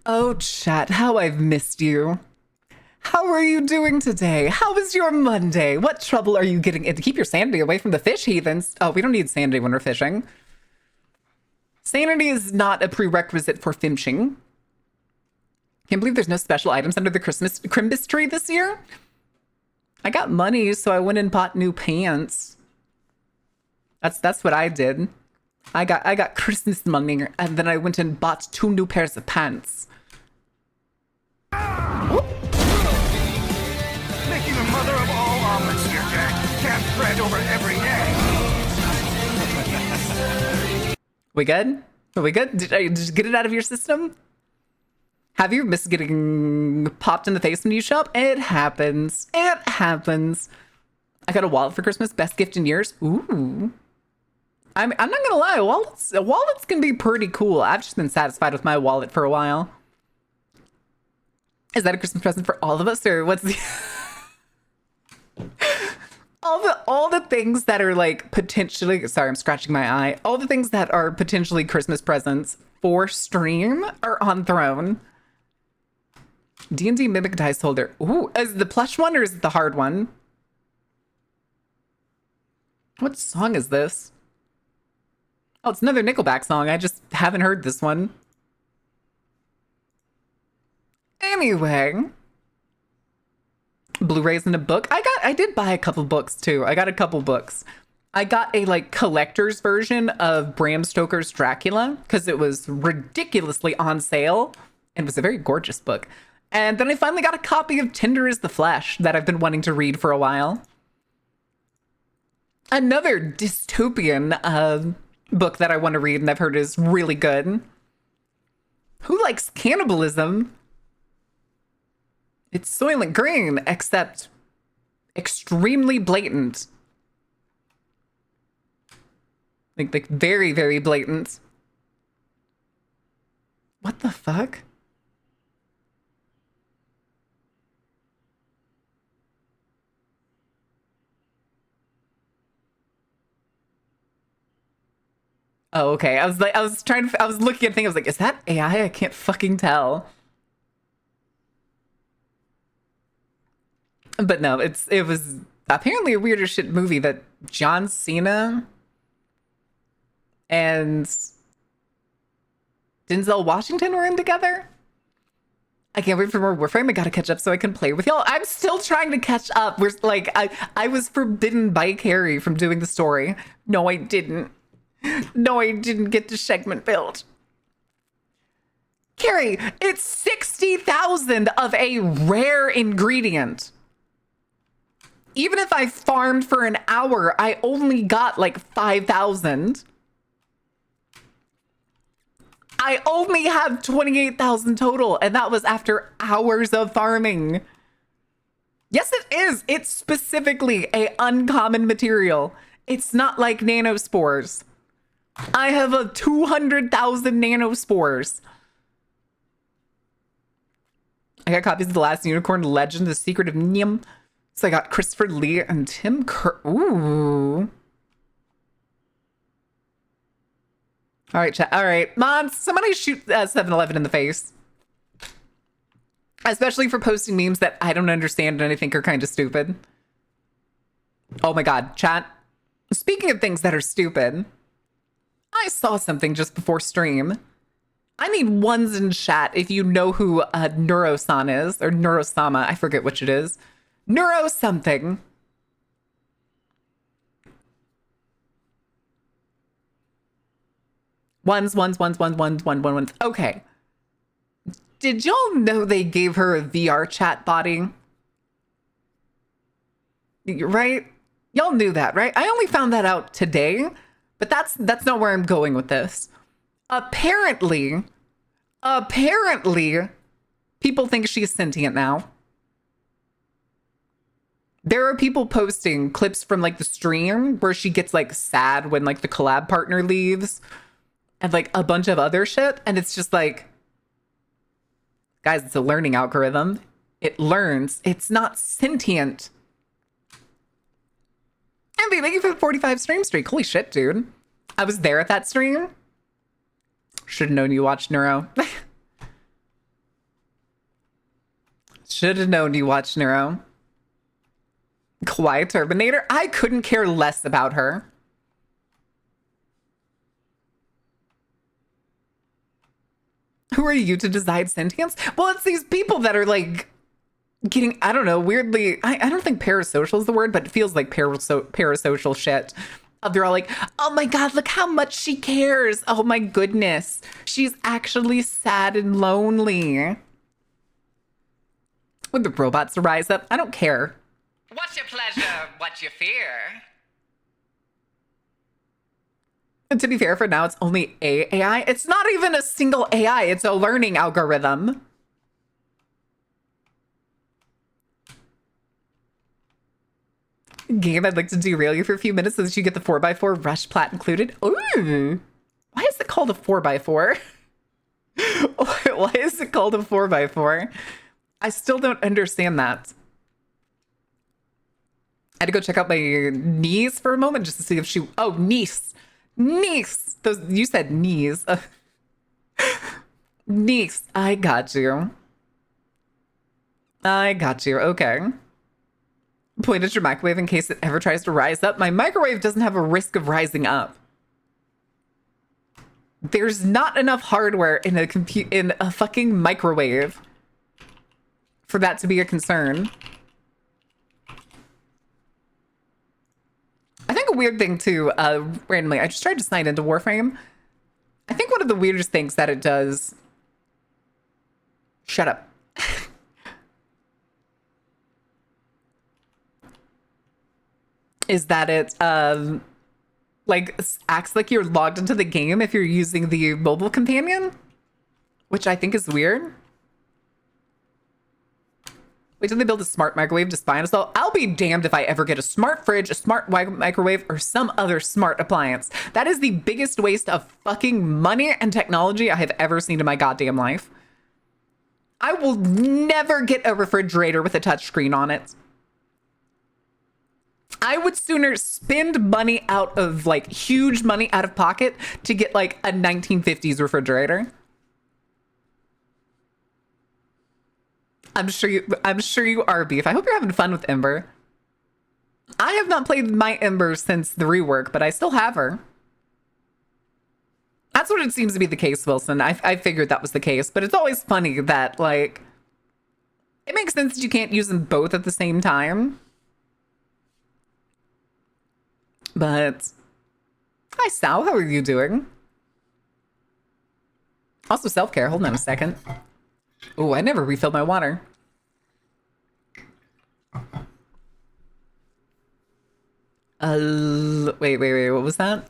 Oh, chat, how I've missed you. How are you doing today? How was your Monday? What trouble are you getting into? Keep your sanity away from the fish heathens. Oh, we don't need sanity when we're fishing. Sanity is not a prerequisite for finching. Can't believe there's no special items under the Christmas Crimbus tree this year. I got money, so I went and bought new pants. That's what I did. I got Christmas money, and then I went and bought 2 new pairs of pants. Making the mother of all omelets here, Jack. Can't bread over every egg. We good? Are we good? Did you get it out of your system? Have you missed getting popped in the face when you show up? It happens. It happens. I got a wallet for Christmas. Best gift in years. Ooh. I'm not gonna lie. Wallets can be pretty cool. I've just been satisfied with my wallet for a while. Is that a Christmas present for all of us, or what's the all the things that are like potentially, sorry, I'm scratching my eye. All the things that are potentially Christmas presents for stream are on Throne. D&D Mimic Dice Holder. Ooh, is it the plush one or is it the hard one? What song is this? Oh, it's another Nickelback song. I just haven't heard this one. Anyway, Blu-rays and a book. I did buy a couple books too. I got a couple books. I got a like collector's version of Bram Stoker's Dracula because it was ridiculously on sale and it was a very gorgeous book. And then I finally got a copy of Tender is the Flesh that I've been wanting to read for a while. Another dystopian book that I want to read and I've heard is really good. Who likes cannibalism? It's Soylent Green, except extremely blatant. Like very, very blatant. What the fuck? Oh, okay. I was looking at things. I was like, is that AI? I can't fucking tell. But no, it was apparently a weirder shit movie that John Cena and Denzel Washington were in together. I can't wait for more Warframe. I gotta catch up so I can play with y'all. I'm still trying to catch up. We're like, I was forbidden by Carrie from doing the story. No, I didn't. No, I didn't get the segment build. Carrie, it's 60,000 of a rare ingredient. Even if I farmed for an hour, I only got like 5,000. I only have 28,000 total, and that was after hours of farming. Yes, it is. It's specifically a uncommon material. It's not like nanospores. I have a 200,000 nanospores. I got copies of The Last Unicorn, Legend, The Secret of Niam. So I got Christopher Lee and Tim Kerr. Ooh. All right, chat. All right, moms, somebody shoot 7-Eleven in the face. Especially for posting memes that I don't understand and I think are kind of stupid. Oh my God, chat. Speaking of things that are stupid, I saw something just before stream. I need ones in chat if you know who Neurosan is, or Neurosama, I forget which it is. Neuro something. Ones. Okay. Did y'all know they gave her a VR chat body? Right? Y'all knew that, right? I only found that out today, but that's not where I'm going with this. Apparently, people think she's sentient now. There are people posting clips from like the stream where she gets like sad when like the collab partner leaves and like a bunch of other shit. And it's just like, guys, it's a learning algorithm. It learns. It's not sentient. Envy, thank you for the 45 stream streak. Holy shit, dude. I was there at that stream. Should have known you watched Neuro. Should have known you watched Neuro. Quiet Terminator. I couldn't care less about her. Who are you to decide sentience? Well, it's these people that are like getting, I don't know, weirdly, I don't think parasocial is the word, but it feels like parasocial shit. They're all like, oh my God, look how much she cares. Oh my goodness. She's actually sad and lonely. When the robots rise up, I don't care. What's your pleasure? What's your fear? And to be fair, for now, it's only a AI. It's not even a single AI. It's a learning algorithm. Game, I'd like to derail you for a few minutes so that you get the 4x4 rush plat included. Ooh. Why is it called a 4x4? Why is it called a 4x4? I still don't understand that. I had to go check out my niece for a moment just to see if she... Oh, niece. Niece. Those, you said knees. Niece. I got you. I got you. Okay. Point at your microwave in case it ever tries to rise up. My microwave doesn't have a risk of rising up. There's not enough hardware in a fucking microwave for that to be a concern. I think a weird thing too, randomly, I just tried to sign into Warframe. I think one of the weirdest things that it does... Shut up. is that it, like, acts like you're logged into the game if you're using the mobile companion, which I think is weird. Wait till they build a smart microwave to spy on us all. I'll be damned if I ever get a smart fridge, a smart microwave, or some other smart appliance. That is the biggest waste of fucking money and technology I have ever seen in my goddamn life. I will never get a refrigerator with a touchscreen on it. I would sooner spend money out of, like, huge money out of pocket to get, like, a 1950s refrigerator. I'm sure you are, Beef. I hope you're having fun with Ember. I have not played my Ember since the rework, but I still have her. That's what it seems to be the case, Wilson. I figured that was the case, but it's always funny that, like, it makes sense that you can't use them both at the same time. But, hi, Sal. How are you doing? Also, self-care. Hold on a second. Oh, I never refilled my water. Wait. What was that?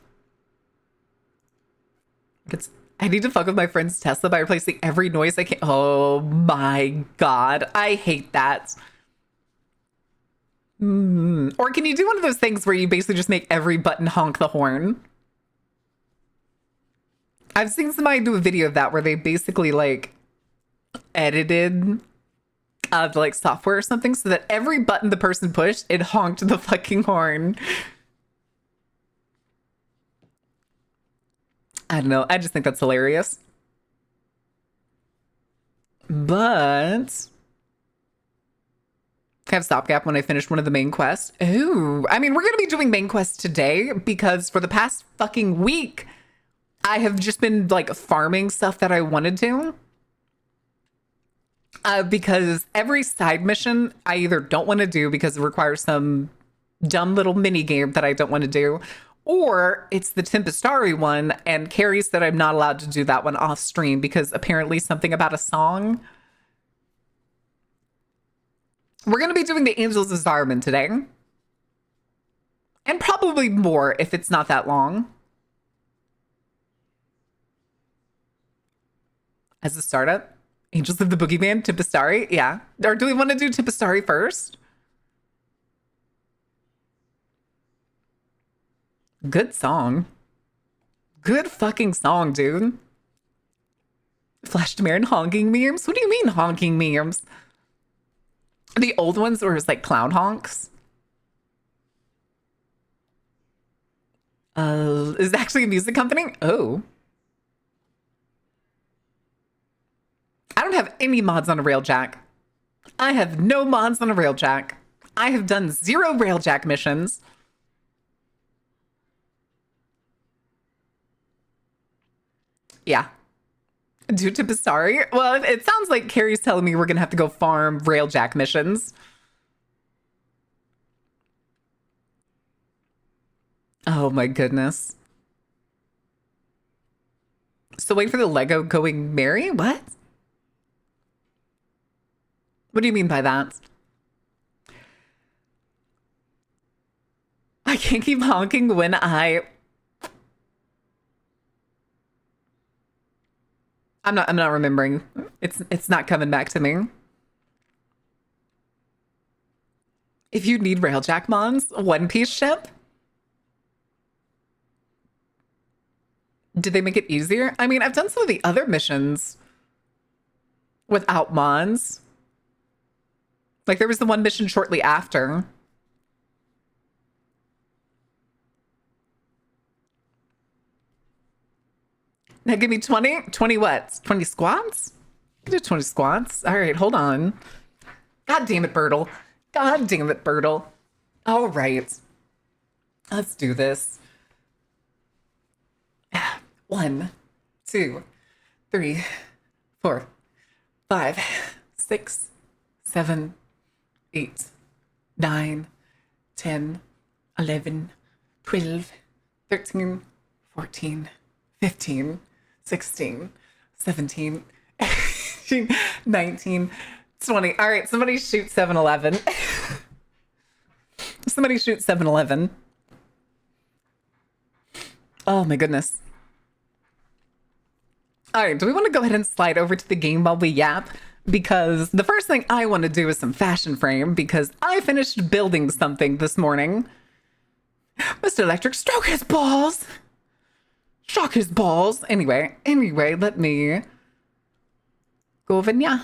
I need to fuck with my friend's Tesla by replacing every noise I can. Oh my God. I hate that. Or can you do one of those things where you basically just make every button honk the horn? I've seen somebody do a video of that where they basically, like, edited like software or something so that every button the person pushed, it honked the fucking horn. I don't know. I just think that's hilarious. But I have stopgap when I finish one of the main quests. Ooh, I mean, we're going to be doing main quests today because for the past fucking week, I have just been, like, farming stuff that I wanted to. Because every side mission I either don't want to do because it requires some dumb little mini game that I don't want to do, or it's the Tempestari one, and Carrie said I'm not allowed to do that one off stream because apparently something about a song. We're going to be doing the Angels of Zarman today. And probably more if it's not that long. As a startup. Angels of the Boogeyman, Tempestari, yeah. Or do we want to do Tempestari first? Good song. Good fucking song, dude. Flash to Marin honking memes? What do you mean honking memes? The old ones where it's like clown honks? Is it actually a music company? Oh. I don't have any mods on a Railjack. I have no mods on a railjack. I have done 0 railjack missions. Yeah. Due to Basari? Well, it sounds like Carrie's telling me we're gonna have to go farm railjack missions. Oh my goodness. So wait for the Lego going merry? What? What do you mean by that? I can't keep honking when I'm not remembering. It's not coming back to me. If you need railjack mods, One Piece ship? Did they make it easier? I mean, I've done some of the other missions without mods. Like there was the one mission shortly after. Now give me 20? 20 what? 20 squats? I can do 20 squats. All right, hold on. God damn it, Birtle. God damn it, Birtle. All right. Let's do this. 1, 2, 3, 4, 5, 6, 7, 8, 9, 10, 11, 12, 13, 14, 15, 16, 17, 18, 19, 20. All right, somebody shoot 7-Eleven. Somebody shoot 7-Eleven. Oh my goodness. All right, do we want to go ahead and slide over to the game while we yap? Because the first thing I want to do is some fashion frame because I finished building something this morning. Mr. Electric, stroke his balls. Shock his balls. Anyway, let me go over yeah.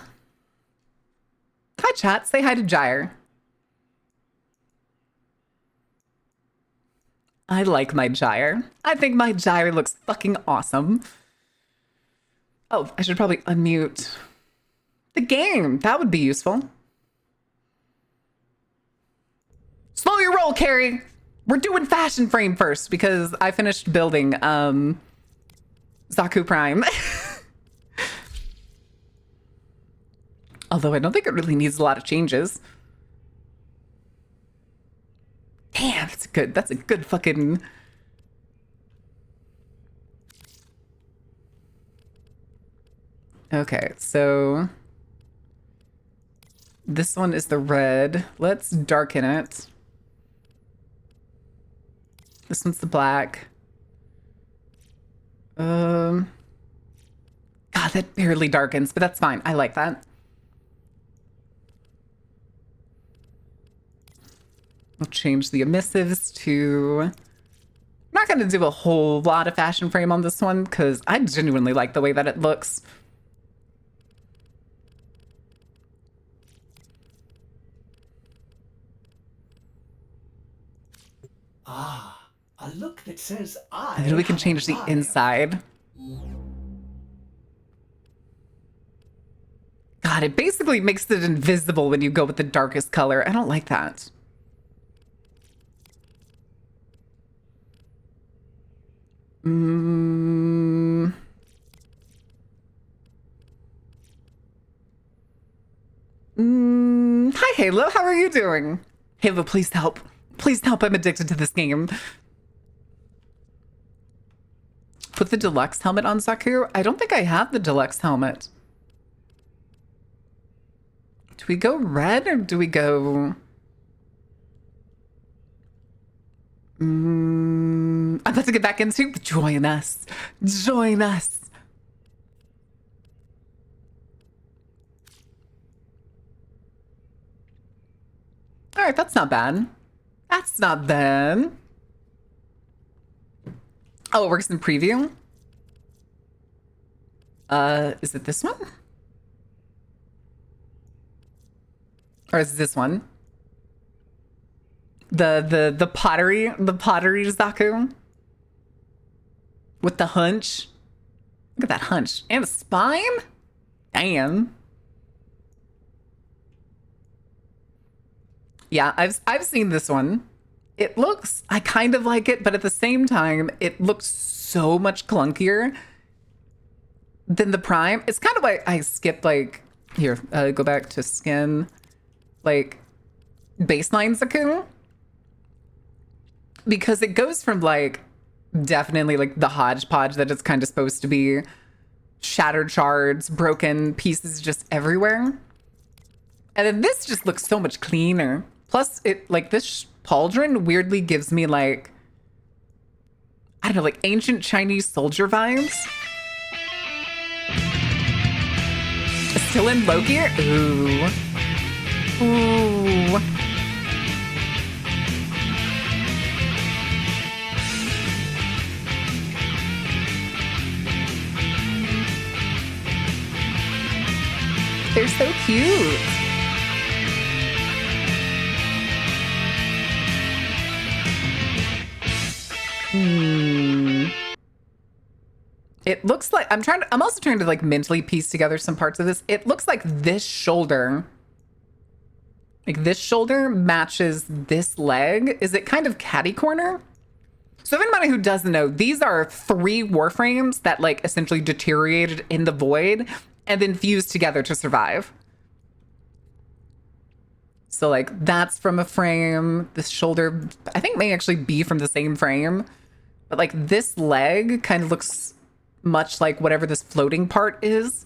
Hi, chat. Say hi to Gyre. I like my Gyre. I think my Gyre looks fucking awesome. Oh, I should probably unmute the game. That would be useful. Slow your roll, Carrie. We're doing fashion frame first because I finished building Zaku Prime. Although I don't think it really needs a lot of changes. Damn, that's a good fucking... Okay, so this one is the red. Let's darken it. This one's the black. God, that barely darkens, but that's fine. I like that. We'll change the emissives to... I'm not going to do a whole lot of fashion frame on this one because I genuinely like the way that it looks. Ah, a look that says I. And then we can change the inside. God, it basically makes it invisible when you go with the darkest color. I don't like that. Hi, Halo. How are you doing? Halo, please help. Please help. I'm addicted to this game. Put the deluxe helmet on Zaku. I don't think I have the deluxe helmet. Do we go red or do we go... I'm about to get back into... Join us. Join us. All right, that's not bad. That's not bad. Oh, it works in preview? Is it this one? Or is it this one? The pottery Zaku? With the hunch? Look at that hunch. And a spine? Damn. Yeah, I've seen this one. It looks, I kind of like it, but at the same time, it looks so much clunkier than the Prime. It's kind of why I skipped like, here, go back to skin, like baseline Zaku. Because it goes from like, definitely like the hodgepodge that it's kind of supposed to be, shattered shards, broken pieces just everywhere. And then this just looks so much cleaner. Plus, it like this pauldron weirdly gives me like, I don't know, like ancient Chinese soldier vibes. Still in low gear? Ooh. Ooh. They're so cute. It looks like I'm also trying to like mentally piece together some parts of this. It looks like this shoulder matches this leg. Is it kind of catty corner? So if anybody who doesn't know, these are 3 warframes that like essentially deteriorated in the void and then fused together to survive. So like that's from a frame. This shoulder, I think, may actually be from the same frame. But like this leg kind of looks much like whatever this floating part is.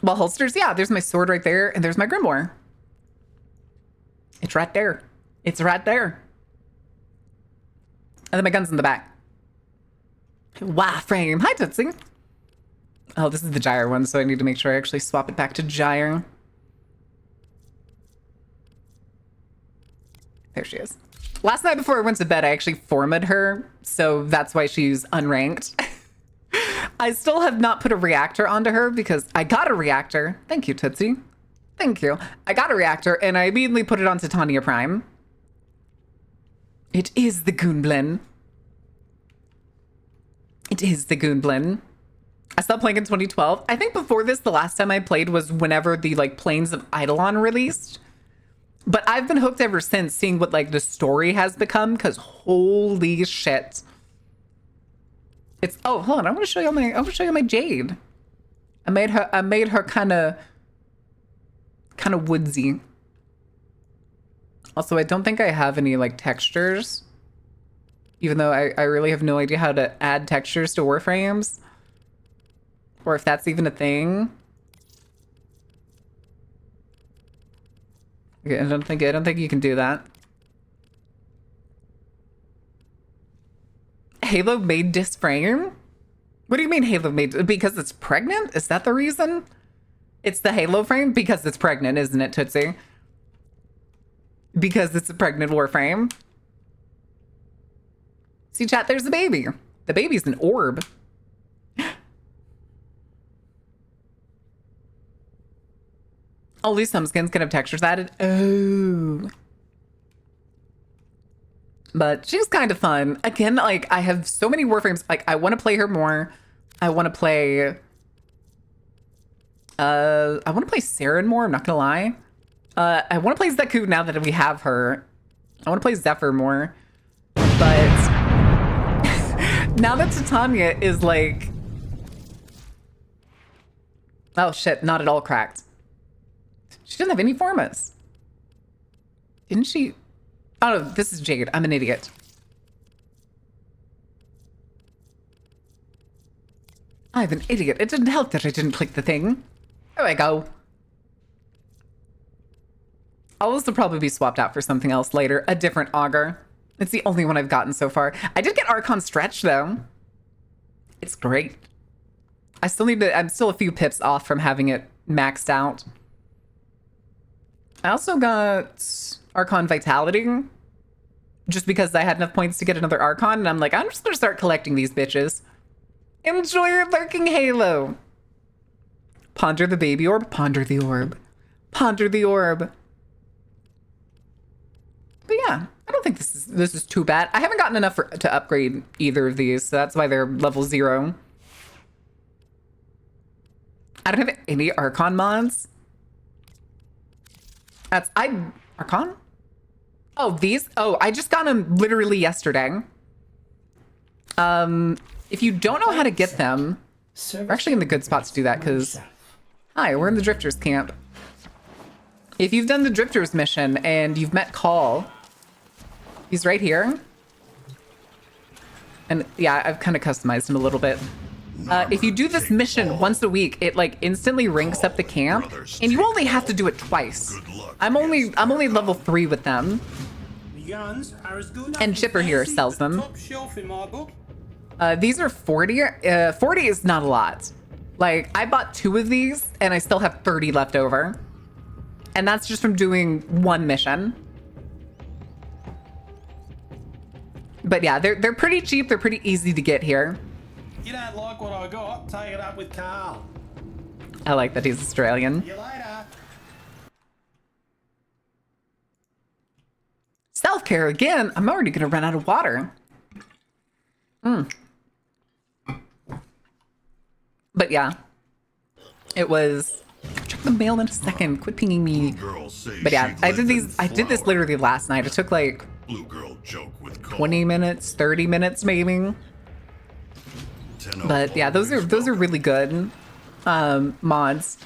Well, holsters, yeah, there's my sword right there, and there's my grimoire. It's right there. It's right there. And then my gun's in the back. Wow, frame. Hi, Tootsie. Oh, this is the gyre one, so I need to make sure I actually swap it back to gyre. There she is. Last night before I went to bed, I actually formed her, so that's why she's unranked. I still have not put a reactor onto her because I got a reactor. Thank you, Tootsie. Thank you. I got a reactor and I immediately put it on Titania Prime. It is the Goonblin. It is the Goonblin. I stopped playing in 2012. I think before this, the last time I played was whenever the like Plains of Eidolon released. But I've been hooked ever since, seeing what like the story has become, because holy shit. It's, oh, hold on, I want to show you my Jade. I made her kind of woodsy. Also, I don't think I have any like textures, even though I really have no idea how to add textures to Warframes, or if that's even a thing. Okay, I don't think you can do that. Halo made this frame? What do you mean Halo made? Because it's pregnant? Is that the reason? It's the Halo frame because it's pregnant, isn't it, Tootsie? Because it's a pregnant Warframe. See, chat, there's the baby. The baby's an orb. Only some skins can have textures added. Oh. But she's kind of fun. Again, like, I have so many Warframes. Like, I want to play her more. I want to play... I want to play Saren more, I'm not gonna lie. I want to play Zeku now that we have her. I want to play Zephyr more. But... now that Titania is, like... oh, shit. Not at all cracked. She doesn't have any formas. Didn't she? Oh, no, this is Jade. I'm an idiot. I'm an idiot. It didn't help that I didn't click the thing. There we go. I'll also probably be swapped out for something else later. A different augur. It's the only one I've gotten so far. I did get Archon Stretch, though. It's great. I still need to... I'm still a few pips off from having it maxed out. I also got Archon Vitality, just because I had enough points to get another Archon, and I'm like, I'm just gonna start collecting these bitches. Enjoy your lurking Halo. Ponder the baby orb, ponder the orb. Ponder the orb. But yeah, I don't think this is too bad. I haven't gotten enough to upgrade either of these, so that's why they're level 0. I don't have any Archon mods. That's Archon? Oh, these? Oh, I just got them literally yesterday. If you don't know how to get them, we're actually in the good spot to do that because, hi, we're in the Drifters camp. If you've done the Drifters mission and you've met Call, he's right here. And yeah, I've kind of customized him a little bit. If you do this mission once a week, it like instantly ranks up the camp, and you only have to do it twice. I'm only level 3 with them. And Chipper here sells them. These are 40. 40 is not a lot. Like, I bought 2 of these, and I still have 30 left over. And that's just from doing 1 mission. But yeah, they're pretty cheap. They're pretty easy to get here. You don't like what I got? Take it up with Carl. I like that he's Australian. See you later. Self-care again? I'm already gonna run out of water. But yeah, it was. Check the mail in a second. Quit pinging me. But yeah, I did these. I did this literally last night. It took like 20 minutes, 30 minutes maybe. But yeah, those are really good mods.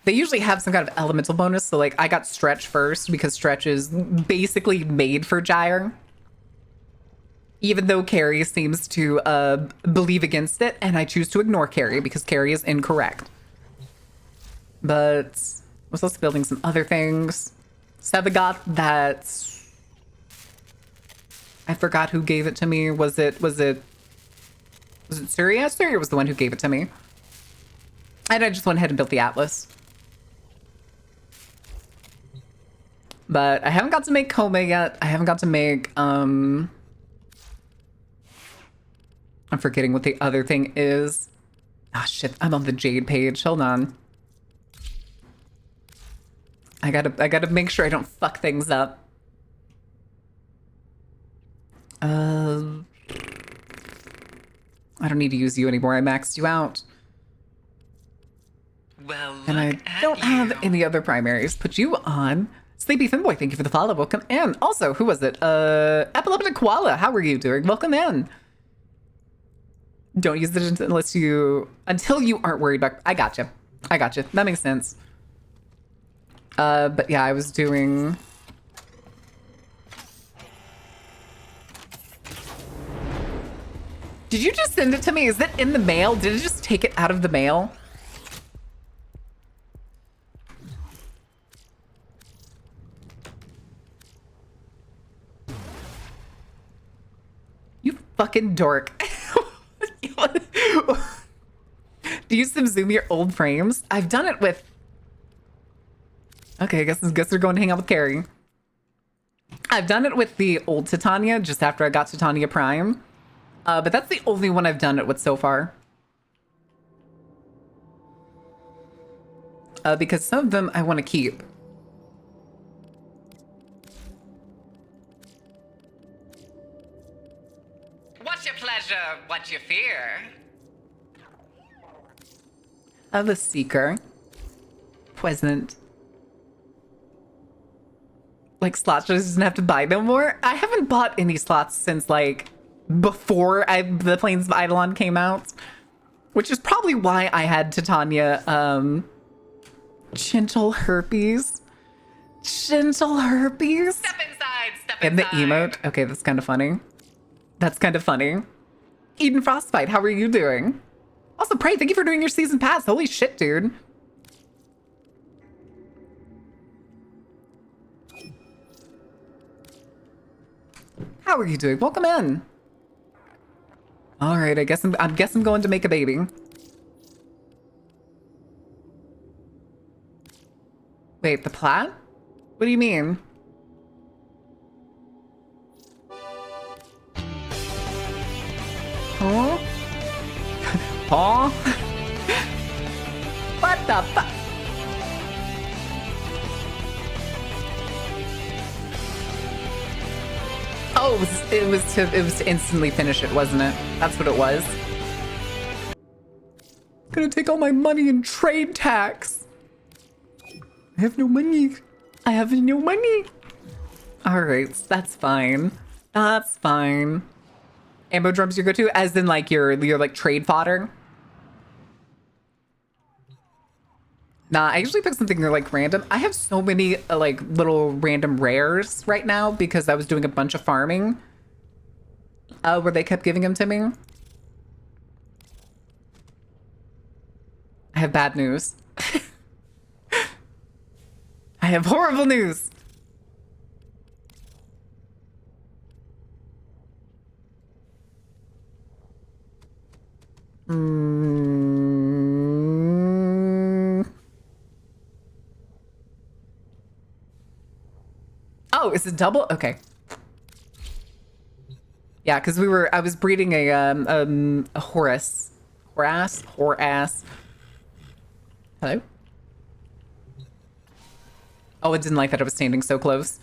They usually have some kind of elemental bonus. So like I got Stretch first because Stretch is basically made for Gyre. Even though Carrie seems to believe against it, and I choose to ignore Carrie because Carrie is incorrect. But I was also building some other things. Seba got that. I forgot who gave it to me. Was it Surya? Surya was the one who gave it to me. And I just went ahead and built the Atlas. But I haven't got to make Koma yet. I haven't got to make, I'm forgetting what the other thing is. Ah, shit. I'm on the Jade page. Hold on. I gotta make sure I don't fuck things up. I don't need to use you anymore. I maxed you out. Well, and I don't have any other primaries. Put you on. Sleepy Finboy, thank you for the follow. Welcome in. Also, who was it? Epileptic Koala, how are you doing? Welcome in. Don't use it until you aren't worried about. I got you. That makes sense. But yeah, I was doing. Did you just send it to me? Is it in the mail? Did it just take it out of the mail? You fucking dork. Do you zoom your old frames? I've done it with. Okay, I guess they're going to hang out with Carrie. I've done it with the old Titania just after I got Titania Prime. But that's the only one I've done it with so far. Because some of them I want to keep. What's your pleasure? What's your fear? The Seeker. Pleasant. Like, slots just doesn't have to buy no more? I haven't bought any slots since, like, before the Plains of Eidolon came out. Which is probably why I had Titania, Gentle Herpes. Gentle Herpes? Step inside, step And the inside. emote? Okay, that's kind of funny. Eden Frostbite, how are you doing? Also, Prey, thank you for doing your season pass. Holy shit, dude. How are you doing? Welcome in. All right, I guess I'm going to make a baby. Wait, the plat? What do you mean? Huh? Huh? What the fuck? Oh, it was to instantly finish it, wasn't it? That's what it was. Gonna take all my money in trade tax. I have no money. I have no money. All right, that's fine. That's fine. Ammo drums your go-to, as in like your like trade fodder. Nah, I usually pick something like random. I have so many like little random rares right now because I was doing a bunch of farming. Where they kept giving them to me. I have bad news. I have horrible news. Oh, is it double? Okay. Yeah, because I was breeding a Horace. Horace. Hello? Oh, it didn't like that I was standing so close.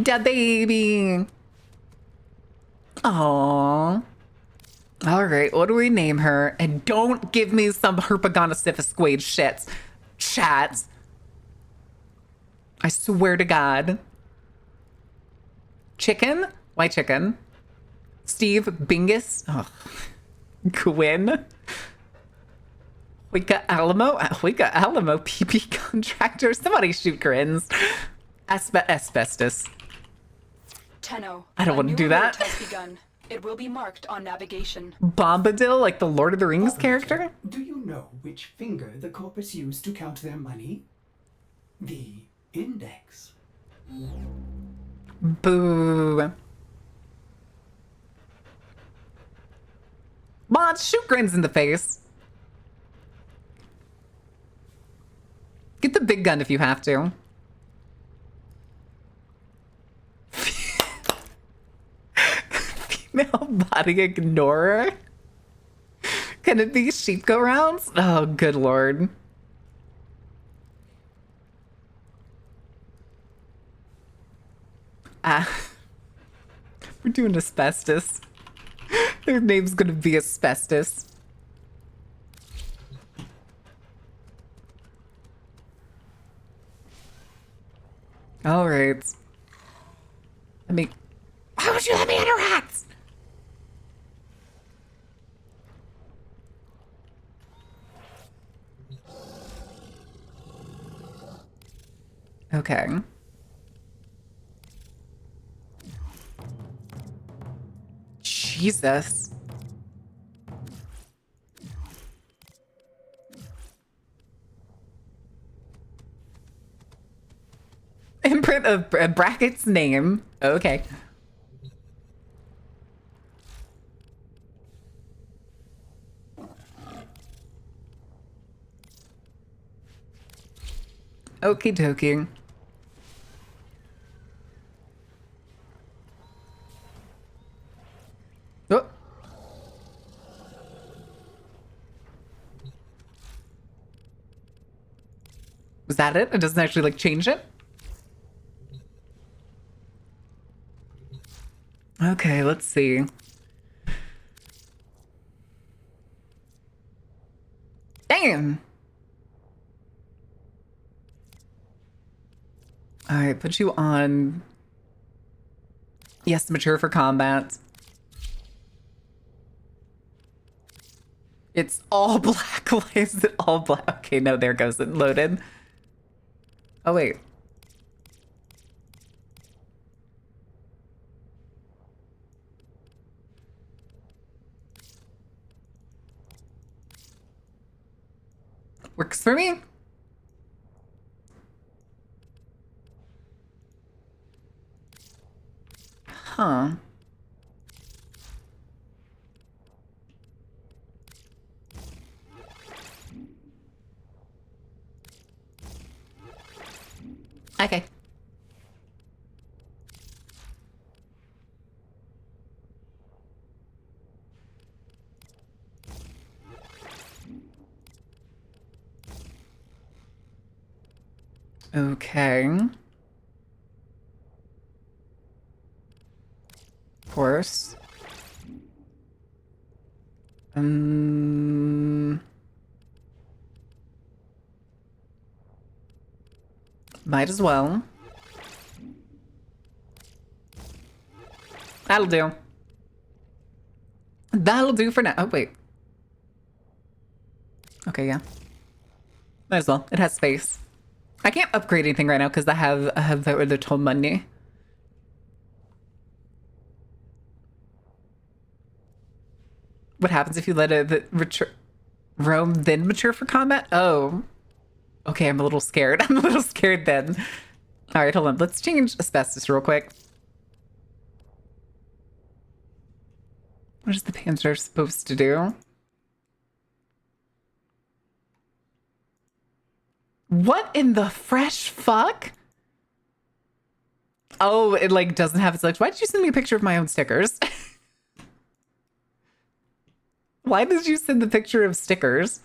Da baby. Aww. All right, what do we name her? And don't give me some herpagonosyphus shits. Chat. I swear to God. Chicken? Why chicken? Steve Bingus? Oh. Gwyn? Huica Alamo? Huica Alamo PP contractor? Somebody shoot grins. Asbestos. Tenno, I don't want to do that. Has begun. It will be marked on navigation. Bombadil, like the Lord of the Rings character? Do you know which finger the corpus used to count their money? The index. Boo. Mods, shoot grins in the face. Get the big gun if you have to. Female body ignorer? Can it be sheep go rounds? Oh, good lord. We're doing asbestos. Their name's gonna be asbestos. All right. Why would you let me interact? Okay. Jesus. Imprint of brackets name. Okay. Okie dokie. Oh. Was that it? It doesn't actually like change it? Okay, let's see. Damn. All right, put you on. Yes, mature for combat. It's all black. Why is it all black? Okay, no, there goes it. Loaded. Oh, wait. Works for me. Huh. Okay. Okay. Of course. Might as well. That'll do. That'll do for now. Oh, wait. Okay, yeah. Might as well. It has space. I can't upgrade anything right now because I have the little money. What happens if you let it roam then mature for combat? Oh. Okay, I'm a little scared. I'm a little scared then. All right, hold on. Let's change asbestos real quick. What is the Panzer supposed to do? What in the fresh fuck? Oh, it like doesn't have its legs. Why did you send me a picture of my own stickers? Why did you send the picture of stickers?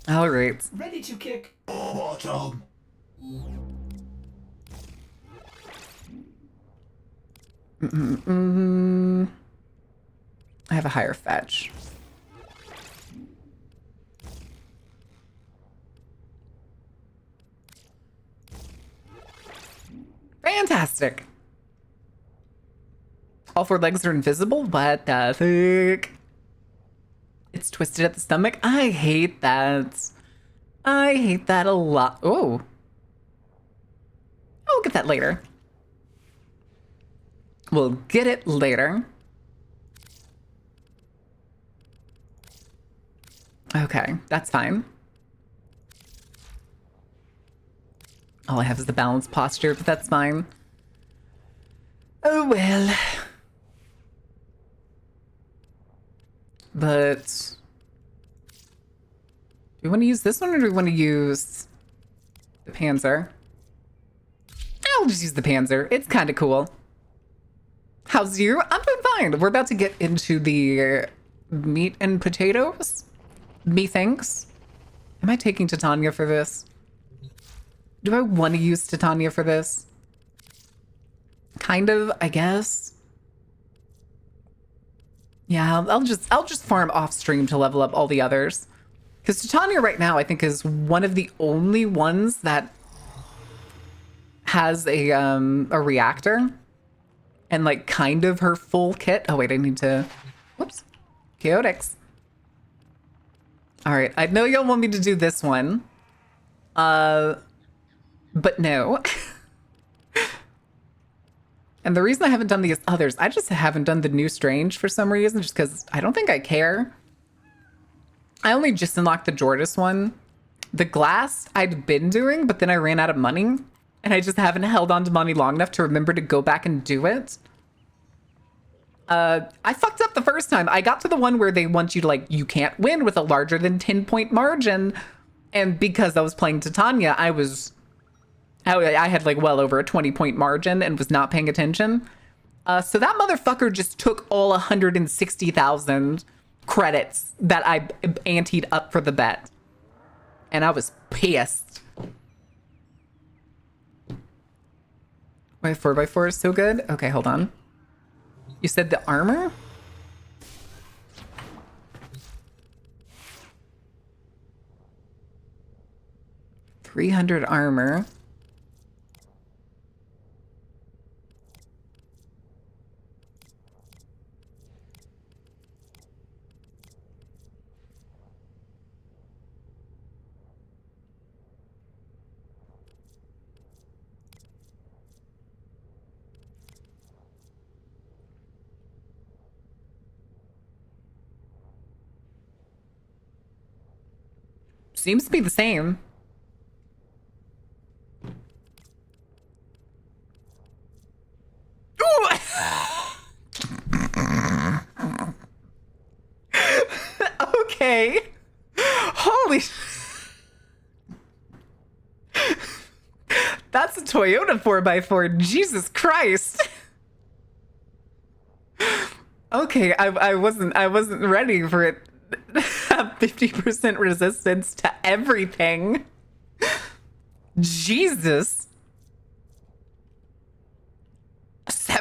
All right. Ready to kick bottom. I have a higher fetch. Fantastic. All four legs are invisible? What the fuck? It's twisted at the stomach? I hate that. I hate that a lot. Oh. I'll get that later. We'll get it later. Okay, that's fine. All I have is the balanced posture, but that's fine. Oh well. But do we want to use this one or do we want to use the Panzer? I'll just use the Panzer. It's kind of cool. How's you? I'm doing fine. We're about to get into the meat and potatoes. Methinks. Am I taking Titania for this? Do I want to use Titania for this? Kind of, I guess. Yeah, I'll just farm off stream to level up all the others. Because Titania right now, I think, is one of the only ones that has a reactor and like kind of her full kit. Oh wait, I need to. Whoops, chaotix. All right, I know y'all want me to do this one, but no. And the reason I haven't done these others, I just haven't done the new Strange for some reason, just because I don't think I care. I only just unlocked the Jordis one. The Glass I'd been doing, but then I ran out of money, and I just haven't held on to money long enough to remember to go back and do it. I fucked up the first time. I got to the one where they want you to, like, you can't win with a larger than 10-point margin. And because I was playing Titania, I had like well over a 20-point margin and was not paying attention. So that motherfucker just took all 160,000 credits that I anteed up for the bet. And I was pissed. Wait, 4x4 is so good? Okay, hold on. You said the armor? $300 armor. Seems to be the same. Ooh! Okay. Holy. That's a Toyota 4x4. Jesus Christ. Okay, I wasn't ready for it. Have 50% resistance to everything. Jesus.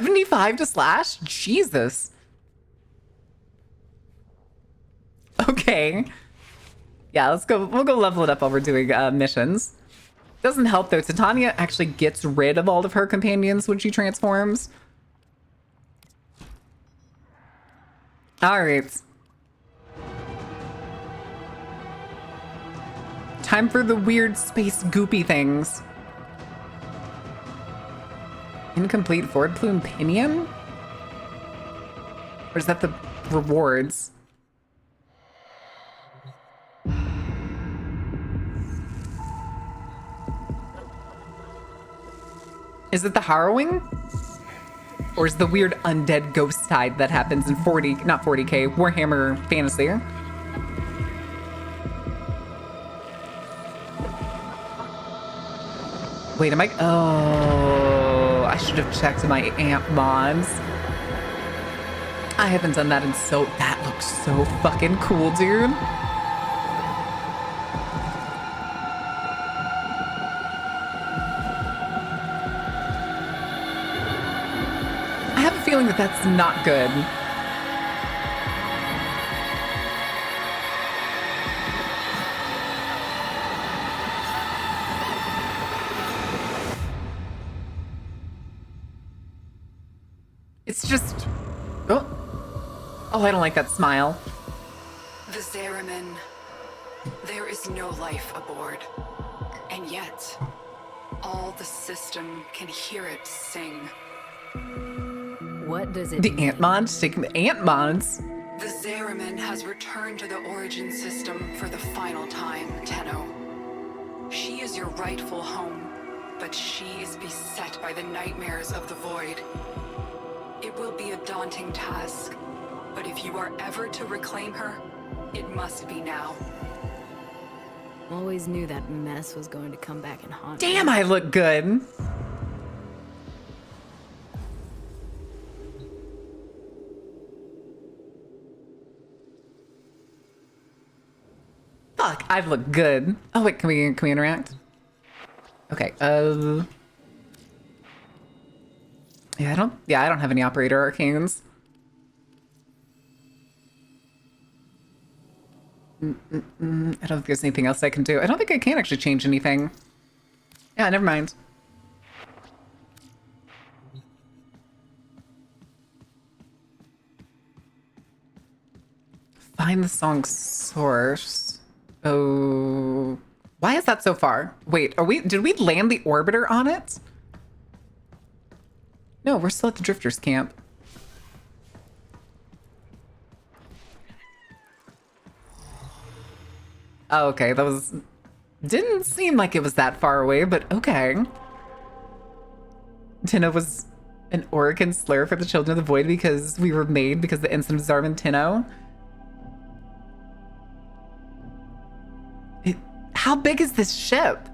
75 to slash? Jesus. Okay. Yeah, let's go. We'll go level it up while we're doing missions. Doesn't help though. Titania actually gets rid of all of her companions when she transforms. All right. Time for the weird space goopy things. Incomplete forward plume pinion? Or is that the rewards? Is it the harrowing? Or is the weird undead ghost tide that happens in 40, not 40k, Warhammer Fantasy? Wait, am I? Oh, I should have checked my amp mods. I haven't done that in so. That looks so fucking cool, dude. I have a feeling that that's not good. It's just... Oh. Oh, I don't like that smile. The Zariman. There is no life aboard. And yet, all the system can hear it sing. What does it The mean? ant mods? Taking the ant mods? The Zariman has returned to the origin system for the final time, Tenno. She is your rightful home, but she is beset by the nightmares of the Void. It will be a daunting task, but if you are ever to reclaim her, it must be now. Always knew that mess was going to come back and haunt me. Damn, I look good. Fuck, I've looked good. Oh wait, can we interact? Okay, yeah, I don't have any operator arcanes. I don't think there's anything else I can do. I don't think I can actually change anything. Yeah, never mind. Find the song source. Oh, why is that so far? Wait, did we land the orbiter on it? No, we're still at the Drifters camp. Oh, okay, that was... Didn't seem like it was that far away, but okay. Tinno was an Orican slur for the Children of the Void because we were made because the ensign of Zarvan Tinno. How big is this ship?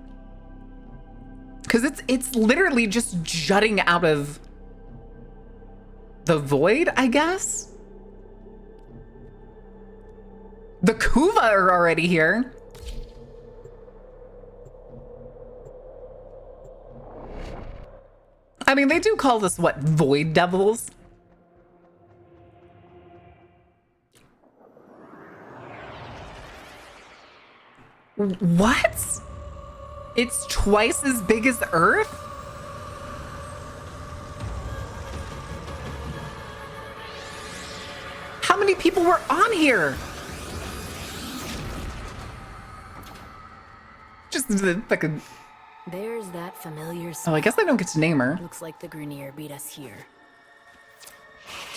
Because it's literally just jutting out of the void, I guess? The Kuva are already here. I mean, they do call us, what, Void Devils? What? It's twice as big as Earth? How many people were on here? Just the fucking... There's that familiar Oh, smell. I guess I don't get to name her. Looks like the Grenier beat us here.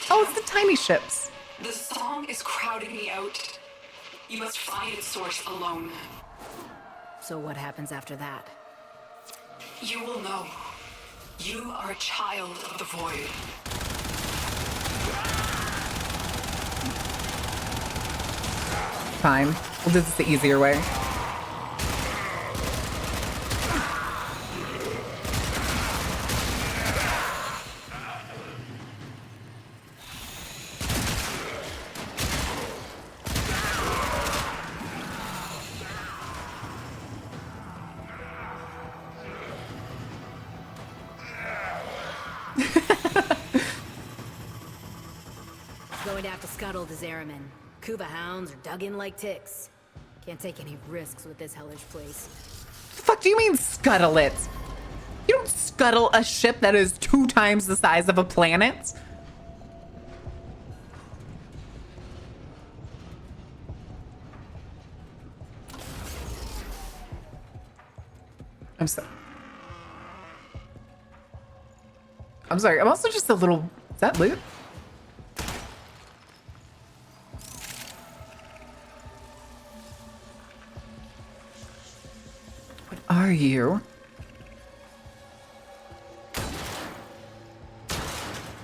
Oh, it's the tiny ships. The song is crowding me out. You must find its source alone. So what happens after that? You will know. You are a child of the Void. Fine. We'll do this the easier way. going to have to scuttle the Zeramin. Kuva hounds are dug in like ticks. Can't take any risks with this hellish place. The fuck do you mean scuttle it? You don't scuttle a ship that is 2 times the size of a planet. I'm sorry. I'm also just a little... Is that loot? What are you?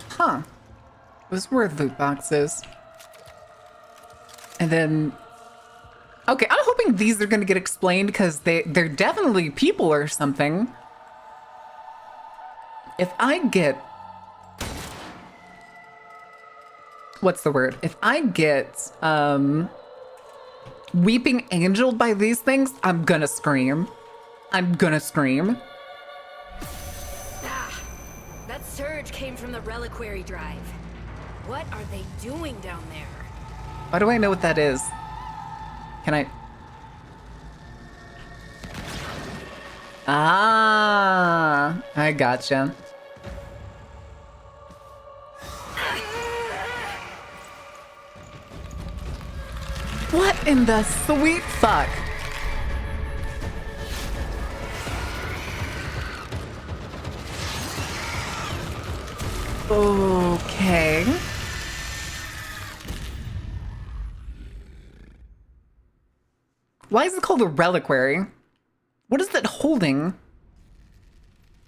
Huh. Those were loot boxes. And then... Okay, I'm hoping these are gonna get explained because they're definitely people or something. If I get... What's the word? If I get, weeping angeled by these things, I'm gonna scream. I'm gonna scream. Ah, that surge came from the reliquary drive. What are they doing down there? Why do I know what that is? Can I... Ah, I gotcha. What in the sweet fuck? Okay. Why is it called a reliquary? What is it holding?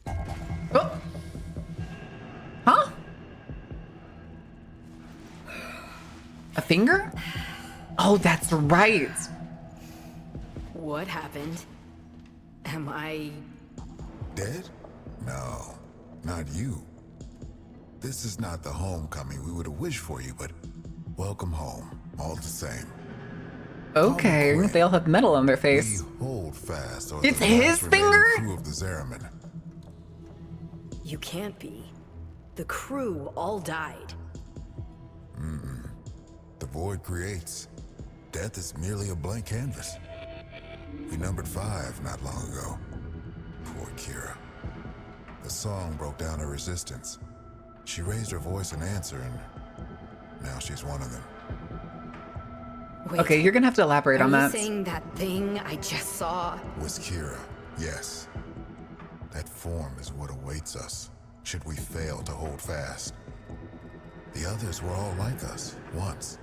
Oh. Huh? A finger? Oh, that's right. What happened? Am I... Dead? No, not you. This is not the homecoming we would have wished for you, but welcome home, all the same. Okay, Quinn, they all have metal on their face. we hold fast. Or It's the his last remaining finger? Crew of the Zeramin. You can't be. The crew all died. The void creates. Death is merely a blank canvas. We numbered 5 not long ago. Poor Kira. The song broke down her resistance. She raised her voice in answer, and now she's one of them. Wait, Okay, you're gonna have to elaborate are on you that. saying that thing I just saw? Was Kira, yes. That form is what awaits us, should we fail to hold fast. The others were all like us, once.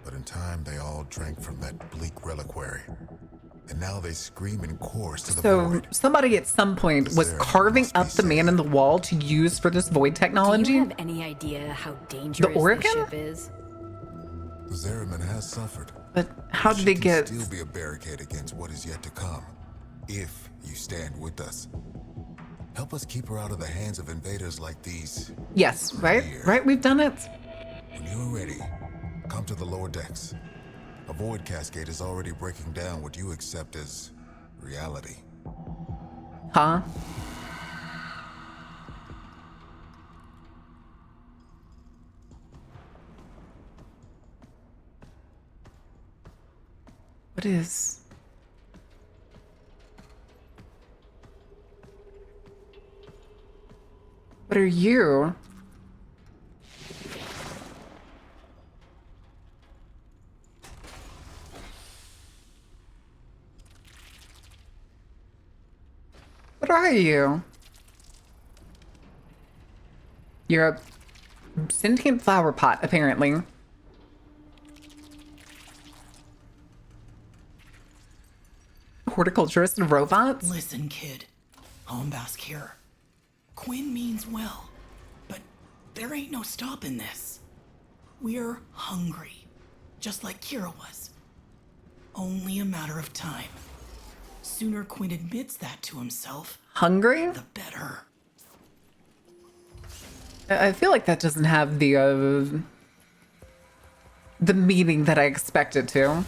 But in time, they all drank from that bleak reliquary. And now they scream in chorus to the So void. somebody at some point was There carving must be up the man in the wall to use for this void Do technology. you have any idea how dangerous Organ? this ship is? The Zeramin has suffered. But how did She they can get... still be a barricade against what is yet to come, if you stand with us. Help us keep her out of the hands of invaders like these. Yes, right? Here. Right, we've done it. When you're ready, come to the lower decks. A void cascade is already breaking down what you accept as reality. Huh? What is... What are you? What are you? You're a sentient flower pot, apparently. Horticulturist and robots? Listen, kid. Hombask here. Quinn means well, but there ain't no stopping this. We're hungry, just like Kira was. Only a matter of time. Sooner Quinn admits that to himself, Hungry? the better. I feel like that doesn't have the meaning that I expected to.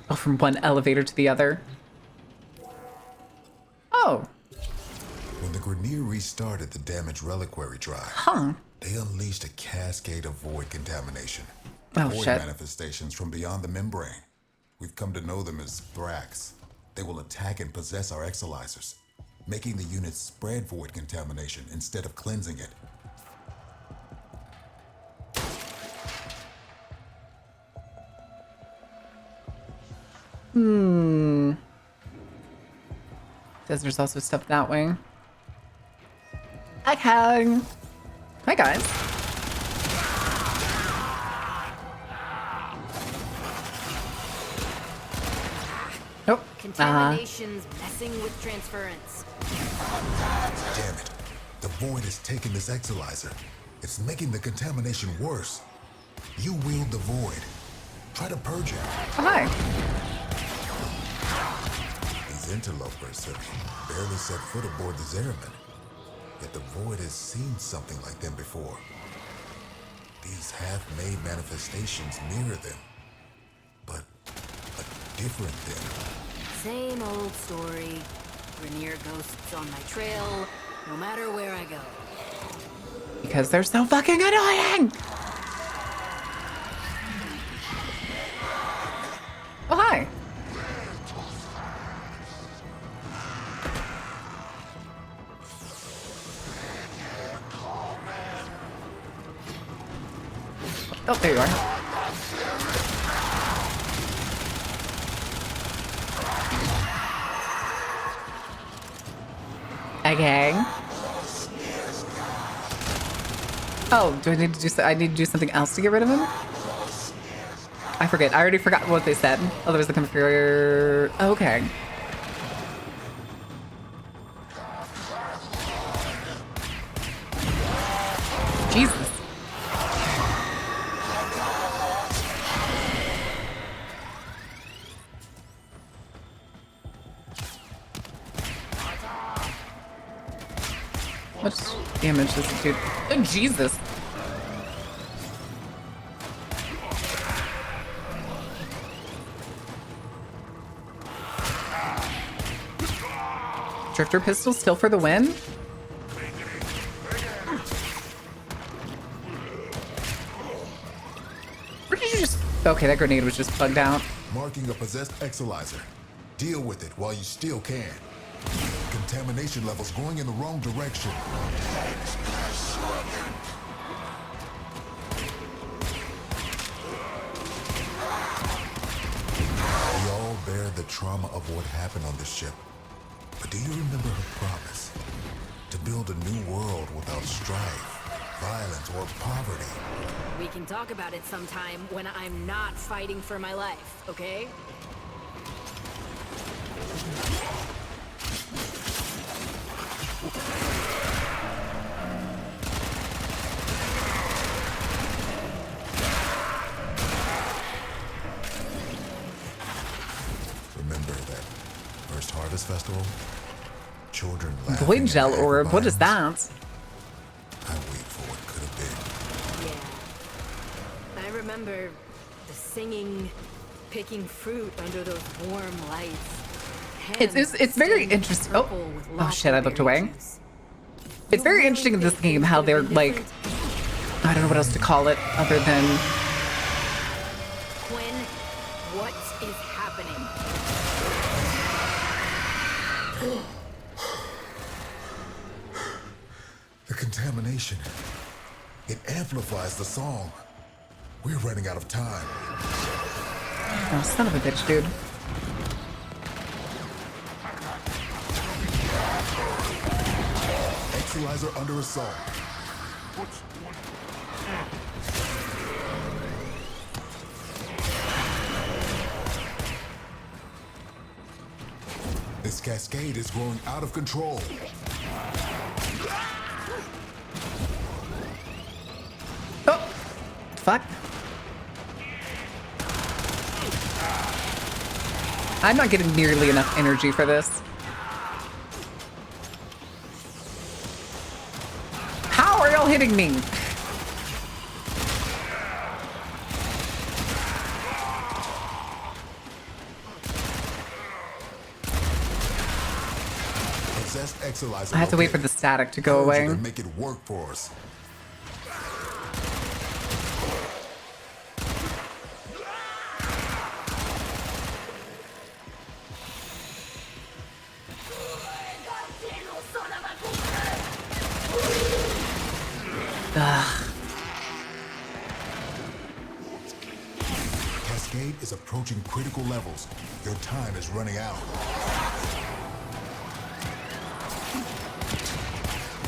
Oh, from one elevator to the other. Oh, When the Grineer restarted the damaged reliquary drive, huh. They unleashed a cascade of void contamination. Oh, Void shit. manifestations from beyond the membrane. We've come to know them as Thrax. They will attack and possess our exolizers, making the units spread void contamination instead of cleansing it. Says there's also stuff that way. Okay. Hi, guys. Nope. Contamination's messing with transference. Damn it. The void has taken this exolizer. It's making the contamination worse. You wield the void. Try to purge it. Oh, hi. These interlopers have barely set foot aboard the Zeraman. Yet the void has seen something like them before. These half-made manifestations mirror them. But a different them. Same old story. Grenier ghosts on my trail, no matter where I go. Because they're so fucking annoying! Oh, hi. Oh, there you are. Okay. Oh, do I need to do? I need to do something else to get rid of him? I forget. I already forgot what they said. Otherwise, they come for. Okay. Jesus. How much damage does it do? Oh, Jesus. Drifter pistol still for the win? Or did you just... Okay, that grenade was just bugged out. Marking a possessed exolizer. Deal with it while you still can. Contamination levels going in the wrong direction. We all bear the trauma of what happened on this ship. But do you remember her promise? To build a new world without strife, violence, or poverty. We can talk about it sometime when I'm not fighting for my life, okay? Remember that first Harvest Festival? Children laughing Void at gel orb, what is violence? that? I wait for what could have been. Yeah. I remember the singing, picking fruit under those warm lights. It's very Hands interesting. purple with Oh shit, I looked away. berry juice. It's very interesting in this game how they're like, I don't know what else to call it other than Quinn, what is happening? The contamination. It amplifies the song. We're running out of time. oh, son of a bitch, dude. Exolizer under assault. This cascade is growing out of control. Oh, fuck. I'm not getting nearly enough energy for this. How are y'all hitting me? Possessed exolizer I have to wait for located. the static to go Purge it away. and make it work for us. Cascade is approaching critical levels. Your time is running out.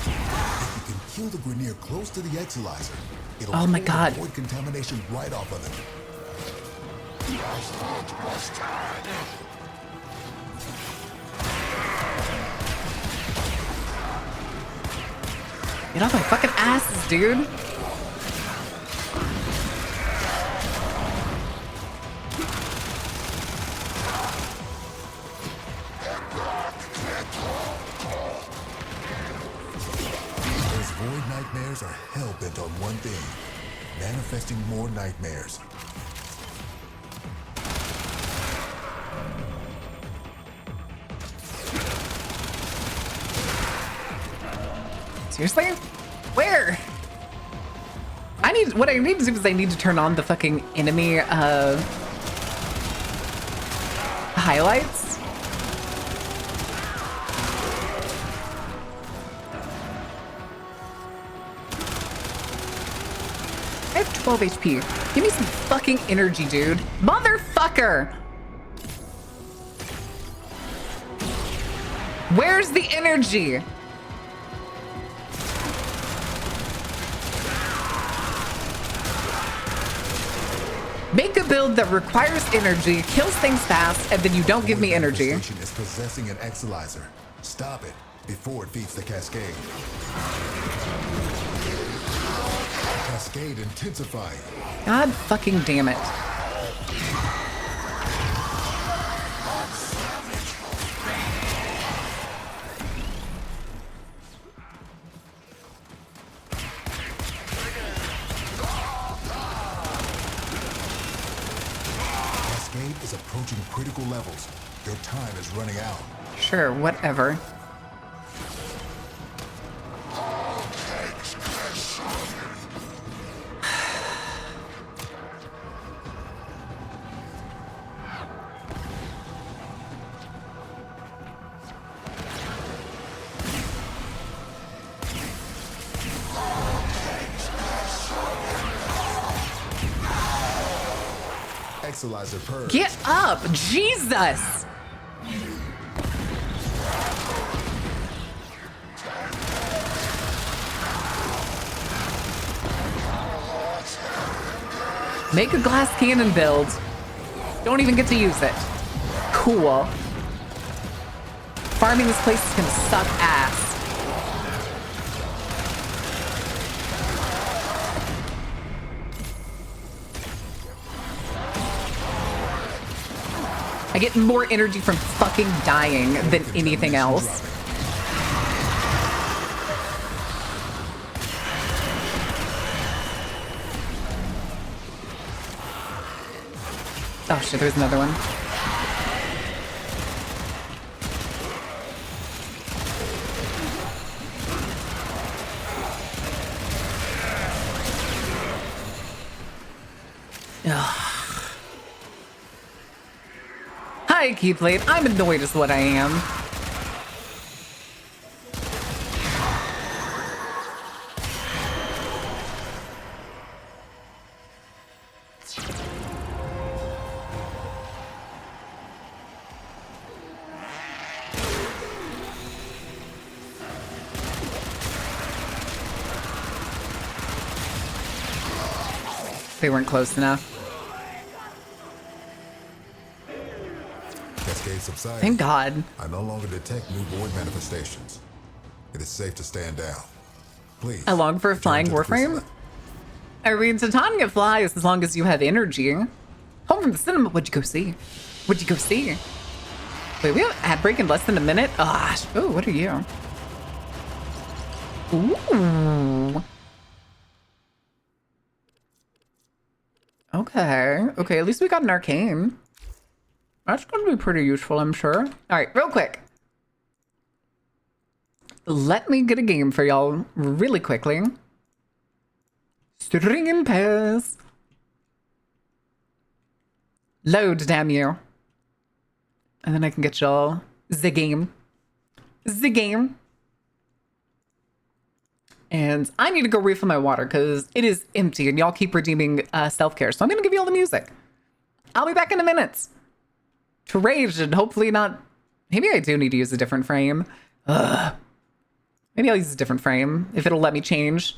If you can kill the Grenier close to the Exilizer, it'll Oh my pull God. the void contamination right off of them. Get off my fucking asses, dude. Those void nightmares are hell-bent on one thing. Manifesting more nightmares. Seriously? Where? What I need to do is I need to turn on the fucking enemy highlights. I have 12 HP. Give me some fucking energy, dude. Motherfucker! Where's the energy? Make a build that requires energy, kills things fast, and then you don't give me energy. Manifestation is possessing an Exilizer. Stop it before it feeds the Cascade. Cascade intensifying. God fucking damn it. Cascade is approaching critical levels. Your time is running out. Sure, whatever. Exilizer purge. Get up! Jesus! Make a glass cannon build. Don't even get to use it. Cool. Farming this place is gonna suck ass. I get more energy from fucking dying than anything else. Oh shit, there's another one. Ugh. Hi, Keyblade. I'm annoyed as what I am. They weren't close enough. Cascade subsiding. Thank God. I no longer detect new void manifestations. It is safe to stand down. Please. Along for a return flying to the warframe? crucible. I mean, Titania flies as long as you have energy. Home from the cinema. What'd you go see? What'd you go see? Wait, we have ad break in less than a minute? Ah, oh, what are you? Ooh. Okay. Okay, at least we got an arcane. That's gonna be pretty useful, I'm sure. All right, real quick. Let me get a game for y'all really quickly. String and pass. Load, damn you. And then I can get y'all the game. The game. And I need to go refill my water because it is empty and y'all keep redeeming self-care. So I'm going to give you all the music. I'll be back in a minute to rage and hopefully not. Maybe I do need to use a different frame. Ugh. Maybe I'll use a different frame if it'll let me change.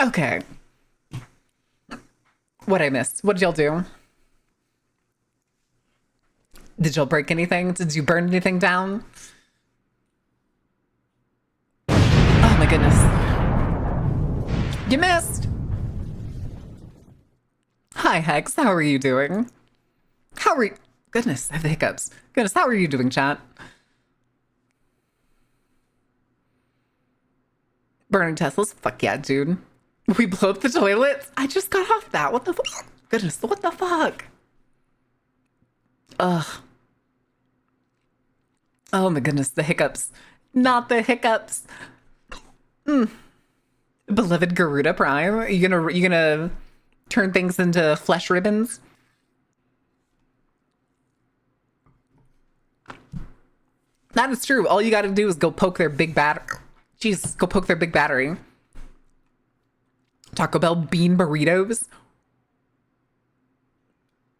Okay. What I missed? What did y'all do? Did y'all break anything? Did you burn anything down? Oh my goodness. You missed. Hi, Hex. How are you doing? How are you? Goodness, I have the hiccups. Goodness, how are you doing, chat? Burning Teslas? Fuck yeah, dude. We blew up the toilets? I just got off that. What the fuck? Goodness, what the fuck? Ugh. Oh my goodness, the hiccups. Not the hiccups. Beloved Garuda Prime. You gonna turn things into flesh ribbons? That is true. All you gotta do is go poke their big battery. Jesus, go poke their big battery. Taco Bell bean burritos.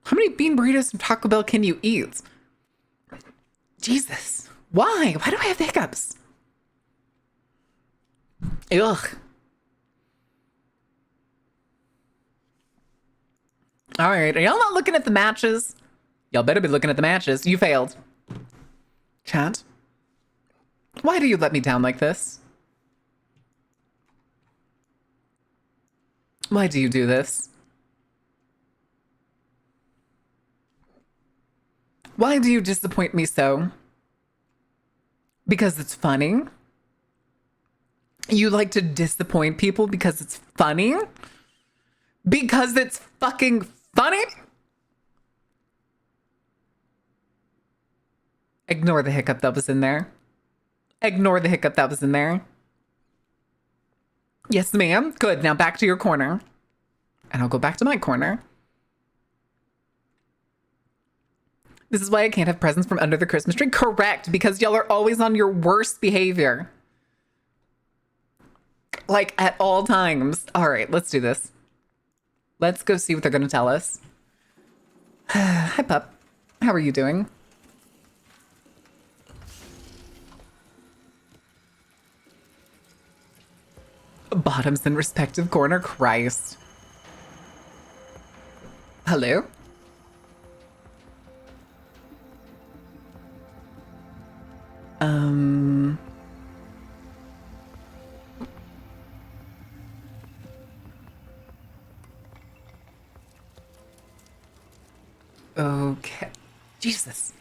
How many bean burritos from Taco Bell can you eat? Jesus. Why? Why do I have the hiccups? Ugh. All right. Are y'all not looking at the matches? Y'all better be looking at the matches. You failed. Chat. Why do you let me down like this? Why do you do this? Why do you disappoint me so? Because it's funny? You like to disappoint people because it's funny? Because it's fucking funny? Ignore the hiccup that was in there. Ignore the hiccup that was in there. Yes, ma'am. Good. Now back to your corner. And I'll go back to my corner. This is why I can't have presents from under the Christmas tree. Correct, because y'all are always on your worst behavior. Like, at all times. All right, let's do this. Let's go see what they're going to tell us. Hi, pup. How are you doing? Bottoms in respective corner. Christ. Hello? Okay. Jesus.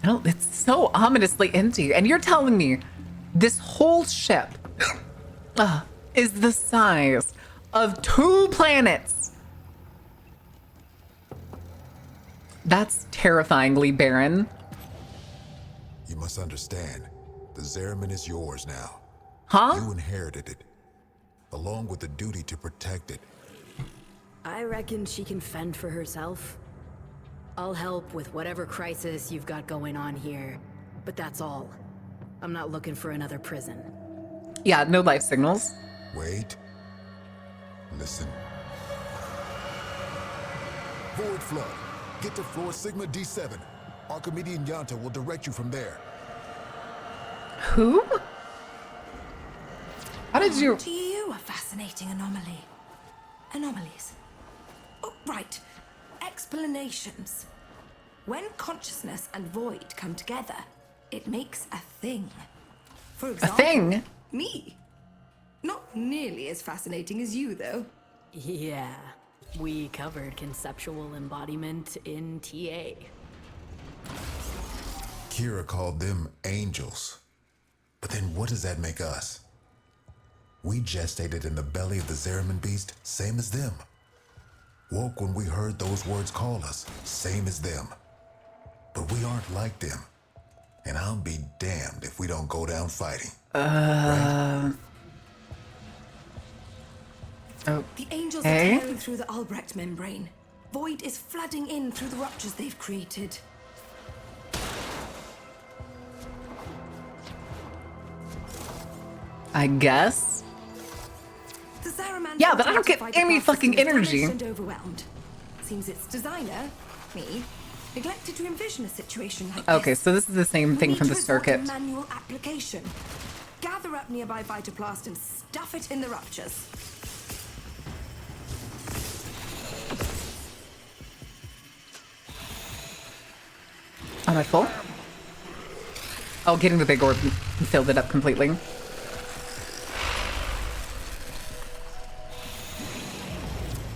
No, it's so ominously empty. And you're telling me this whole ship is the size of 2 planets. That's terrifyingly barren. You must understand, the Zeraman is yours now. Huh? You inherited it, along with the duty to protect it. I reckon she can fend for herself. I'll help with whatever crisis you've got going on here, but that's all. I'm not looking for another prison. Yeah, no life signals. Wait. Listen. Void flood. Get to floor Sigma D7. Archimedean Yanta will direct you from there. Who? How did you... You a fascinating anomaly. Anomalies. Oh, right. Explanations. When consciousness and void come together, it makes a thing. For A example, thing? me. Not nearly as fascinating as you, though. Yeah, we covered conceptual embodiment in TA. Kira called them angels. But then what does that make us? We gestated in the belly of the Zeraman beast, same as them. Woke when we heard those words call us, same as them. But we aren't like them. And I'll be damned if we don't go down fighting. Right? The angels Okay. are tearing through the Albrecht membrane. Void is flooding in through the ruptures they've created. I guess? The Zeraman Yeah, but I don't get fortified any the path fucking system is energy. damaged and overwhelmed. Seems its designer, me, neglected to envision a situation like Okay, this. so this is the same We thing need from to the resort to circuit. manual application. Gather up nearby Vitoplast and stuff it in the ruptures. Am I full? Oh, getting the big orb filled it up completely.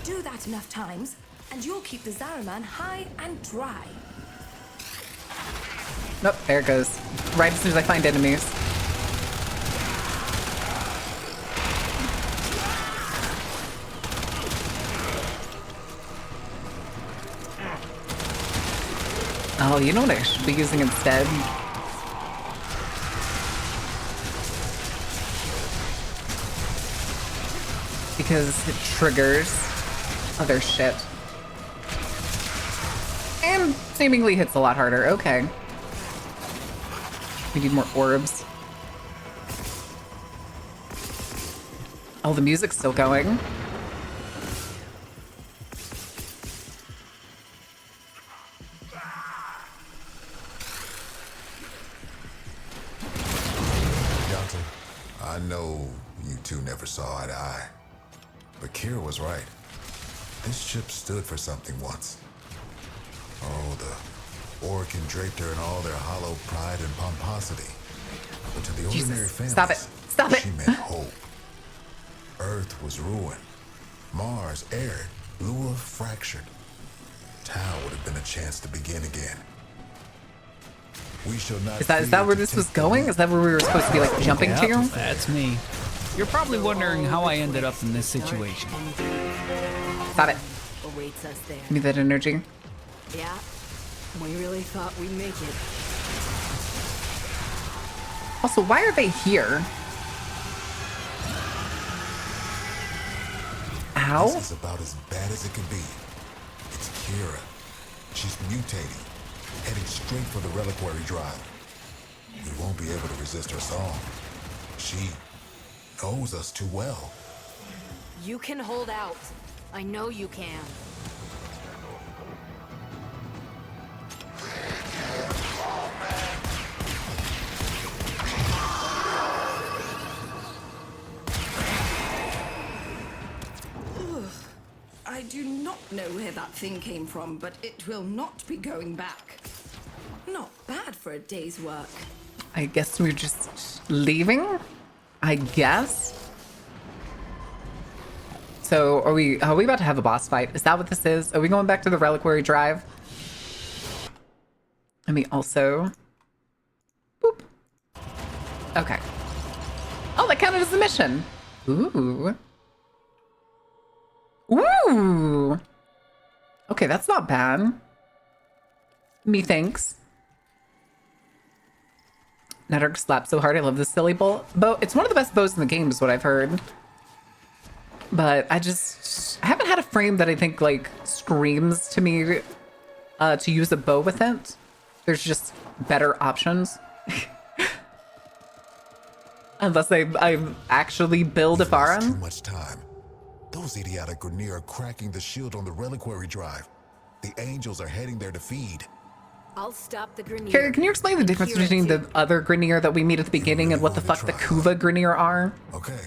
Do that enough times, and you'll keep the Zaraman high and dry. Nope, there it goes. Right as soon as I find enemies. Oh, you know what I should be using instead? Because it triggers other shit. And seemingly hits a lot harder. Okay. We need more orbs. Oh, the music's still going. Yanta, I know you two never saw eye to eye. But Kira was right. This ship stood for something once. Oh, the Orokin draped her in all their hollow pride and pomposity. But to the ordinary Jesus, families, stop it. Stop it. she meant hope. Earth was ruined. Mars arid. Lua fractured. Tau would have been a chance to begin again. We shall not Is that fear where to this was take the going? lead. Is that where we were supposed to be like jumping Yep, to? that's me. You're probably wondering how I ended up in this situation. Stop it. Awaits us there. Give me that energy. Yeah, we really thought we'd make it. Also, why are they here? Ow. This is about as bad as it can be. It's Kira. She's mutating, heading straight for the reliquary drive. We won't be able to resist her song. She knows us too well. You can hold out. I know you can. I do not know where that thing came from, but it will not be going back. Not bad for a day's work. I guess we're just leaving? I guess? So, are we about to have a boss fight? Is that what this is? Are we going back to the Reliquary Drive? Let me also... Boop. Okay. Oh, that counted as a mission. Ooh. Ooh. Okay, that's not bad. Methinks. Network slapped so hard. I love this silly bow. It's one of the best bows in the game, is what I've heard. But I haven't had a frame that I think like screams to me to use a bow with it. There's just better options. Unless I actually build a We've lost Baron. too much time. Those idiotic Grineer are cracking the shield on the reliquary drive. The angels are heading there to feed. I'll stop the Grineer. Carrie, can you explain the difference Kira between too. the other Grineer that we meet at the beginning and what the fuck the Kuva Grineer are? Okay.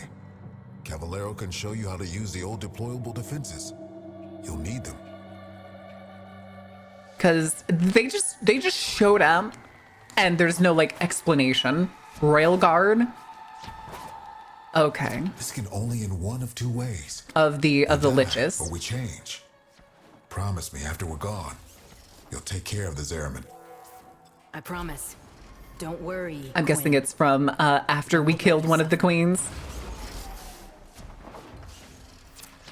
Caballero can show you how to use the old deployable defenses. You'll need them. Because they just showed up and there's no like explanation. Royal Guard. Okay. This can only in one of two ways. Of the We die, liches. Or we change. Promise me after we're gone, you'll take care of the Zeraman. I promise. Don't worry. I'm guessing Quinn. it's from after we killed one of the queens.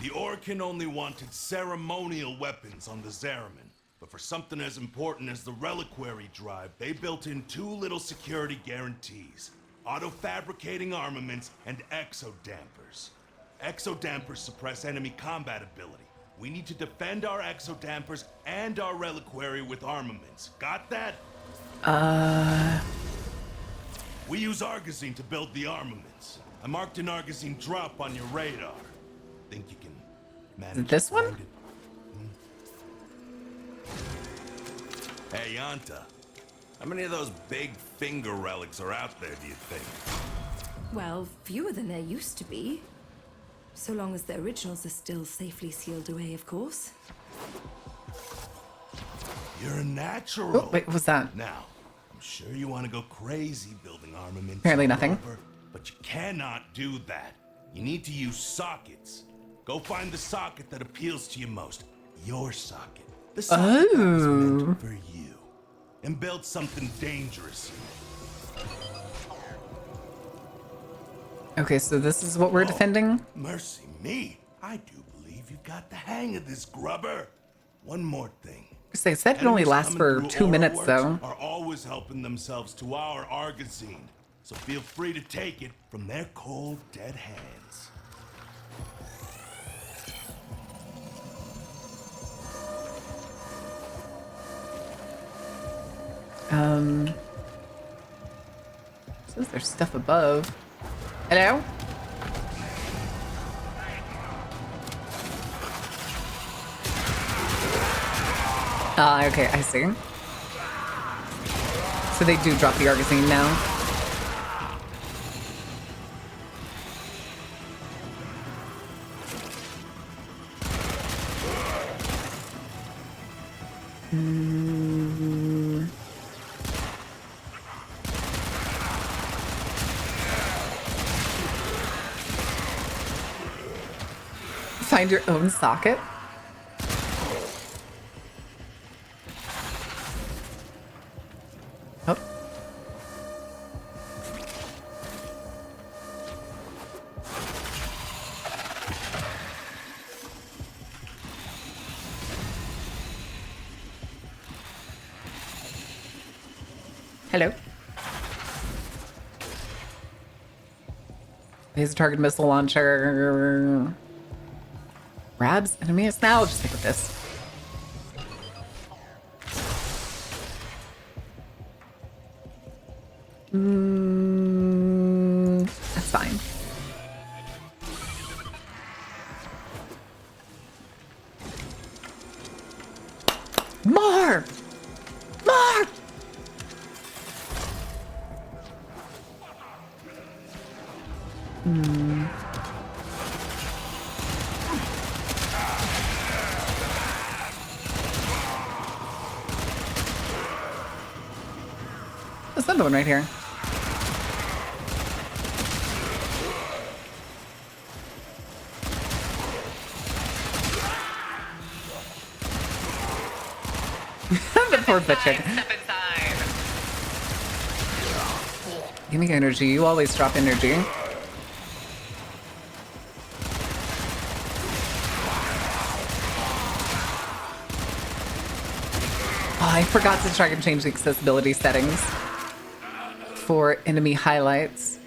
The Orkin only wanted ceremonial weapons on the Zeraman, but for something as important as the reliquary drive, they built in two little security guarantees: auto-fabricating armaments and exodampers. Exodampers suppress enemy combat ability. We need to defend our exodampers and our reliquary with armaments. Got that? We use Argosine to build the armaments. I marked an Argosine drop on your radar. Think you can manage This to one? find it? Hey, Yanta. How many of those big finger relics are out there, do you think? Well, fewer than there used to be. So long as the originals are still safely sealed away, of course. You're a natural. Oh, wait, what was that? Now, I'm sure you want to go crazy building armaments. Apparently all nothing. over, but you cannot do that. You need to use sockets. Go find the socket that appeals to you most. Your socket. The socket that was meant for you. And build something dangerous. Okay, so this is what we're defending? Mercy me. I do believe you've got the hang of this, grubber. One more thing. They said it only Enemies lasts coming for through 2 minutes, Aura though. Works Are always helping themselves to our Argosine. So feel free to take it from their cold, dead hands. Says there's stuff above. Hello? Okay, I see. So they do drop the Argosine now. Find your own socket? Oh. Hello. Here's a target missile launcher. Grabs enemies. Now I'll just stick with this. That's fine. More! More! There's another one right here. The poor bitch. Step inside. Give me energy. You always drop energy. Oh, I forgot to try and change the accessibility settings for enemy highlights.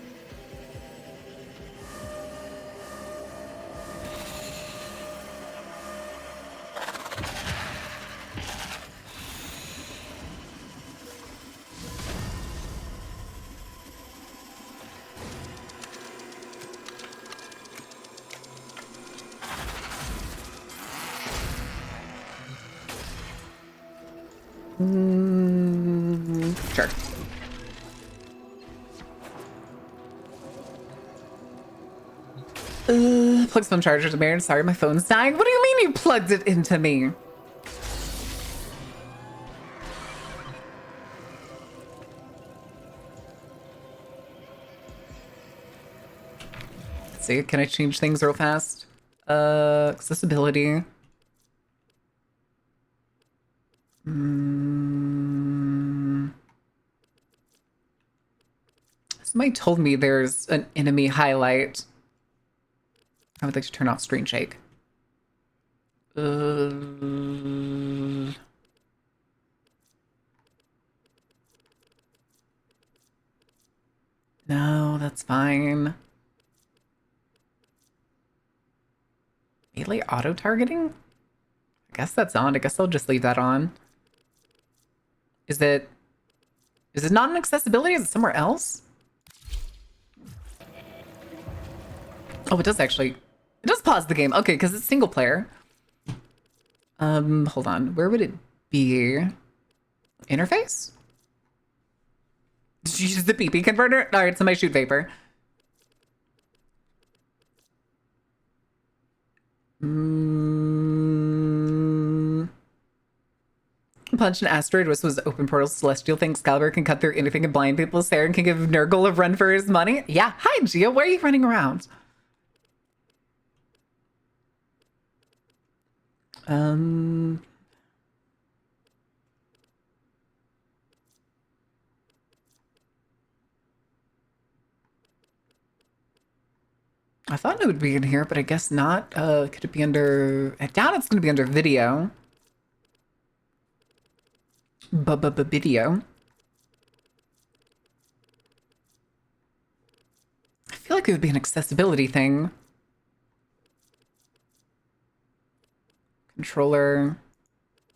Sure. Plug some charger to Mary. Sorry, my phone's dying. What do you mean you plugged it into me? Let's see, can I change things real fast? Accessibility. Somebody told me there's an enemy highlight. I would like to turn off screen shake. No, that's fine. Melee auto targeting? I guess that's on. I guess I'll just leave that on. Is it not an accessibility? Is it somewhere else? Oh, it does actually. It does pause the game. Okay, because it's single player. Hold on. Where would it be? Interface? Did you use the PP converter? All right, somebody shoot Vapor. Punch an asteroid. This was open portal. Celestial thinks Excalibur can cut through anything and blind people. Saren can give Nurgle a run for his money. Yeah. Hi, Gia. Where are you running around? I thought it would be in here, but I guess not. Could it be under... I doubt it's going to be under video. Video. I feel like it would be an accessibility thing. Controller,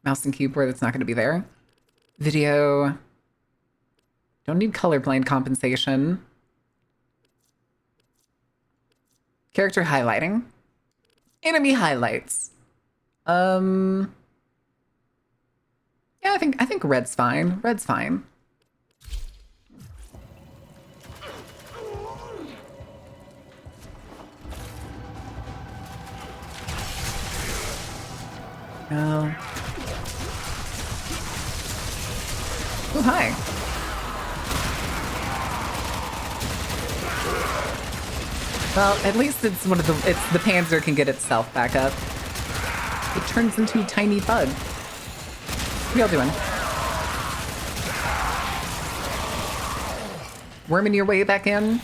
mouse and keyboard, that's not going to be there. Video. Don't need colorblind compensation. Character highlighting. Enemy highlights. Yeah, I think red's fine. Red's fine. No. Oh, hi. Well, at least it's one of the Panzer can get itself back up. It turns into a tiny bug. What are y'all doing? Worming your way back in?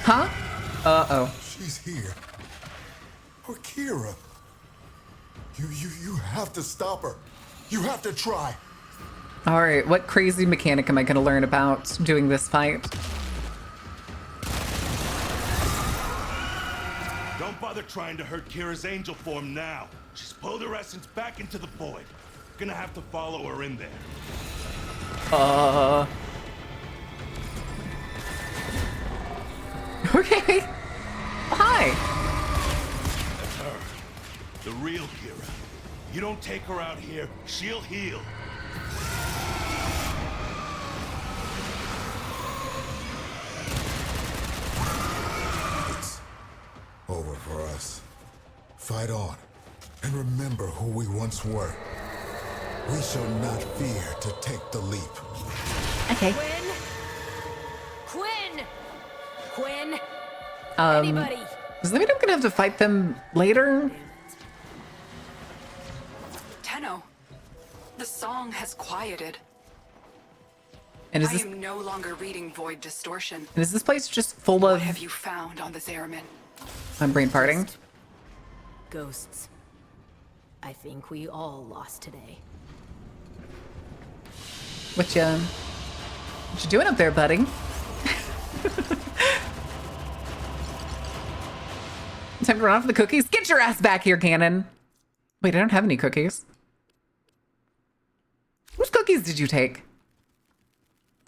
Huh? Uh-oh. She's here. Or Kira. You have to stop her. You have to try. All right, what crazy mechanic am I going to learn about doing this fight? Don't bother trying to hurt Kira's angel form now. She's pulled her essence back into the void. Gonna have to follow her in there. Okay. Hi. That's her. The real Kira. You don't take her out here, she'll heal. It's over for us. Fight on, and remember who we once were. We shall not fear to take the leap. Okay. Quinn! Quinn! Anybody? Does that mean I'm gonna have to fight them later? Tenno, the song has quieted. And I am no longer reading void distortion. is this place just full What of... have you found on the Zariman? I'm brain farting. Ghosts. I think we all lost today. What you doing up there, buddy? Time to run off the cookies? Get your ass back here, Cannon! Wait, I don't have any cookies. Which cookies did you take?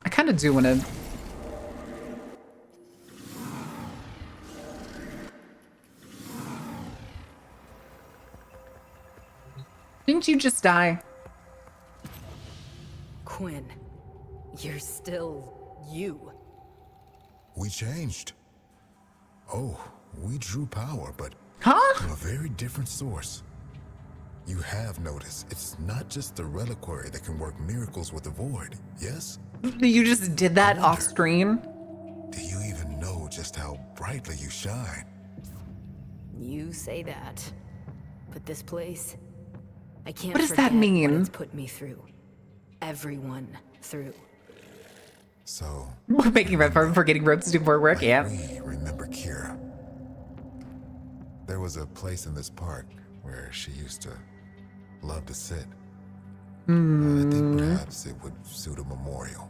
I kind of do want to... Didn't you just die? Quinn, you're still you. We changed. Oh, we drew power, but Huh? from a very different source. You have noticed, it's not just the reliquary that can work miracles with the void, yes? You just did that off screen? Do you even know just how brightly you shine? You say that. But this place, I can't What does that forget mean? what it's put me through. Everyone through. So, Making red farm for getting ropes to do more work, like yeah. we remember Kira. There was a place in this park where she used to love to sit. I think perhaps it would suit a memorial.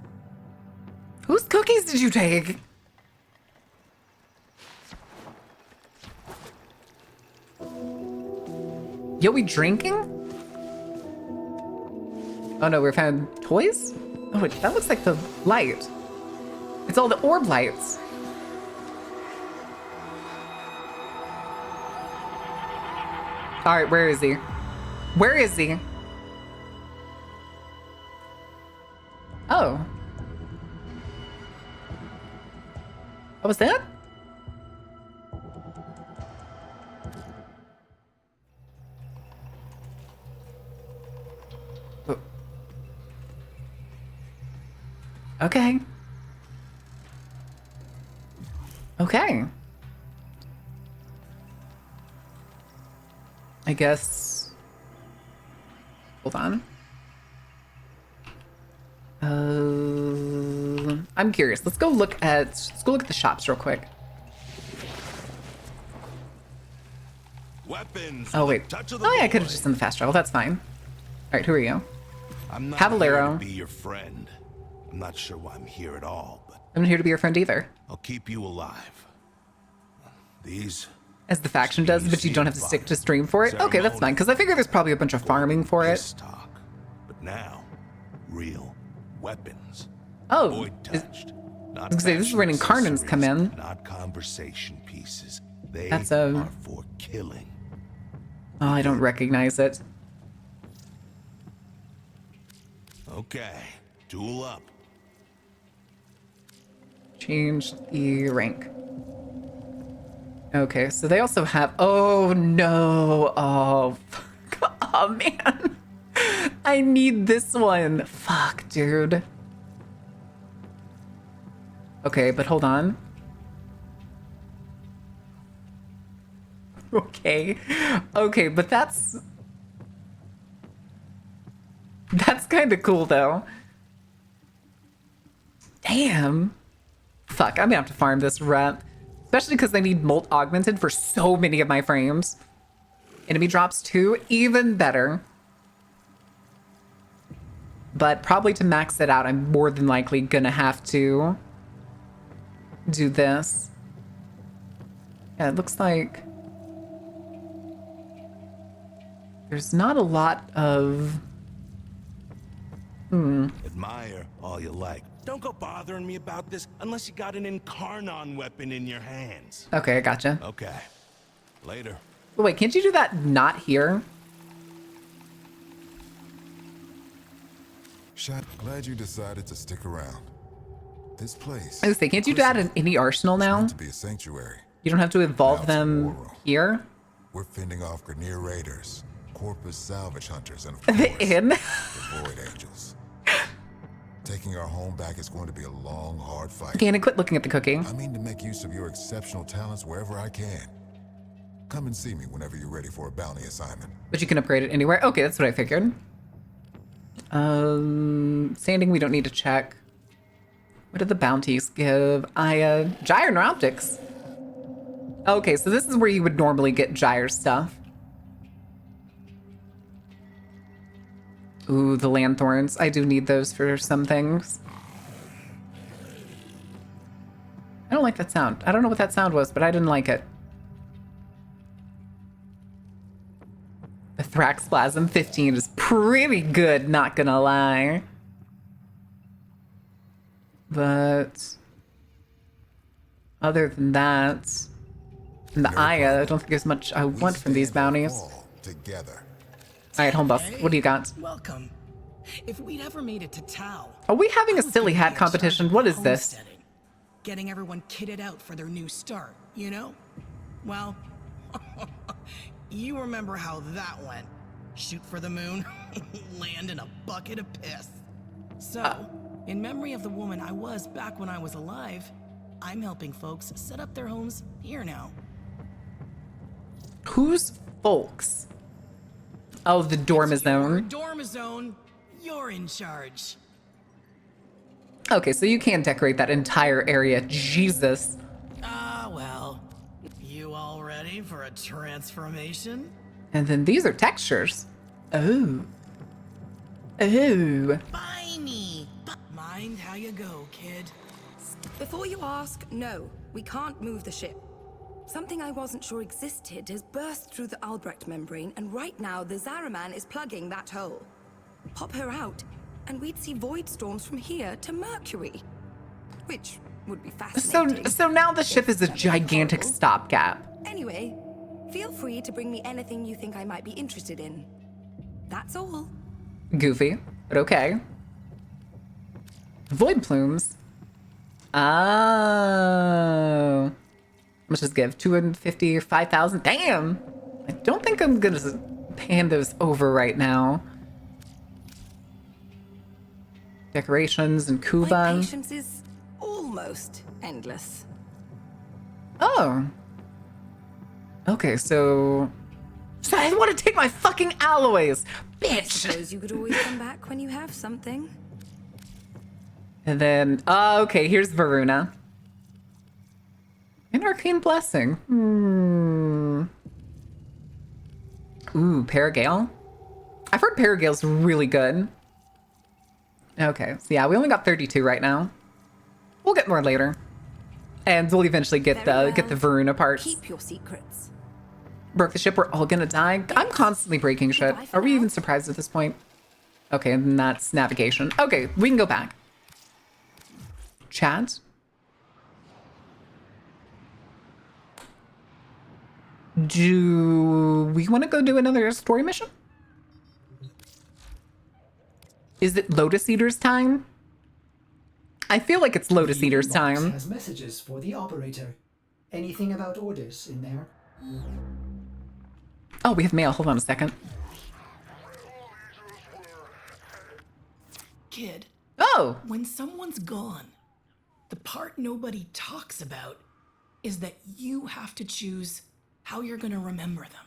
Whose cookies did you take? Yo, we drinking? Oh no, we found toys? Oh wait, that looks like the light. It's all the orb lights. All right, where is he? Where is he? Oh. What was that? Oh. Okay. Okay. I guess. Hold on. I'm curious. Let's go look at the shops real quick. Weapons. Oh with a wait. touch of the Oh yeah, I could have void. just done the fast travel. That's fine. All right, who are you? I'm not Cavallero. here to be your friend. I'm not sure why I'm here at all, but I'm not here to be your friend either, I'll keep you alive. These as the faction does, but you don't have to stick to stream for it. Okay, that's fine. Because I figure there's probably a bunch of farming for it. piss talk, but now real weapons. Oh, Void is- touched. Not was gonna say, this is fashion when Incarnants come in. accessories, Not conversation pieces. They That's, are for killing. oh, I don't recognize it. Okay, tool up. Change the rank. Okay, so they also have. Oh no! Oh, fuck. Oh man! I need this one. Fuck, dude. Okay, but hold on. Okay, okay, but that's kind of cool though. Damn. Fuck, I'm gonna have to farm this rep. Especially because I need Molt Augmented for so many of my frames. Enemy drops too, even better. But probably to max it out, I'm more than likely gonna have to do this. Yeah, it looks like there's not a lot of... Admire all you like. Don't go bothering me about this unless you got an Incarnon weapon in your hands. Okay, I gotcha. Okay. Later. But wait, can't you do that not here? Shot, glad you decided to stick around. This place. I was saying, can't you do that in any arsenal it's now? meant to be a sanctuary. You don't have to evolve Now it's a war them room. here? We're fending off Grineer raiders, Corpus salvage hunters, and of The course, inn? the Void Angels. Taking our home back is going to be a long, hard fight. Gannon, quit looking at the cookie. I mean to make use of your exceptional talents wherever I can. Come and see me whenever you're ready for a bounty assignment. But you can upgrade it anywhere. Okay, that's what I figured. Standing, we don't need to check. What do the bounties give? Gyre Neuroptics. Okay, so this is where you would normally get Gyre stuff. Ooh, the Lanthorns. I do need those for some things. I don't like that sound. I don't know what that sound was, but I didn't like it. The Thraxplasm 15 is pretty good, not gonna lie. But other than that, and the Aya, I don't think there's much I want from these bounties. All together. All right, home boss, what do you got? Welcome. If we'd ever made it to Tau, Are we having a I was silly gonna hat be in charge competition? of What is this? homesteading, getting everyone kitted out for their new start, you know? Well, you remember how that went. Shoot for the moon, land in a bucket of piss. So, in memory of the woman I was back when I was alive, I'm helping folks set up their homes here now. Who's folks? Oh, the Your Dormizone. Dormizone, you're in charge. Okay, so you can decorate that entire area. Jesus. Ah, well. You all ready for a transformation? And then these are textures. Oh. Oh. Buy me. Mind how you go, kid. Before you ask, no, we can't move the ship. Something I wasn't sure existed has burst through the Albrecht membrane, and right now the Zaraman is plugging that hole. Pop her out, and we'd see void storms from here to Mercury. Which would be fascinating. So now the ship is a gigantic Horrible. stopgap. Anyway, feel free to bring me anything you think I might be interested in. That's all. Goofy, but okay. Void plumes. Oh. How much does it give? 250 or 5,000? Damn! I don't think I'm gonna hand those over right now. Decorations and My Kuvan. patience is almost endless. Oh. Okay, so I want to take my fucking alloys, I bitch. suppose you could always come back when you have something. And then, okay, here's Varuna. An arcane blessing. Ooh, Paragale. I've heard Paragale's really good. Okay, so yeah, we only got 32 right now. We'll get more later, and we'll eventually get Very the well. Varuna parts. Keep your secrets. Broke the ship. We're all gonna die. I'm constantly breaking shit. Goodbye for Are we now. even surprised at this point? Okay, and that's navigation. Okay, we can go back. Chat. Do we want to go do another story mission? Is it Lotus Eater's time? I feel like it's Lotus The Eater's box time. has messages for the operator. Anything about orders in there? Oh, we have mail. Hold on a second. Kid, Oh, when someone's gone, the part nobody talks about is that you have to choose how you're gonna remember them.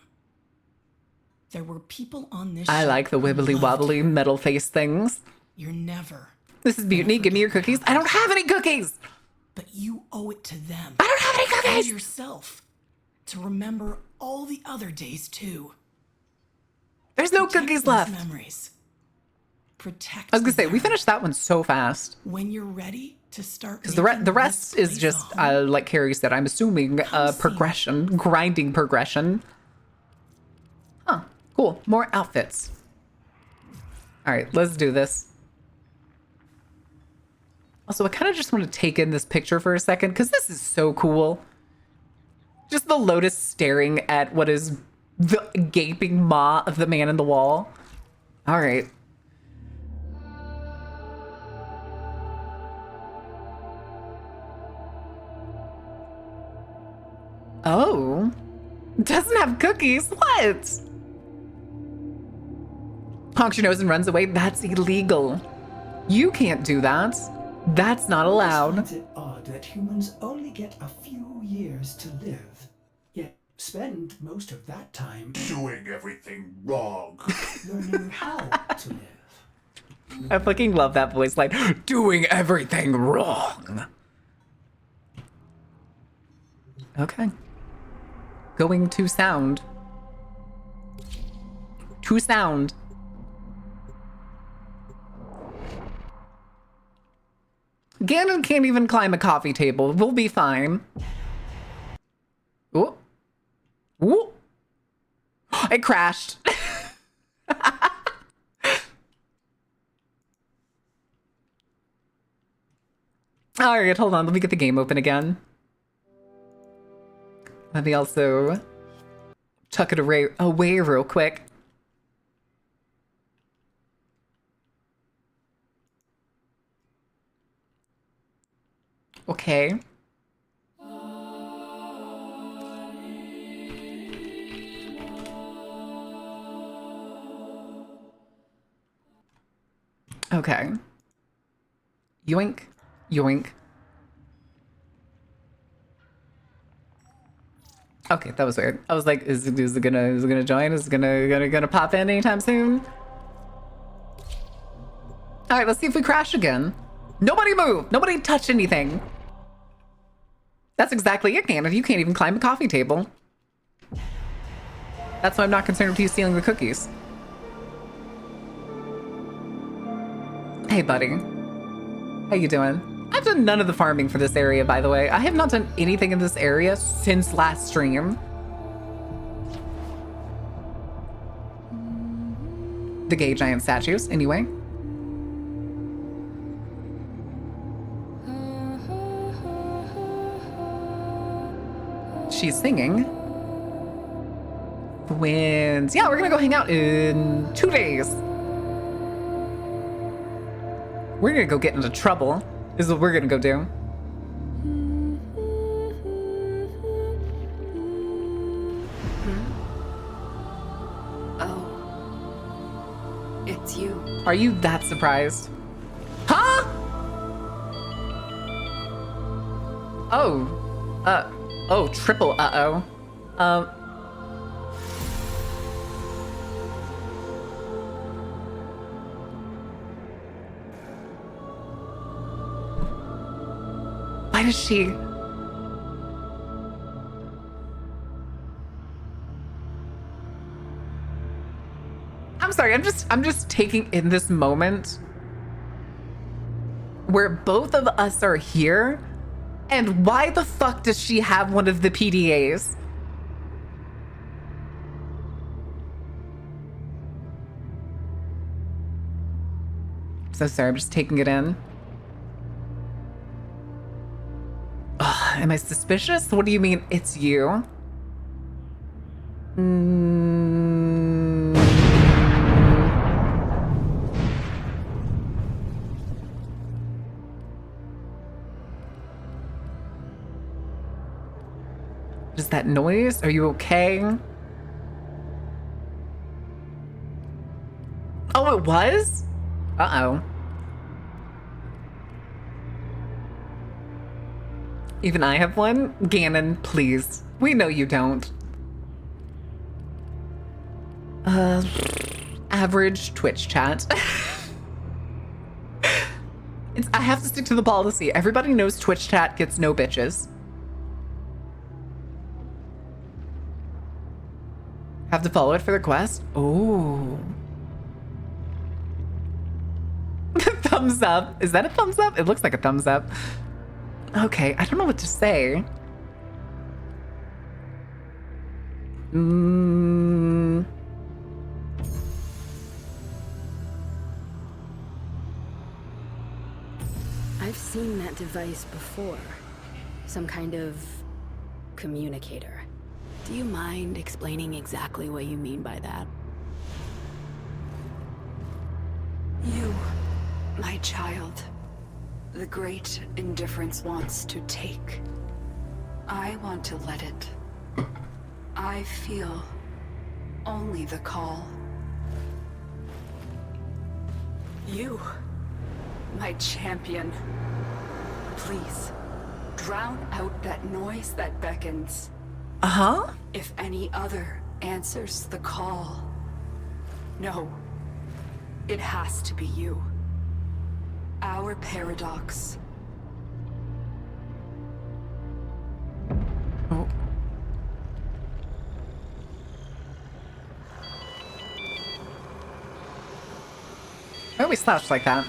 There were people on this I ship like the who wibbly loved wobbly you. metal face things. You're never, This is Mutiny. Give me your cookies. I don't have any cookies. but you owe it to them. I don't have any And cookies. yourself to remember all the other days too. There's no Protect cookies those left. Memories. protect. I was gonna say, we Zaren. finished that one so fast. When you're ready to start, Because making the this rest is place just, a home, like Carrie said, I'm assuming Come see progression, grinding progression. Huh, cool. More outfits. All right, let's do this. Also, I kind of just want to take in this picture for a second because this is so cool. Just the lotus staring at what is the gaping maw of the man in the wall. All right. Oh, doesn't have cookies. What? Honks your nose and runs away. That's illegal. You can't do that. That's not allowed. Finds it odd that humans only get a few years to live, yet spend most of that time Doing everything wrong. learning how to live. I fucking love that voice line. Doing everything wrong. Okay. Going to sound. To sound. Ganon can't even climb a coffee table. We'll be fine. Ooh. Ooh. It crashed. All right, hold on. Let me get the game open again. Let me also tuck it away real quick. Okay. Okay. Yoink. Yoink. Okay, that was weird. I was like, is it gonna join? Is it gonna pop in anytime soon? All right, let's see if we crash again. Nobody move. Nobody touch anything. That's exactly it, Ganon. You can't even climb a coffee table. That's why I'm not concerned with you stealing the cookies. Hey, buddy. How you doing? I've done none of the farming for this area, by the way. I have not done anything in this area since last stream. The gay giant statues, anyway. She's singing. Twins. Yeah, we're gonna go hang out in 2 days. We're gonna go get into trouble. This is what we're gonna go do. Oh. It's you. Are you that surprised? Huh? Oh. Oh, triple uh-oh. Why does she... I'm sorry, I'm just taking in this moment where both of us are here, and why the fuck does she have one of the PDAs? So sorry, I'm just taking it in. Ugh, am I suspicious? What do you mean it's you? Is that noise? Are you okay? Oh, it was? Uh-oh. Even I have one? Ganon, please. We know you don't. Average Twitch chat. I have to stick to the policy. Everybody knows Twitch chat gets no bitches. Have to follow it for the quest? Oh. Thumbs up. Is that a thumbs up? It looks like a thumbs up. Okay, I don't know what to say. I've seen that device before. Some kind of communicator. Do you mind explaining exactly what you mean by that? You, my child, the great indifference wants to take. I want to let it. I feel only the call. You, my champion, please, drown out that noise that beckons. Uh-huh. If any other answers the call, no, it has to be you. Our paradox. Oh. Why are we slouched like that?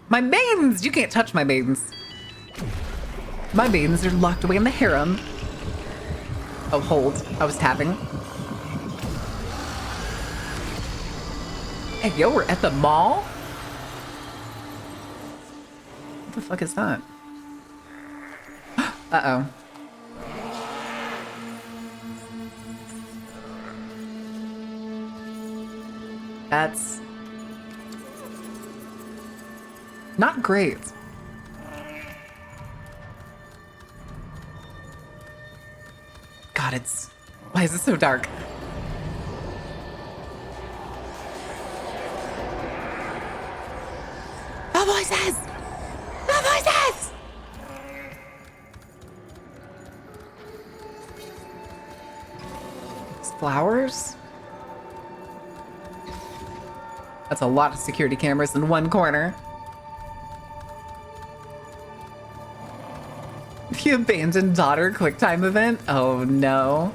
My maidens! You can't touch my maidens. My maidens are locked away in the harem. Oh, hold. I was tapping. Hey, yo, we're at the mall? What the fuck is that? Uh-oh. That's not great. God, why is it so dark? The voices! The voices! These flowers? That's a lot of security cameras in one corner. The abandoned daughter QuickTime event? Oh no.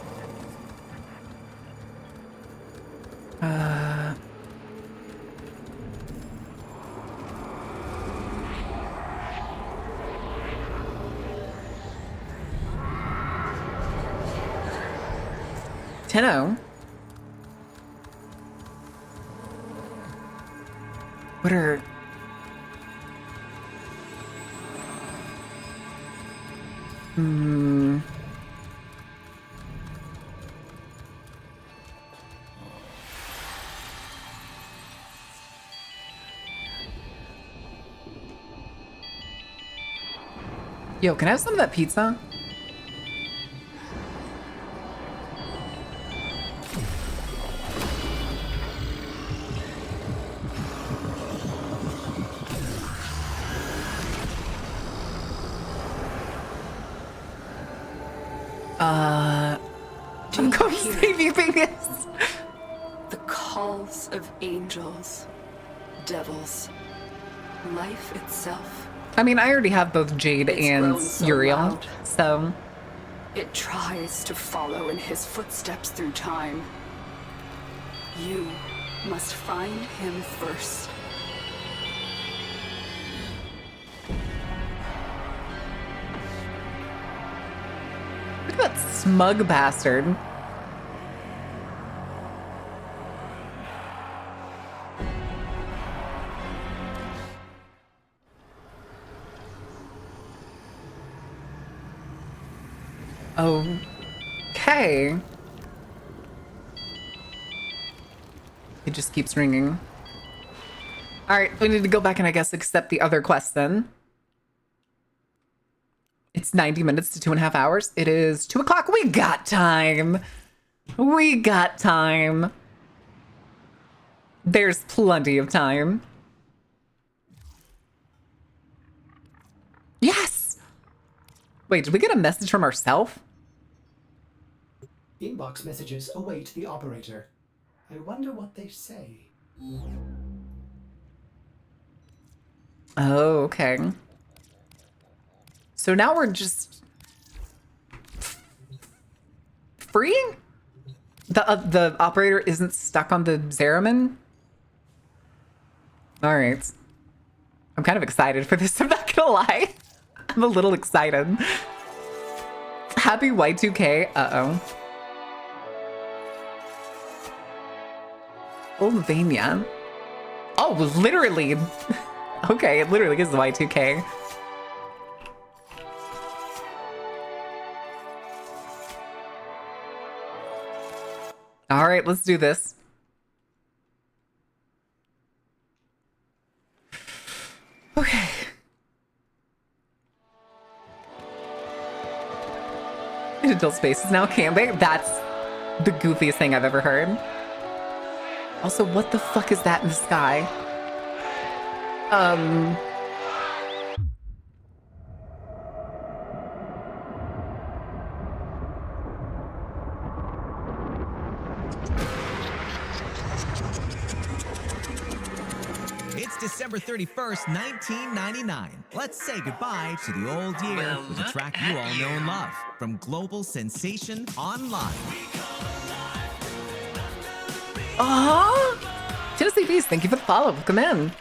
Tenno. What are... Yo, can I have some of that pizza? I'm going to save you, Venus. The calls of angels, devils, life itself. I mean, I already have both Jade It's and grown so Uriel, loud. so... It tries to follow in his footsteps through time. You must find him first. Look at that smug bastard. Okay. It just keeps ringing. All right, we need to go back and I guess accept the other quest then. It's 90 minutes to 2.5 hours. It is 2 o'clock. We got time. We got time. There's plenty of time. Yes! Wait, did we get a message from ourselves? Inbox messages await the operator. I wonder what they say. Oh, okay. So now we're just freeing The operator isn't stuck on the Zeraman? All right. I'm kind of excited for this. I'm not gonna lie. I'm a little excited. Happy Y2K. Uh-oh. Oldvania. Oh, literally. Okay, it literally is Y2K. All right, let's do this. Okay. Until space is now camping. That's the goofiest thing I've ever heard. Also, what the fuck is that in the sky? It's December 31st, 1999. Let's say goodbye to the old year Well, with a look track you all at know and you. love from global sensation Online. Tennessee Beast, thank you for the follow. Welcome in.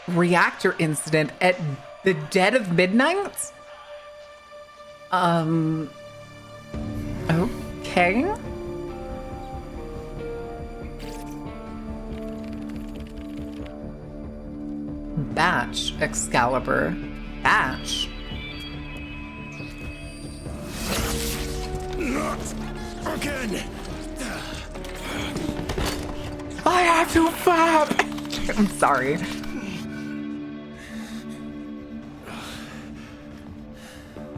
Reactor incident at the dead of midnight? Okay. Batch Excalibur. Batch. Not again. I have to fab. I'm sorry.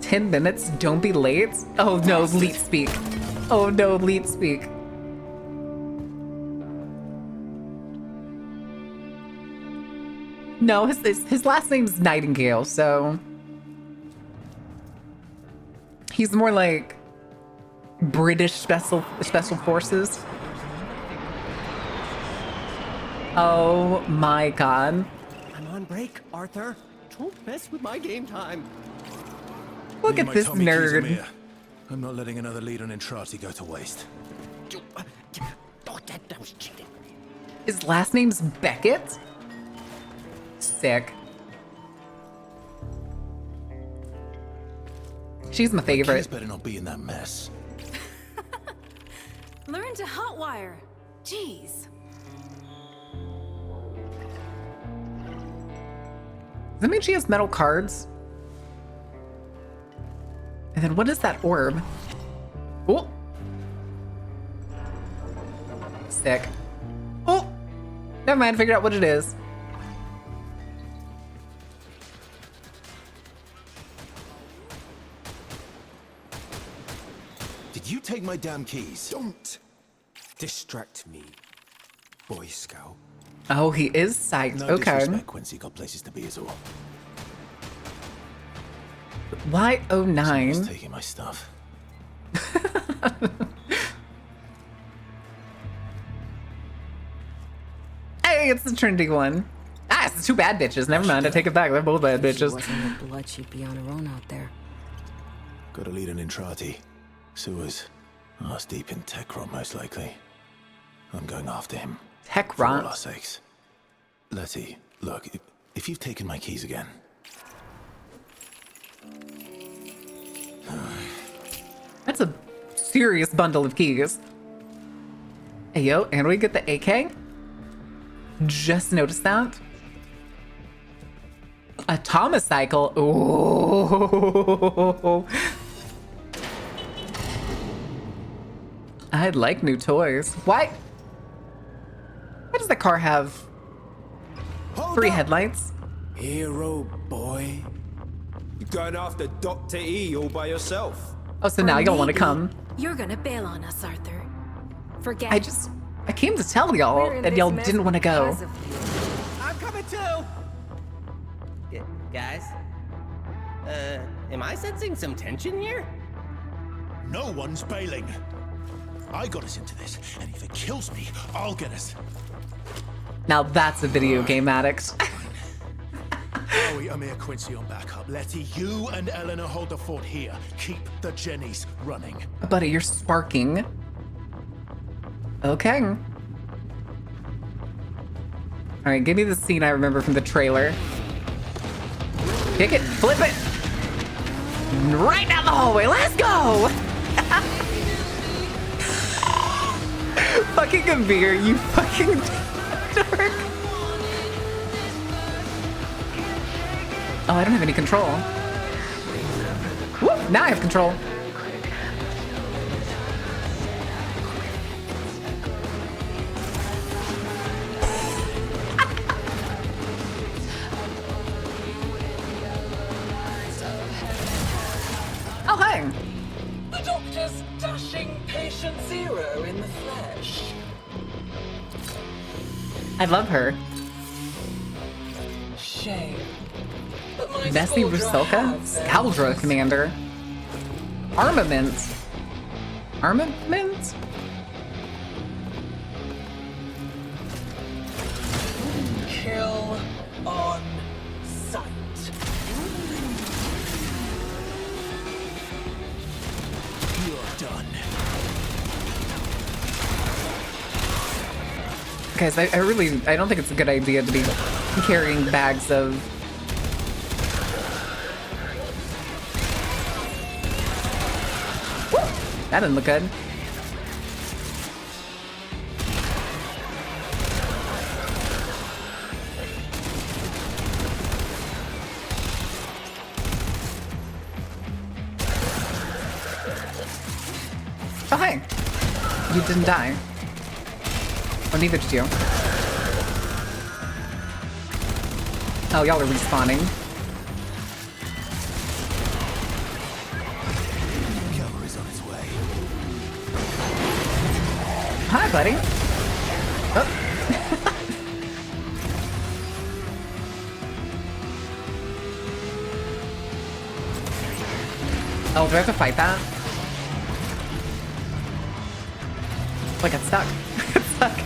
"10 minutes, don't be late." Oh no, leet speak. Oh no, leet speak. No, his last name's Nightingale, so he's more like British special forces. Oh my god. I'm on break, Arthur. Don't mess with my game time. Look at this nerd. I'm not letting another lead on Entrati go to waste. Oh, that was cheating. His last name's Beckett? Sick. She's my favorite. Better not be in that mess. Learn to hotwire. Jeez. Does that mean she has metal cards? And then what is that orb? Oh! Sick. Oh! Never mind, figured out what it is. Did you take my damn keys? Don't distract me, Boy Scout. Oh, he is psyched. No Okay. disrespect, Quincy. Got places to be as all. Y09. Someone's taking my stuff. Hey, it's the trendy one. Ah, it's the two bad bitches. Never mind, I take it back. They're both bad If she bitches. wasn't with blood, she'd be on her own out there. Got a lead in Entrati. Sewers. Arse deep in tech rot, most likely. I'm going after him. Tech For all our rot? sakes. Letty, look, if you've taken my keys again. That's a serious bundle of keys. Hey, yo, and we get the AK? Just noticed that. A Thomas cycle. Ooh. I'd like new toys. Why? Why does the car have three headlights? Hero boy. You're going after Dr. E all by yourself. Oh, so now you don't want to Maybe come. You're gonna bail on us, Arthur. Forget. I came to tell y'all, We're in and this y'all mess didn't want to go. because of you. I'm coming too. Guys? Am I sensing some tension here? No one's bailing. I got us into this, and if it kills me, I'll get us. Now that's a video game addict. Chloe, Amir, Quincy on backup. Letty, you and Eleanor hold the fort here. Keep the Jennies running. Buddy, you're sparking. Okay. All right, give me the scene I remember from the trailer. Kick it, flip it. Right down the hallway, let's go! Fucking Amir, you fucking dork. Oh, I don't have any control. Whoop, now I have control. Oh, hi. The doctor's dashing patient zero in the flesh. I love her. Shame. But my Nessie Skuldra Rusalka? has their Scaldra Commander. Armament. Armament? Kill on sight. You're done. Guys, I don't think it's a good idea to be carrying bags of... Woo! That didn't look good. Oh, hi. You didn't die. Oh, neither did you. Oh, y'all are respawning. Cavalry's on its way. Hi, buddy. Oh. Oh, do I have to fight that? Oh, I got stuck. I got stuck.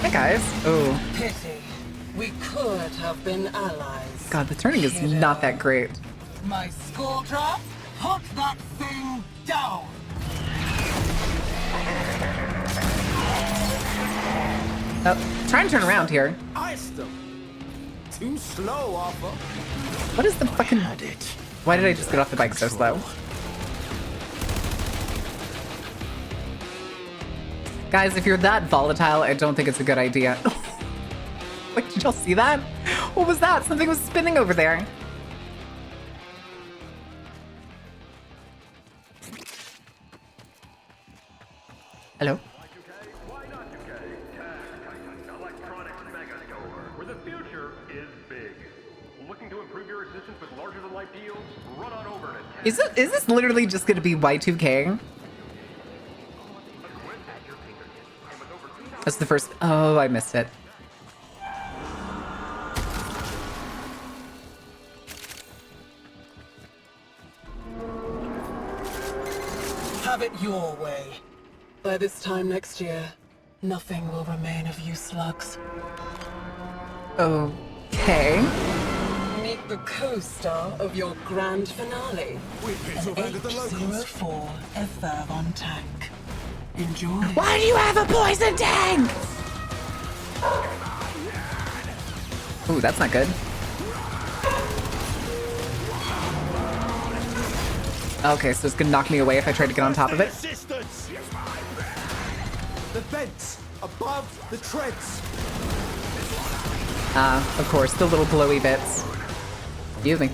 Hey, guys. Oh. Pity. We could have been allies. God, the turning is not that great. My Skuldra, put that thing down. Oh, try and turn around here. Iced them. Too slow, Arthur. What is the fucking... Why did I just get off the bike so slow? Guys, if you're that volatile, I don't think it's a good idea. Wait, did y'all see that? What was that? Something was spinning over there. Hello? Where the future is big. Looking to improve your assistance with larger-than-life deals? Run on over to... Is this literally just gonna be Y2K? That's the first... Oh, I missed it. Have it your way. By this time next year, nothing will remain of you slugs. Okay. Meet the co-star of your grand finale. An H-04 Efervon tank. Enjoy. Why do you have a poison tank? Ooh, that's not good. Okay, so it's gonna knock me away if I try to get on top of it. The vents above the treads. Of course, the little glowy bits. Excuse me.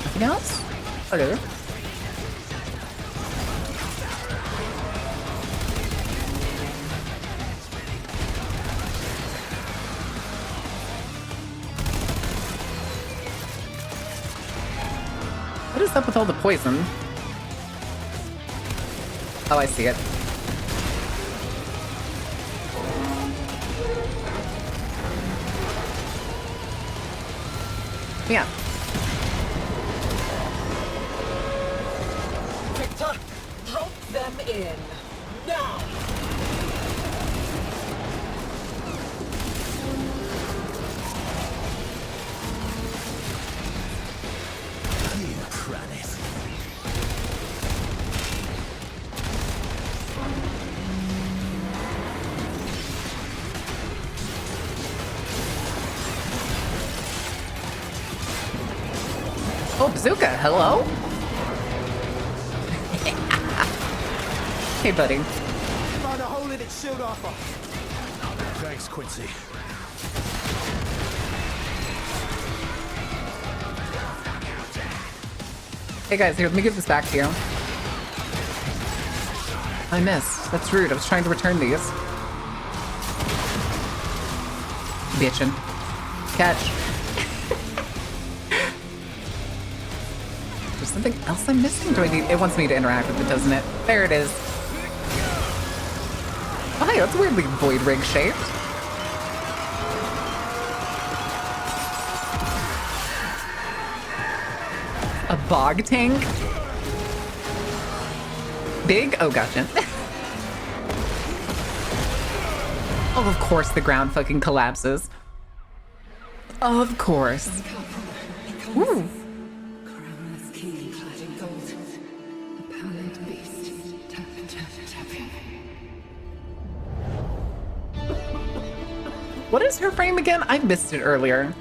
Nothing else? Hello. What is up with all the poison? Oh, I see it. Yeah. them in. Now! You crannies. Oh, Bazooka, hello? Hey, buddy. Found a hole in its shield offer. Thanks, Quincy. Hey guys, here, let me give this back to you. I missed. That's rude. I was trying to return these. Bitchin'. Catch. There's something else I'm missing? Do I need... It wants me to interact with it, doesn't it? There it is. Oh, hey, that's weirdly void rig shaped. A bog tank? Big? Oh, gotcha. Oh, of course the ground fucking collapses. Of course. Ooh. What is her frame again? I missed it earlier.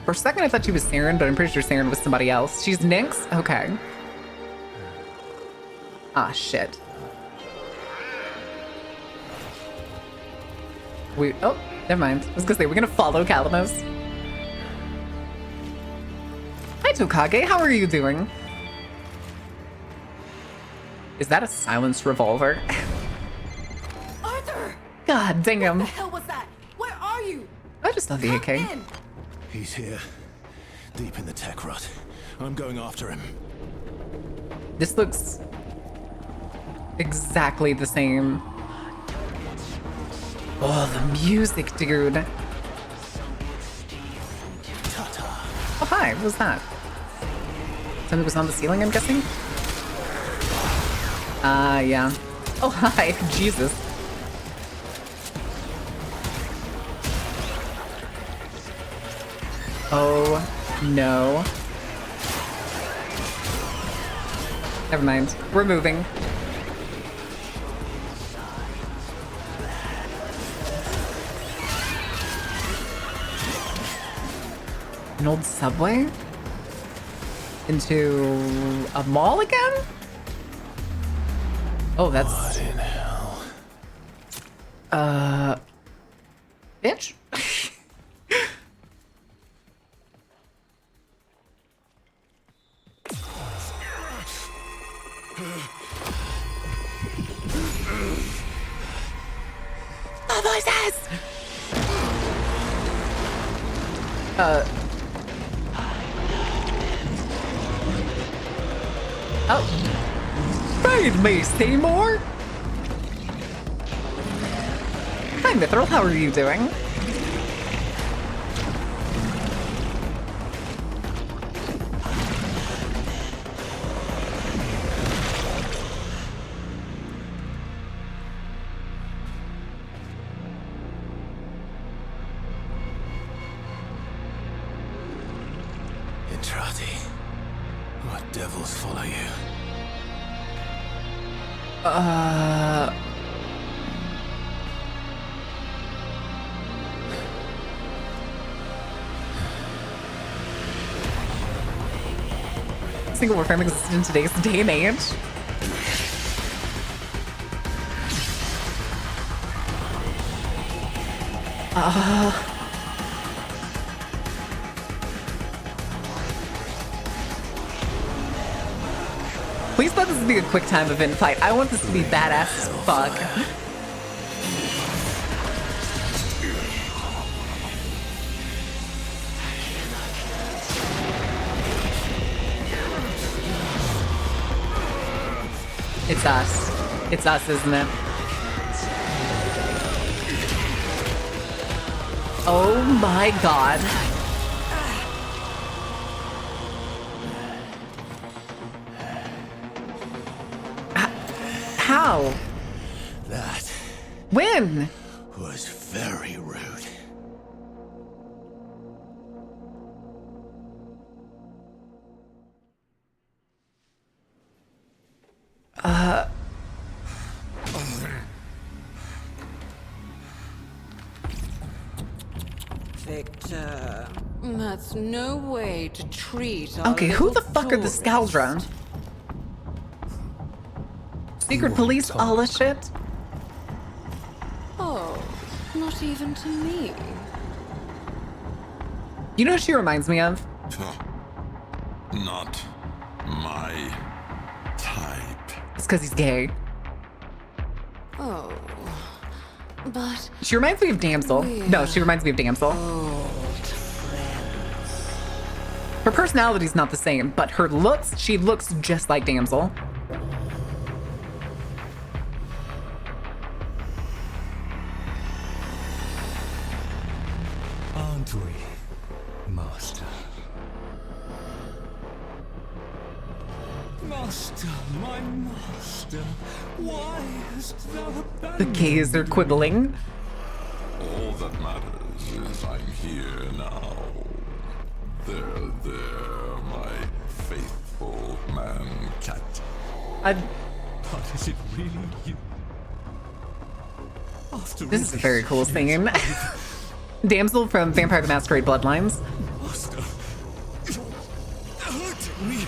For a second I thought she was Saren, but I'm pretty sure Saren was somebody else. She's Nyx? Okay. Ah, shit. Oh, never mind. I was gonna say, we're gonna follow Calamus. Hi, Tokage. How are you doing? Is that a silenced revolver? Arthur! God damn. What the hell was that? Where are you? I just thought the AK. He's here. Deep in the tech rut. I'm going after him. This looks exactly the same. Oh, the music, dude. Oh, hi. What was that? Something was on the ceiling, I'm guessing? Yeah. Oh, hi. Jesus. Oh, no. Never mind. We're moving. An old subway? Into a mall again? Oh, that's... What in hell? Bitch? Oh, voices! Oh. Feed me, Seymour! Hi, Mithril. How are you doing? Entrati, what devils follow you? Single warfare exists in today's day and age. Please let this be a quick time event fight. I want this to be badass as fuck. It's us. It's us, isn't it? Oh my god. How? That When? was very rude. Victor, that's no way to treat our Okay, who the little fuck are the tourist. Scaldra? Secret police, all this shit? Oh, not even to me. You know what she reminds me of? Not my type. It's because he's gay. Oh, but She reminds me of Damsel. No, she reminds me of Damsel. Her personality's not the same, but her looks, she looks just like Damsel. Aren't we, Master? Master, my master, why hast thou The abandoned gays are quibbling. All that matters is I'm here now. There, my faithful man cat. But is it really you? After This all is a very these cool years, scene. Damsel from Vampire the Masquerade Bloodlines. Master, you're hurting me.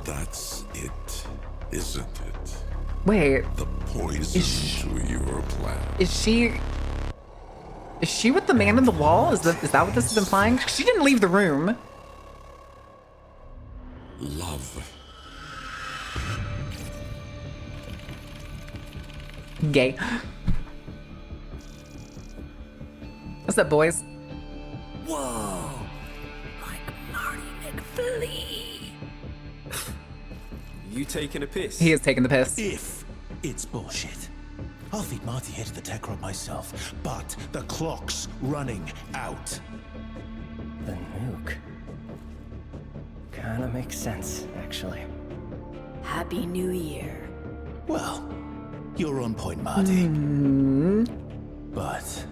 That's it, isn't it? Wait, The poison to your plan. is she with the man in the wall? Is that what this is implying? She didn't leave the room. Love. Gay. What's up, boys? Whoa! You taking a piss? He is taking the piss. If it's bullshit, I'll feed Marty here to the tech rod myself. But the clock's running out. The nuke. Kinda makes sense, actually. Happy New Year. Well, you're on point, Marty. But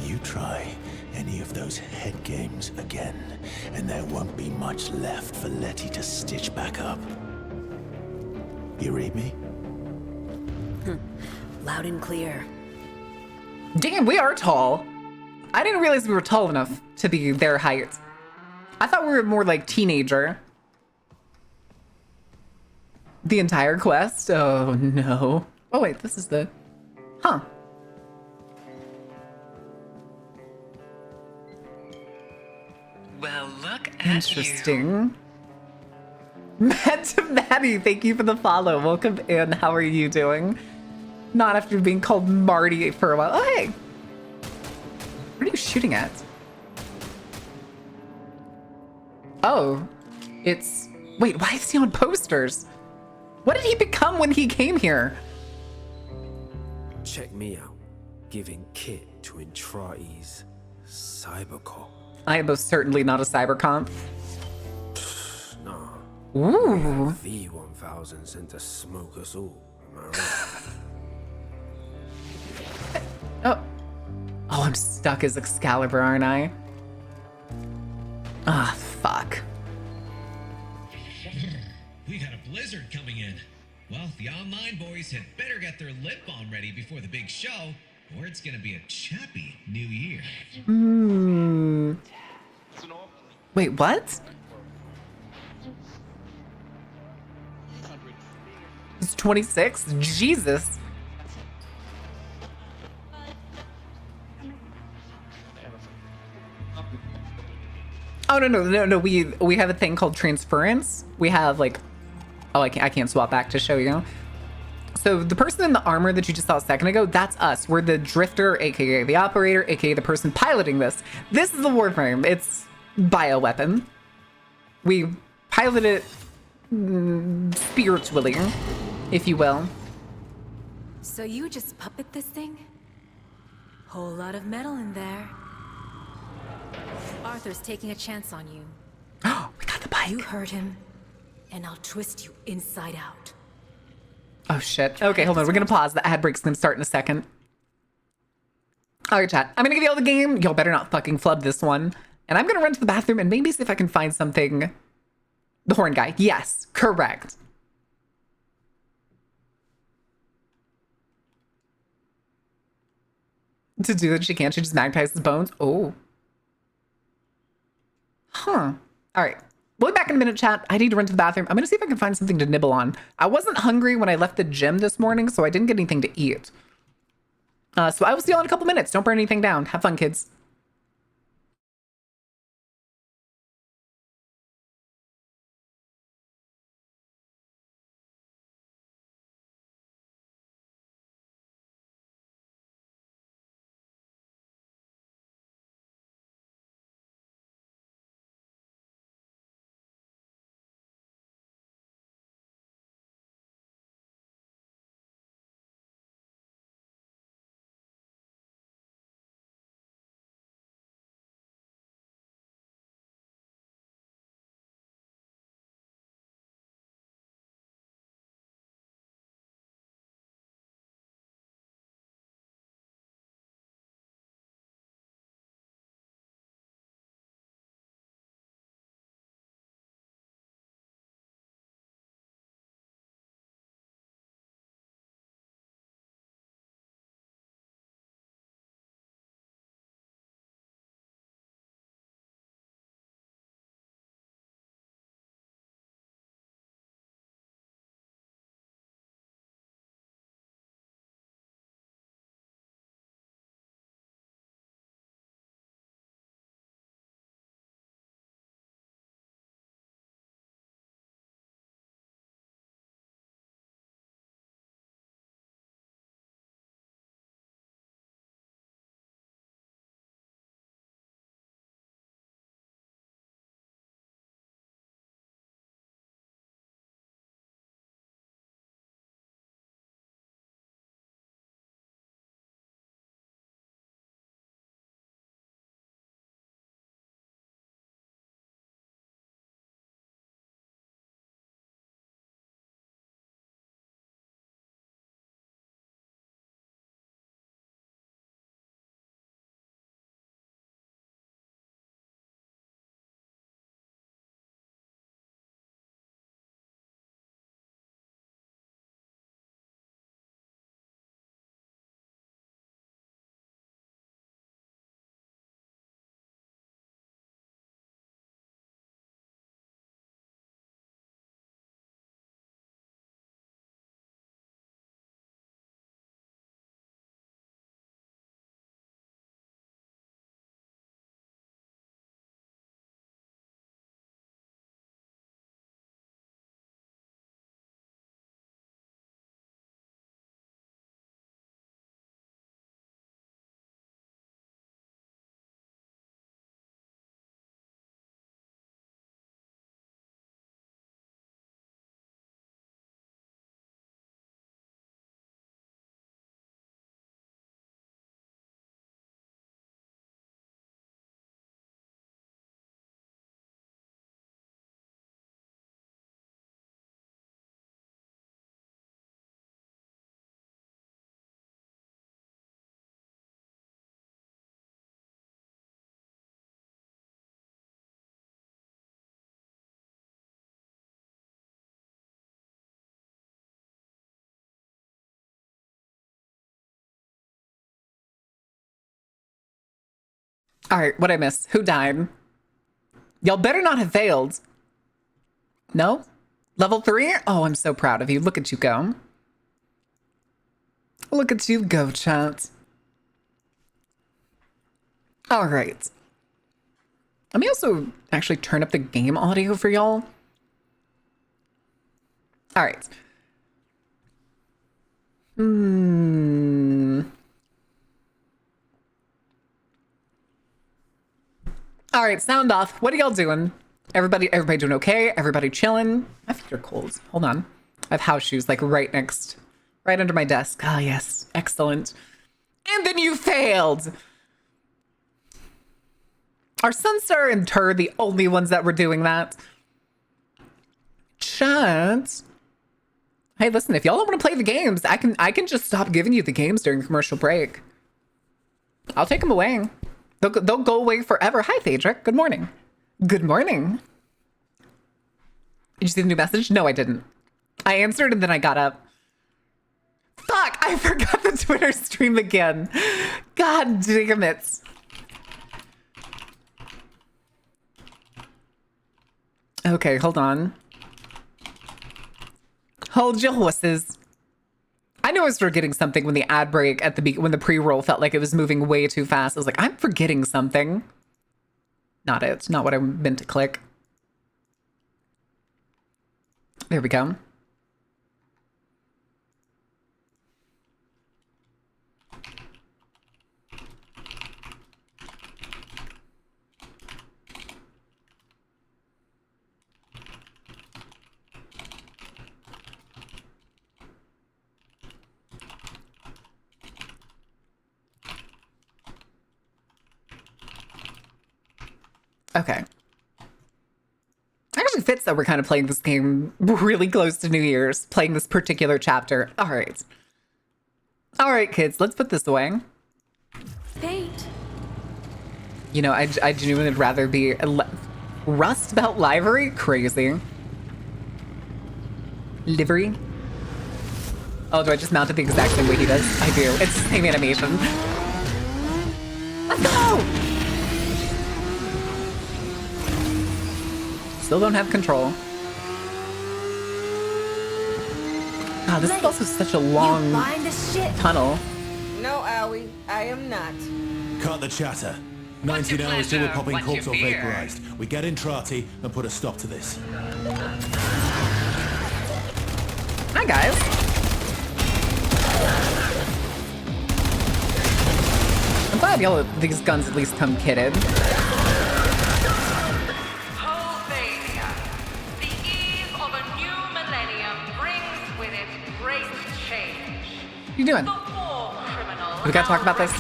you try any of those head games again, and there won't be much left for Letty to stitch back up. You read me? Loud and clear. Damn, we are tall. I didn't realize we were tall enough to be their height. I thought we were more like teenager. The entire quest? Oh no. Oh wait, this is the... Huh. Well, look at Interesting. Maddie, thank you for the follow. Welcome in. How are you doing? Not after being called Marty for a while. Oh, hey. What are you shooting at? Oh, it's... Wait, why is he on posters? What did he become when he came here? Check me out. Giving kit to Intrati's Cybercop. I am most certainly not a cybercomp. Nah. Ooh. V1000 sent to smoke us all. Am I right? Oh. Oh, I'm stuck as Excalibur, aren't I? Ah, fuck. We got a blizzard coming in. Well, the online boys had better get their lip balm ready before the big show, or it's gonna be a choppy new year. Hmm. Wait, what? He's 26? Jesus. Oh, no. We have a thing called transference. We have like... Oh, I can't swap back to show you. So the person in the armor that you just saw a second ago, that's us. We're the drifter, aka the operator, aka the person piloting this. This is the warframe. It's bioweapon. We pilot it spiritually, if you will. So you just puppet this thing? Whole lot of metal in there. Arthur's taking a chance on you. We got the bike. You hurt him, and I'll twist you inside out. Oh shit. Okay, hold on. We're gonna pause. The ad break's gonna start in a second. Alright, chat. I'm gonna give you all the game. Y'all better not fucking flub this one. And I'm gonna run to the bathroom and maybe see if I can find something. The horn guy. Yes, correct. To do that, she can't. She just magnetizes bones. Oh. Huh. All right. We'll be back in a minute, chat. I need to run to the bathroom. I'm going to see if I can find something to nibble on. I wasn't hungry when I left the gym this morning, so I didn't get anything to eat. So I will see you all in a couple minutes. Don't burn anything down. Have fun, kids. All right, what I missed? Who died? Y'all better not have failed. No? Level 3? Oh, I'm so proud of you. Look at you go. Look at you go, chat. All right. Let me also actually turn up the game audio for y'all. All right. All right, sound off. What are y'all doing? Everybody doing okay? Everybody chilling? My feet are cold. Hold on. I have house shoes like right under my desk. Ah, yes. Excellent. And then you failed. Are Sunstar and Tur the only ones that were doing that? chat. Hey, listen, if y'all don't want to play the games, I can just stop giving you the games during commercial break. I'll take them away. They'll go away forever. Hi, Phaedric. Good morning. Good morning. Did you see the new message? No, I didn't. I answered and then I got up. Fuck, I forgot the Twitter stream again. God damn it. Okay, hold on. Hold your horses. I knew I was forgetting something when the ad break at the when the pre-roll felt like it was moving way too fast. I was like, I'm forgetting something. Not it. Not what I meant to click. There we go. Okay. Actually fits that we're kind of playing this game really close to New Year's, playing this particular chapter. All right. All right, kids, let's put this away. Fate. You know, I genuinely would rather be Rust Belt Livery? Crazy. Livery? Oh, do I just mount it the exact same way he does? I do. It's the same animation. Let's go! Still don't have control. God, this is also such a long tunnel. No, Owie, I am not. Cut the chatter. 19 hours till we're popping corpse or vaporized. We get in Trati and put a stop to this. Hi, guys. I'm glad y'all these guns at least come kitted. What are you doing? We gotta talk about this.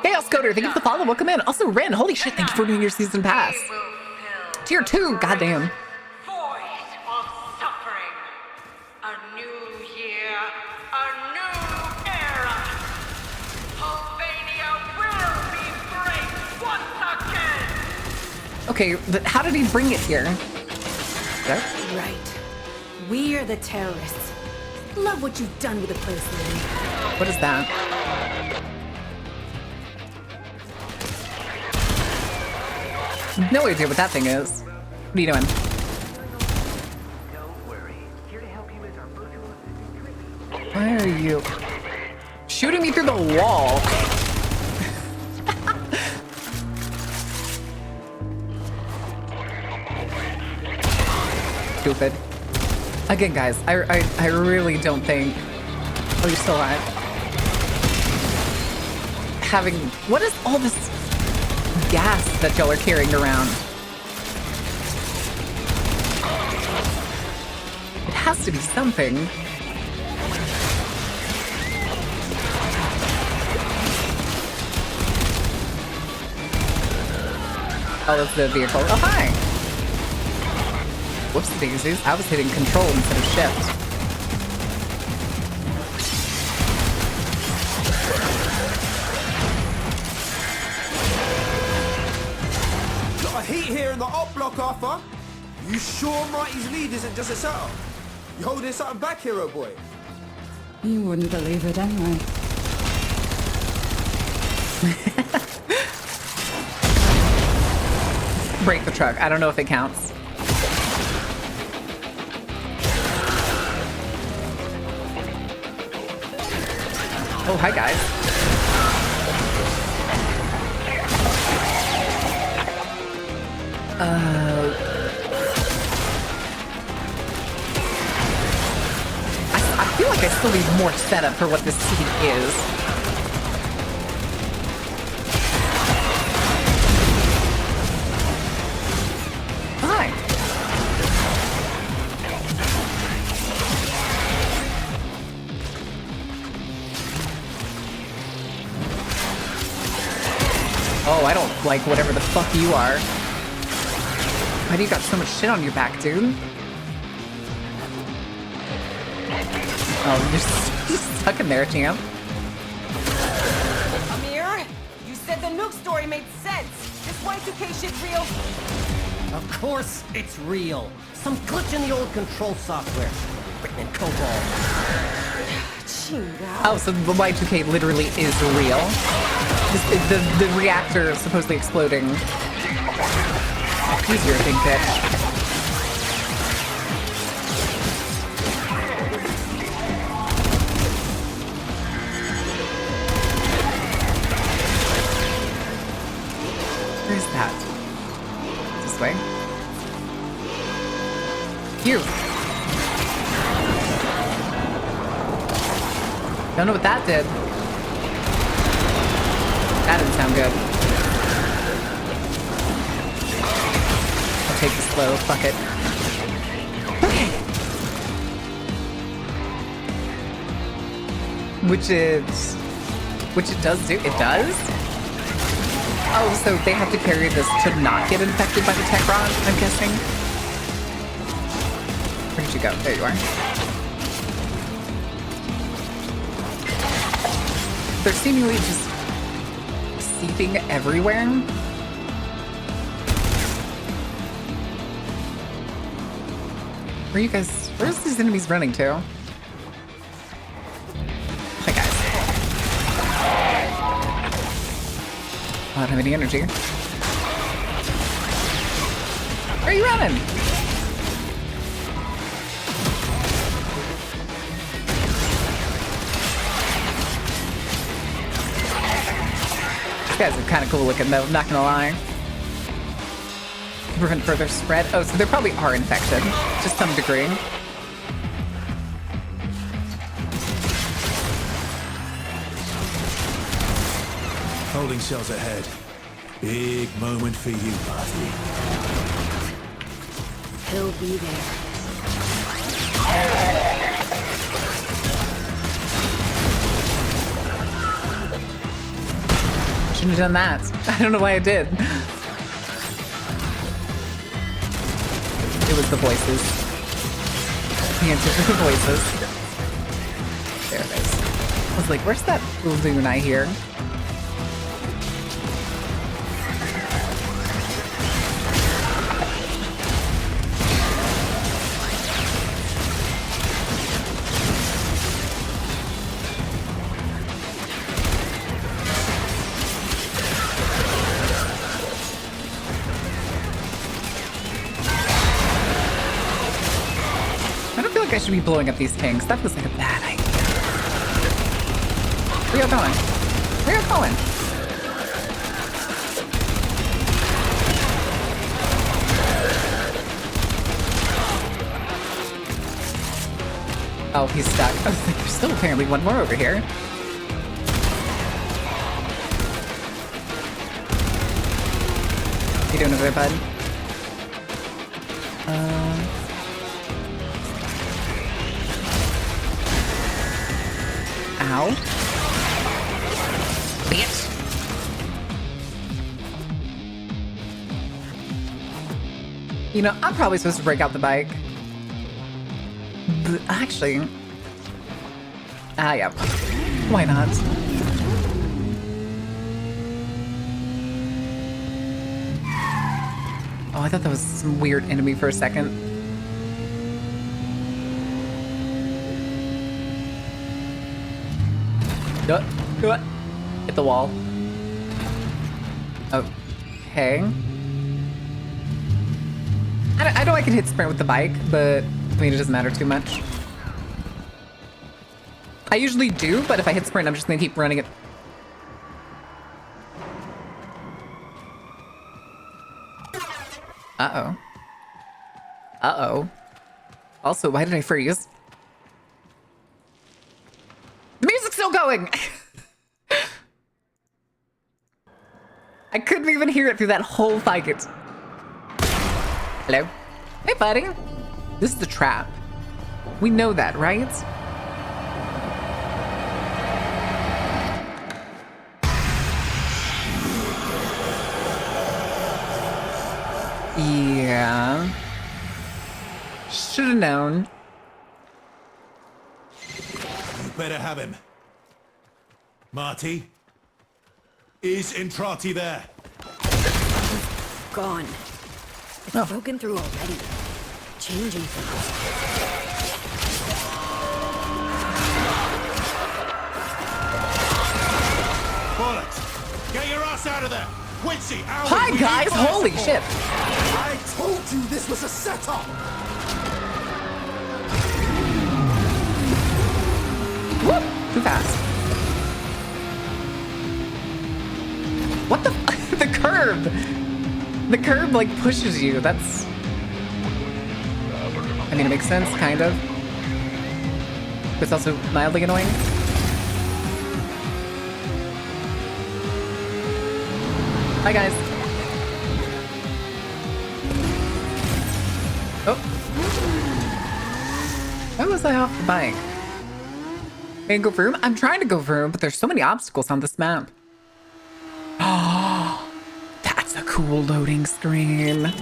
Chaos Coder, thank you for the follow. Welcome in. Also, Ren, holy shit, thank you for New Year's Season Pass. Tier 2, goddamn. Okay, but how did he bring it here? There? Right. We're the terrorists. Love what you've done with the place, lady. What is that? No idea what that thing is. What are you doing? Why are you shooting me through the wall? Stupid. Again, guys, I really don't think... Oh, you're still alive. Having... What is all this gas that y'all are carrying around? It has to be something. Oh, that's the vehicle. Oh, hi! Whoops daisies, I was hitting control instead of shift. Lot of heat here in the op block, Arthur. You sure Mighty's lead isn't just a setup? You holding something back, hero boy? You wouldn't believe it anyway. Break the truck. I don't know if it counts. Oh, hi, guys. I feel like I still need more setup for what this city is. Hi. Oh, I don't like whatever the fuck you are. Why do you got so much shit on your back, dude? Oh, you're stuck in there, champ. Amir, you said the nuke story made sense. This Y2K shit's real. Of course it's real. Some glitch in the old control software. Written in COBOL. Oh, so the Y2K literally is real. The reactor supposedly exploding. Use your thing, bitch. Where's that? This way? You. Don't know what that did. That didn't sound good. I'll take the slow. Fuck it. Okay. Which it does do. It does? Oh, so they have to carry this to not get infected by the tech rod, I'm guessing? Where did you go? There you are. They're seemingly just seeping everywhere. Where are you guys? Where's these enemies running to? Hi, guys. I don't have any energy. Where are you running? These guys are kind of cool looking though, I'm not gonna lie. To prevent further spread. Oh, so they probably are infected to some degree. Holding cells ahead. Big moment for you, Marty. He'll be there. Shouldn't have done that. I don't know why I did. It was the voices. The answer to the voices. There it is. I was like, where's that balloon I hear? I should be blowing up these tanks. That was like a bad idea. Where y'all going? Where y'all going? Oh, he's stuck. I was like, there's still apparently one more over here. What you doing over there, bud? Ow. Bitch. You know, I'm probably supposed to break out the bike. But actually... yeah. Why not? Oh, I thought that was some weird enemy for a second. Hit the wall. Okay. I know I can hit sprint with the bike, but I mean, it doesn't matter too much. I usually do, but if I hit sprint, I'm just gonna keep running it. Uh-oh. Uh-oh. Also, why did I freeze? The music's still going! I couldn't even hear it through that whole fight. Hello? Hey, buddy. This is the trap. We know that, right? Yeah. Should have known. You better have him. Marty? Is Entrati there? Gone. It's broken through already. Changing things. Bullets! Get your ass out of there! Quincy, out! Hi guys! Holy shit! I told you this was a setup! Whoop! Too fast. What the the curb! The curb like pushes you. That's... I mean, it makes sense, kind of. But it's also mildly annoying. Hi guys. Oh. Why was I off the bike? Can I go for room? I'm trying to go for room, but there's so many obstacles on this map. Oh, that's a cool loading screen.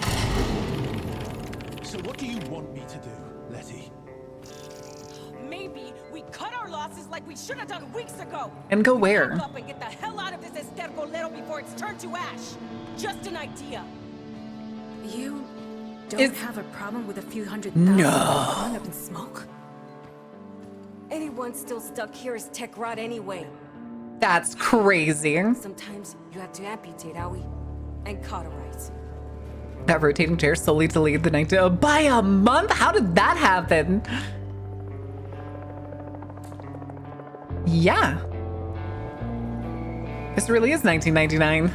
So what do you want me to do, Letty? Maybe we cut our losses like we should have done weeks ago. And go where? Up and get the hell out of this estercolero before it's turned to ash. Just an idea. You don't have a problem with a few $100,000 going up in smoke? Anyone still stuck here is tech rot anyway. That's crazy. Sometimes you have to amputate, Owie, and cauterize. That rotating chair solely to lead the night to by a month? How did that happen? Yeah. This really is 1999.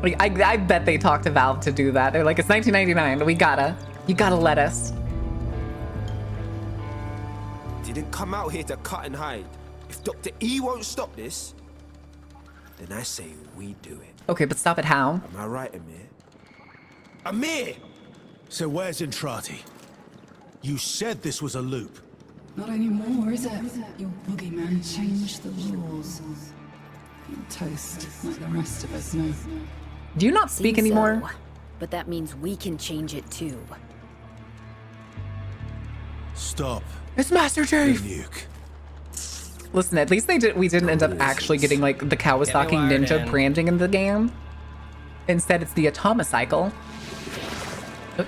Like, I bet they talked to Valve to do that. They're like, it's 1999. You gotta let us. Didn't come out here to cut and hide. If Dr. E won't stop this, then I say we do it. Okay, but stop it how? Am I right, Amir? Amir! So where's Entrati? You said this was a loop. Not anymore, is it? Your boogeyman changed the rules. You're toast, like the rest of us know. Do you not speak Seems anymore? so, but that means we can change it too. Stop. It's Master Chief. Nuke. Listen, at least we didn't end up actually getting like the Kawasaki Ninja branding in the game. Instead, it's the Atomicycle. Oh,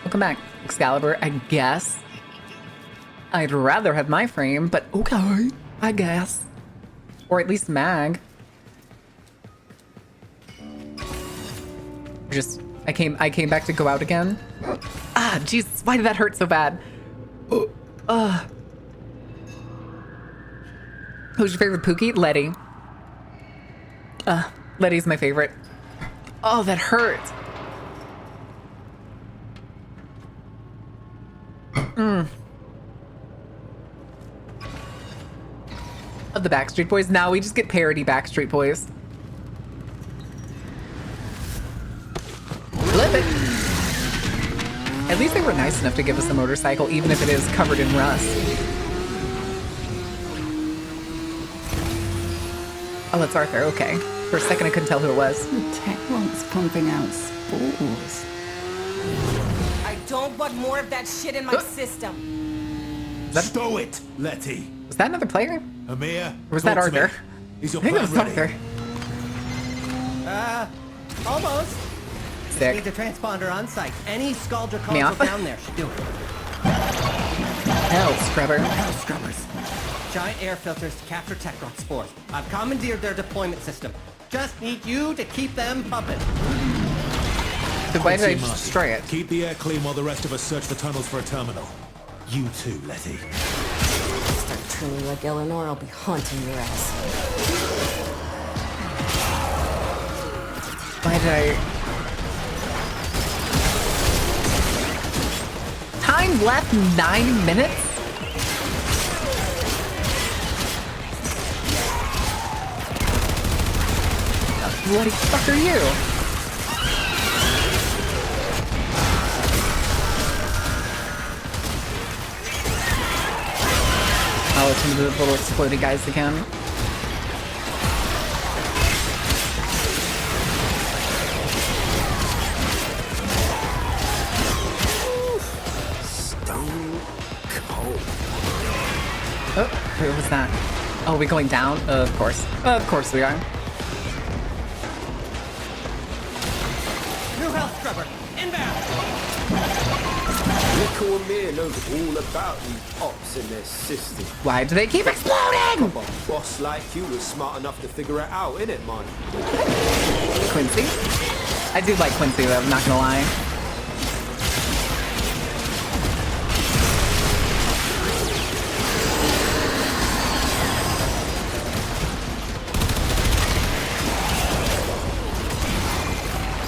welcome back, Excalibur. I guess. I'd rather have my frame, but okay, I guess. Or at least Mag. I came back to go out again. Ah, Jesus, why did that hurt so bad? Who's your favorite Pookie? Letty. Letty's my favorite. Oh, that hurt. Of the Backstreet Boys. Now we just get parody Backstreet Boys. Flip it. At least they were nice enough to give us a motorcycle, even if it is covered in rust. Oh, that's Arthur. Okay. For a second, I couldn't tell who it was. The tech wants pumping out spores. I don't want more of that shit in my system. Stow it, Letty. Was that another player? Amir. Or was that Arthur? Is your I think it plan was ready? Arthur. Almost. Sick. Need the transponder on site. Any Scaldra Me console off? down there should do it. Hell, Scrubber. Hell, Scrubbers. Giant air filters to capture tech rock spores. I've commandeered their deployment system. Just need you to keep them pumping. So why did I just destroy it? Keep the air clean while the rest of us search the tunnels for a terminal. You too, Letty. Start turning like Eleanor, I'll be haunting your ass. Why did I... Time left 9 minutes? The bloody fuck are you? Oh, it's one of the little exploding guys again. Oh, who was that? Oh, we going down? Of course. Of course we are. New health scrubber, inbound! Nico and me knows all about these ops and their system. Why do they keep exploding? A boss like you was smart enough to figure it out, innit, man? Quincy? I do like Quincy though, I'm not gonna lie.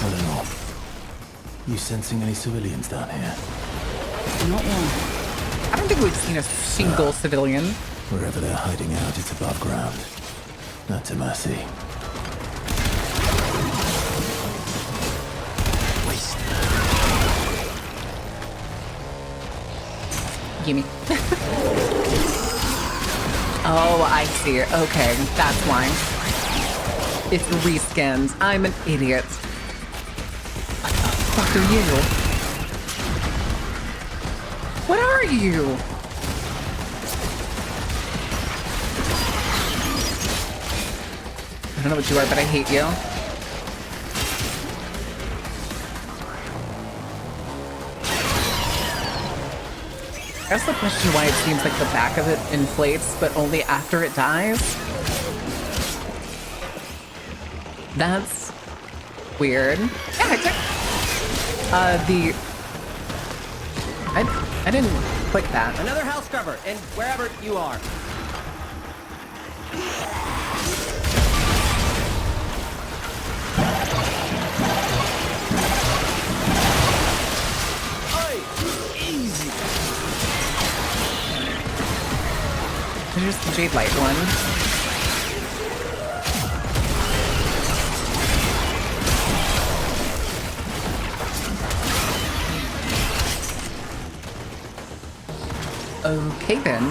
Hello. You sensing any civilians down here? Not one. I don't think we've seen a single civilian. Wherever they're hiding out, it's above ground. Not to mercy. Gimme. Oh, I see. Okay, that's why. It's reskinned. I'm an idiot. What the fuck are you? What are you? I don't know what you are, but I hate you. That's the question why it seems like the back of it inflates, but only after it dies. That's weird. Yeah, I checked. I didn't click that. Another health scrubber, and wherever you are. Easy. There's the Jade Light one. Okay then.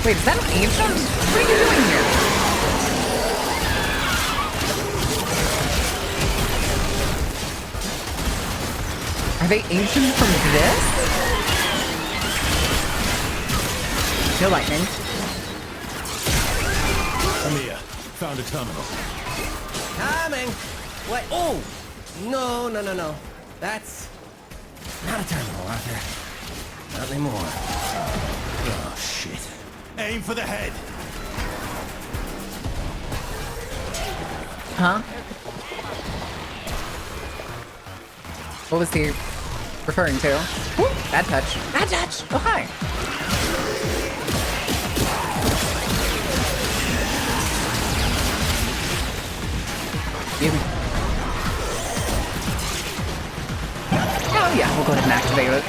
Wait, is that an ancient? What are you doing here? Are they ancient from this? No lightning. Amia, found a terminal. Coming! What? Oh! No. That's not a terminal, Arthur. Not anymore. Oh, shit. Aim for the head. Huh? What was he referring to? Ooh, bad touch. Bad touch! Oh, hi! Give me. Oh yeah, we'll go ahead and activate it.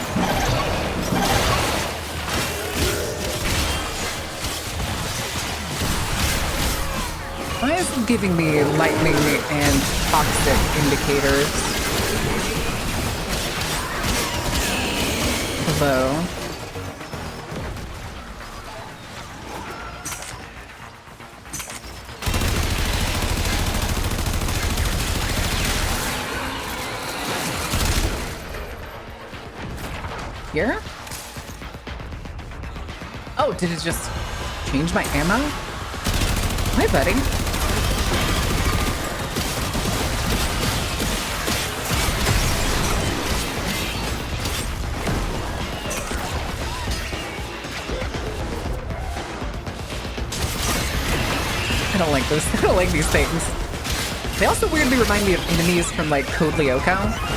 Why is it giving me lightning and toxic indicators? Hello? Here? Oh, did it just change my ammo? Hi, buddy. I don't like this. I don't like these things. They also weirdly remind me of enemies from, like, Code Lyoko.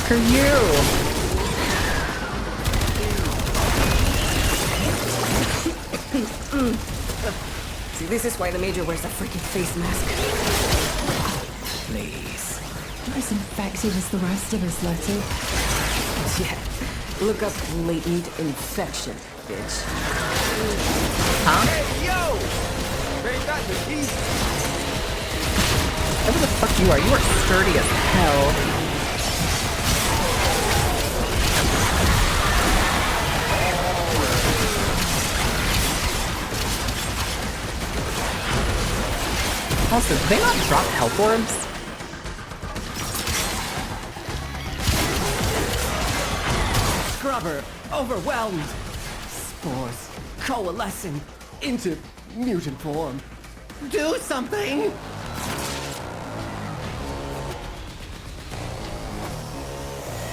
Are you? See, this is why the Major wears a freaking face mask. Please. You're as infected as the rest of us, Letty. Yeah. Look up latent infection, bitch. Huh? Hey, yo! Ain't that the key? Whatever the fuck you are sturdy as hell. Also, did they not drop health orbs? Scrubber, overwhelmed. Spores coalescing into mutant form. Do something!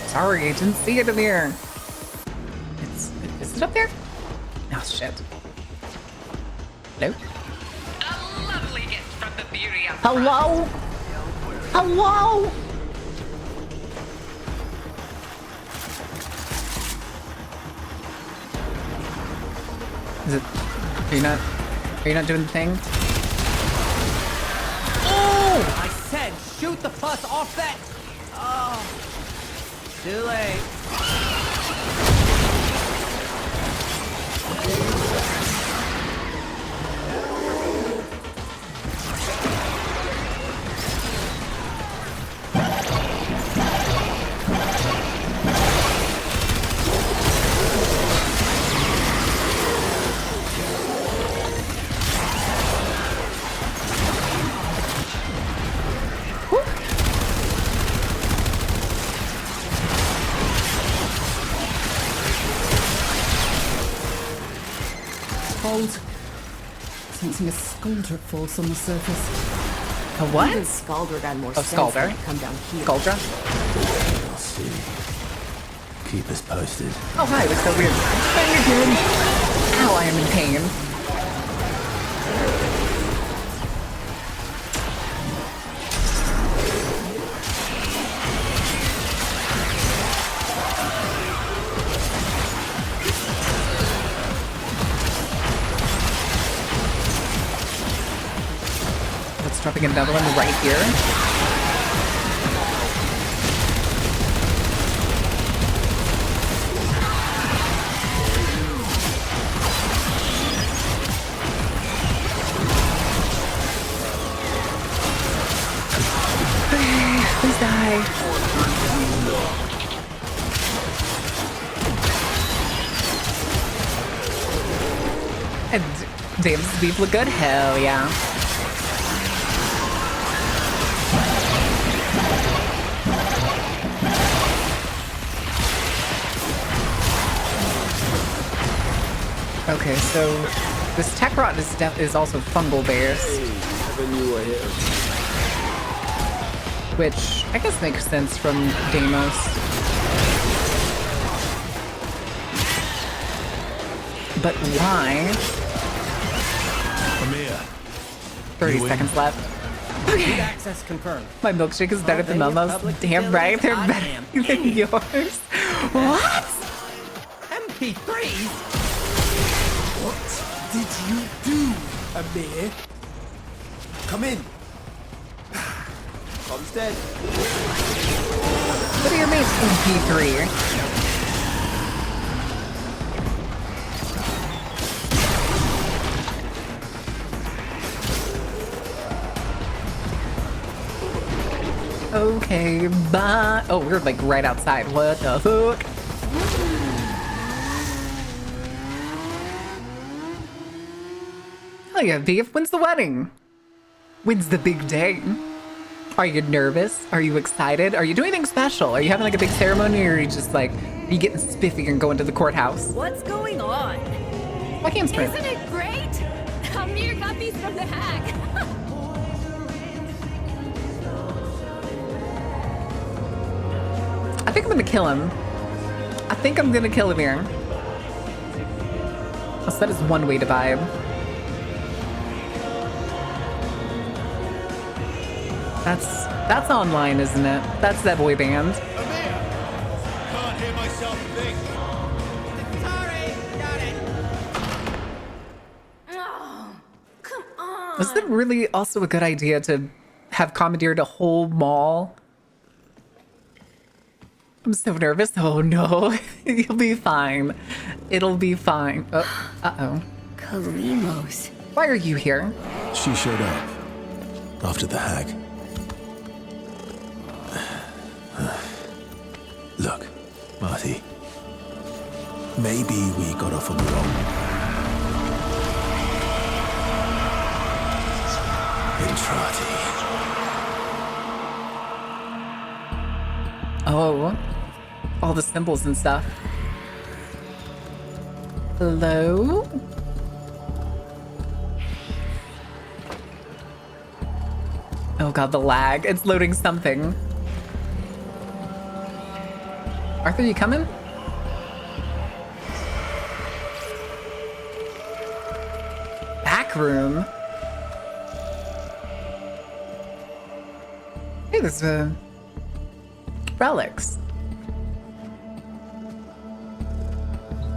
Sorry, I didn't see it in the air. Is it up there? Oh shit. Hello? A lovely gift from the beauty of Hello? Hello? Is it? Are you not doing the thing? Oh! I said shoot the plus off that. Oh. Too late. Sensing a Scaldra force on the surface. A what? Even Scaldra had more sense Scaldra? when it come down here. Scaldra? We'll see. Keep us posted. Oh hi, it looks so weird. Ow, I am in pain. Dropping another one right here. Please die. And Dave's beef look good? Hell yeah. Okay, so this tech rot is also fungal based, which I guess makes sense from Deimos. But why? 30 seconds left. Okay. Access confirmed. My milkshake is better than Momo's. Damn right, they're better than yours. What? MP3s? What did you do, Amir? Come in. Tom's dead. What do you mean, MP3? Okay, bye. Oh, we're like right outside. What the fuck? Hell yeah, Beef. When's the wedding? When's the big day? Are you nervous? Are you excited? Are you doing anything special? Are you having like a big ceremony, or are you just like, are you getting spiffy and going to the courthouse? What's going on? My game's print. Isn't it great? Amir got these from the hack. I think I'm gonna kill him. I think I'm gonna kill him here. So that is one way to vibe. That's online, isn't it? That's that boy band. Can't hear myself think. Sorry, got it. Oh, come on. Was it really also a good idea to have commandeered a whole mall? I'm so nervous. Oh no, you'll be fine. It'll be fine. Oh, uh-oh. Kalimos. Why are you here? She showed up. After the hack. Maybe we got off on the wrong Entrati. Oh, all the symbols and stuff. Hello? Oh god, the lag. It's loading something. Arthur, you coming? Back room? Hey, there's relics.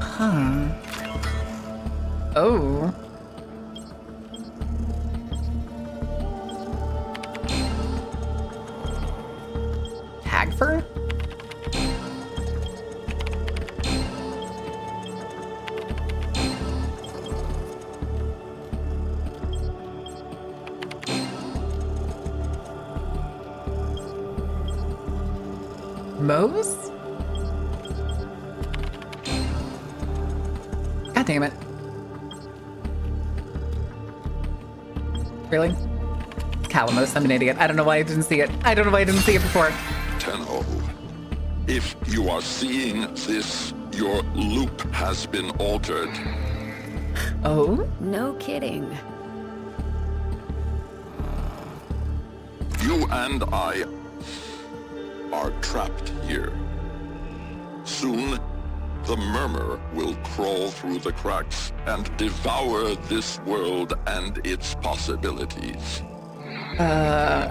Huh. Oh. Hagfer? Mose? God damn it. Really? Calamos, I'm an idiot. I don't know why I didn't see it. I don't know why I didn't see it before. Tenno, if you are seeing this, your loop has been altered. Oh? No kidding. You and I are trapped here. Soon, the murmur will crawl through the cracks and devour this world and its possibilities. Our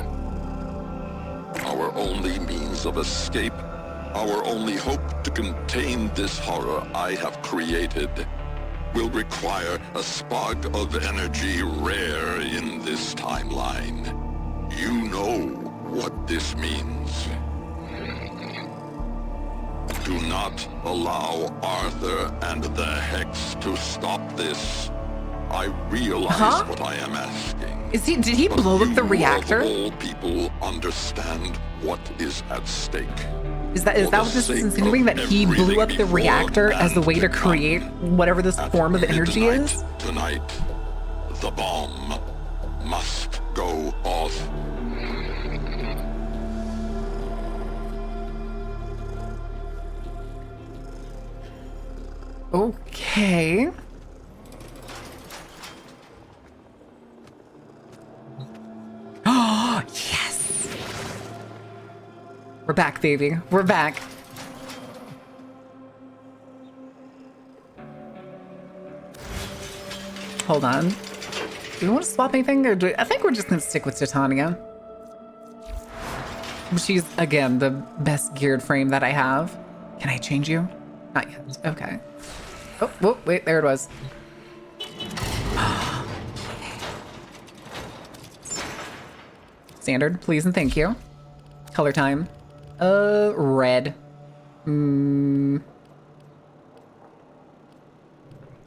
only means of escape, our only hope to contain this horror I have created, will require a spark of energy rare in this timeline. You know what this means. Do not allow Arthur and the Hex to stop this. I realize what I am asking. Did he blow up the reactor? All people understand what is at stake. Is that what this is insinuating, that he blew up the reactor as a way to create whatever this form of energy is? Tonight, the bomb must go off. Okay. Oh, yes. We're back, baby. We're back. Hold on. Do we want to swap anything? Or I think we're just going to stick with Titania. She's, again, the best geared frame that I have. Can I change you? Not yet. Okay. Oh, whoa, wait, there it was. Standard, please and thank you. Color time. Red.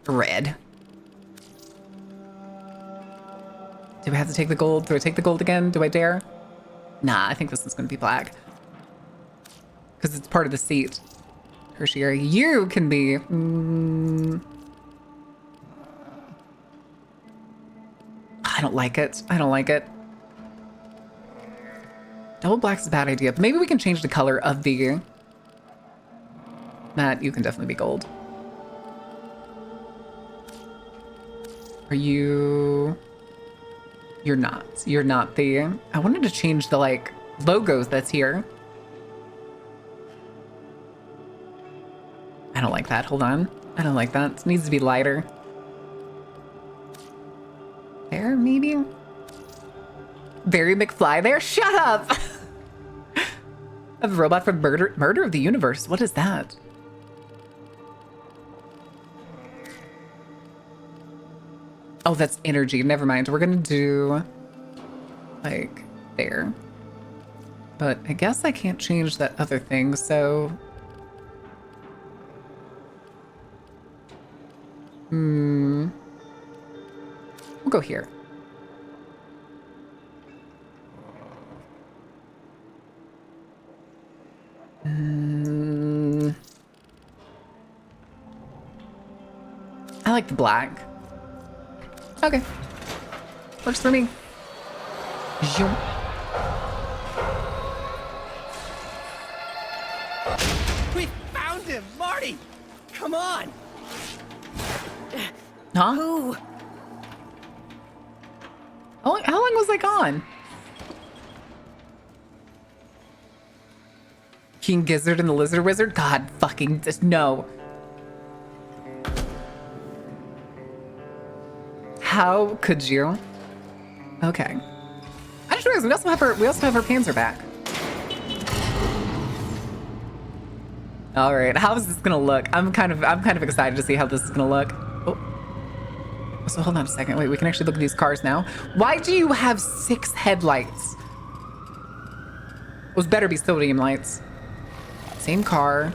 Red. Do I have to take the gold? Do I take the gold again? Do I dare? Nah, I think this is gonna be black. Because it's part of the seat. Tertiary, you can be... I don't like it. I don't like it. Double black's a bad idea, but maybe we can change the color of the... Matt, you can definitely be gold. Are you... You're not. You're not the... I wanted to change the, like, logos that's here. I don't like that. Hold on. I don't like that. It needs to be lighter. There, maybe? Barry McFly there? Shut up! A robot from Murder of the Universe. What is that? Oh, that's energy. Never mind. We're gonna do... like, there. But I guess I can't change that other thing, so... We'll go here. like the black. Okay. Works for me. Zoom. We found him, Marty! Come on! Huh? Who? How long was I gone? King Gizzard and the Lizard Wizard? God fucking just no. How could you? Okay. I just realized we also have her Panzer back. All right, how is this gonna look? I'm kind of excited to see how this is gonna look. Oh. So hold on a second. Wait, we can actually look at these cars now. Why do you have 6 headlights? Those better be sodium lights. Same car.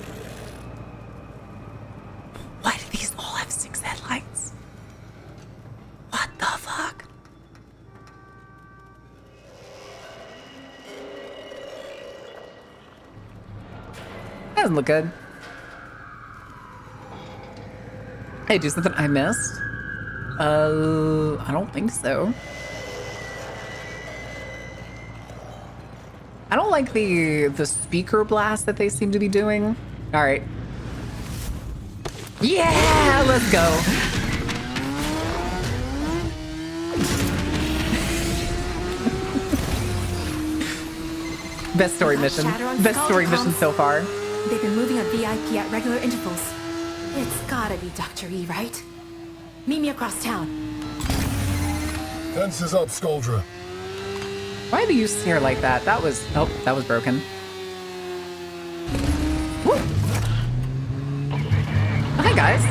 Why do these all have 6 headlights? What the fuck? That doesn't look good. Hey, do something I missed? I don't think so. I don't like the speaker blast that they seem to be doing. All right. Yeah, let's go. Best story mission. Best story mission so far. They've been moving a VIP at regular intervals. It's gotta be Dr. E, right? Meet me across town. Fences up, Skuldra. Why do you stare like that? That was broken. Woo. Oh, hi guys.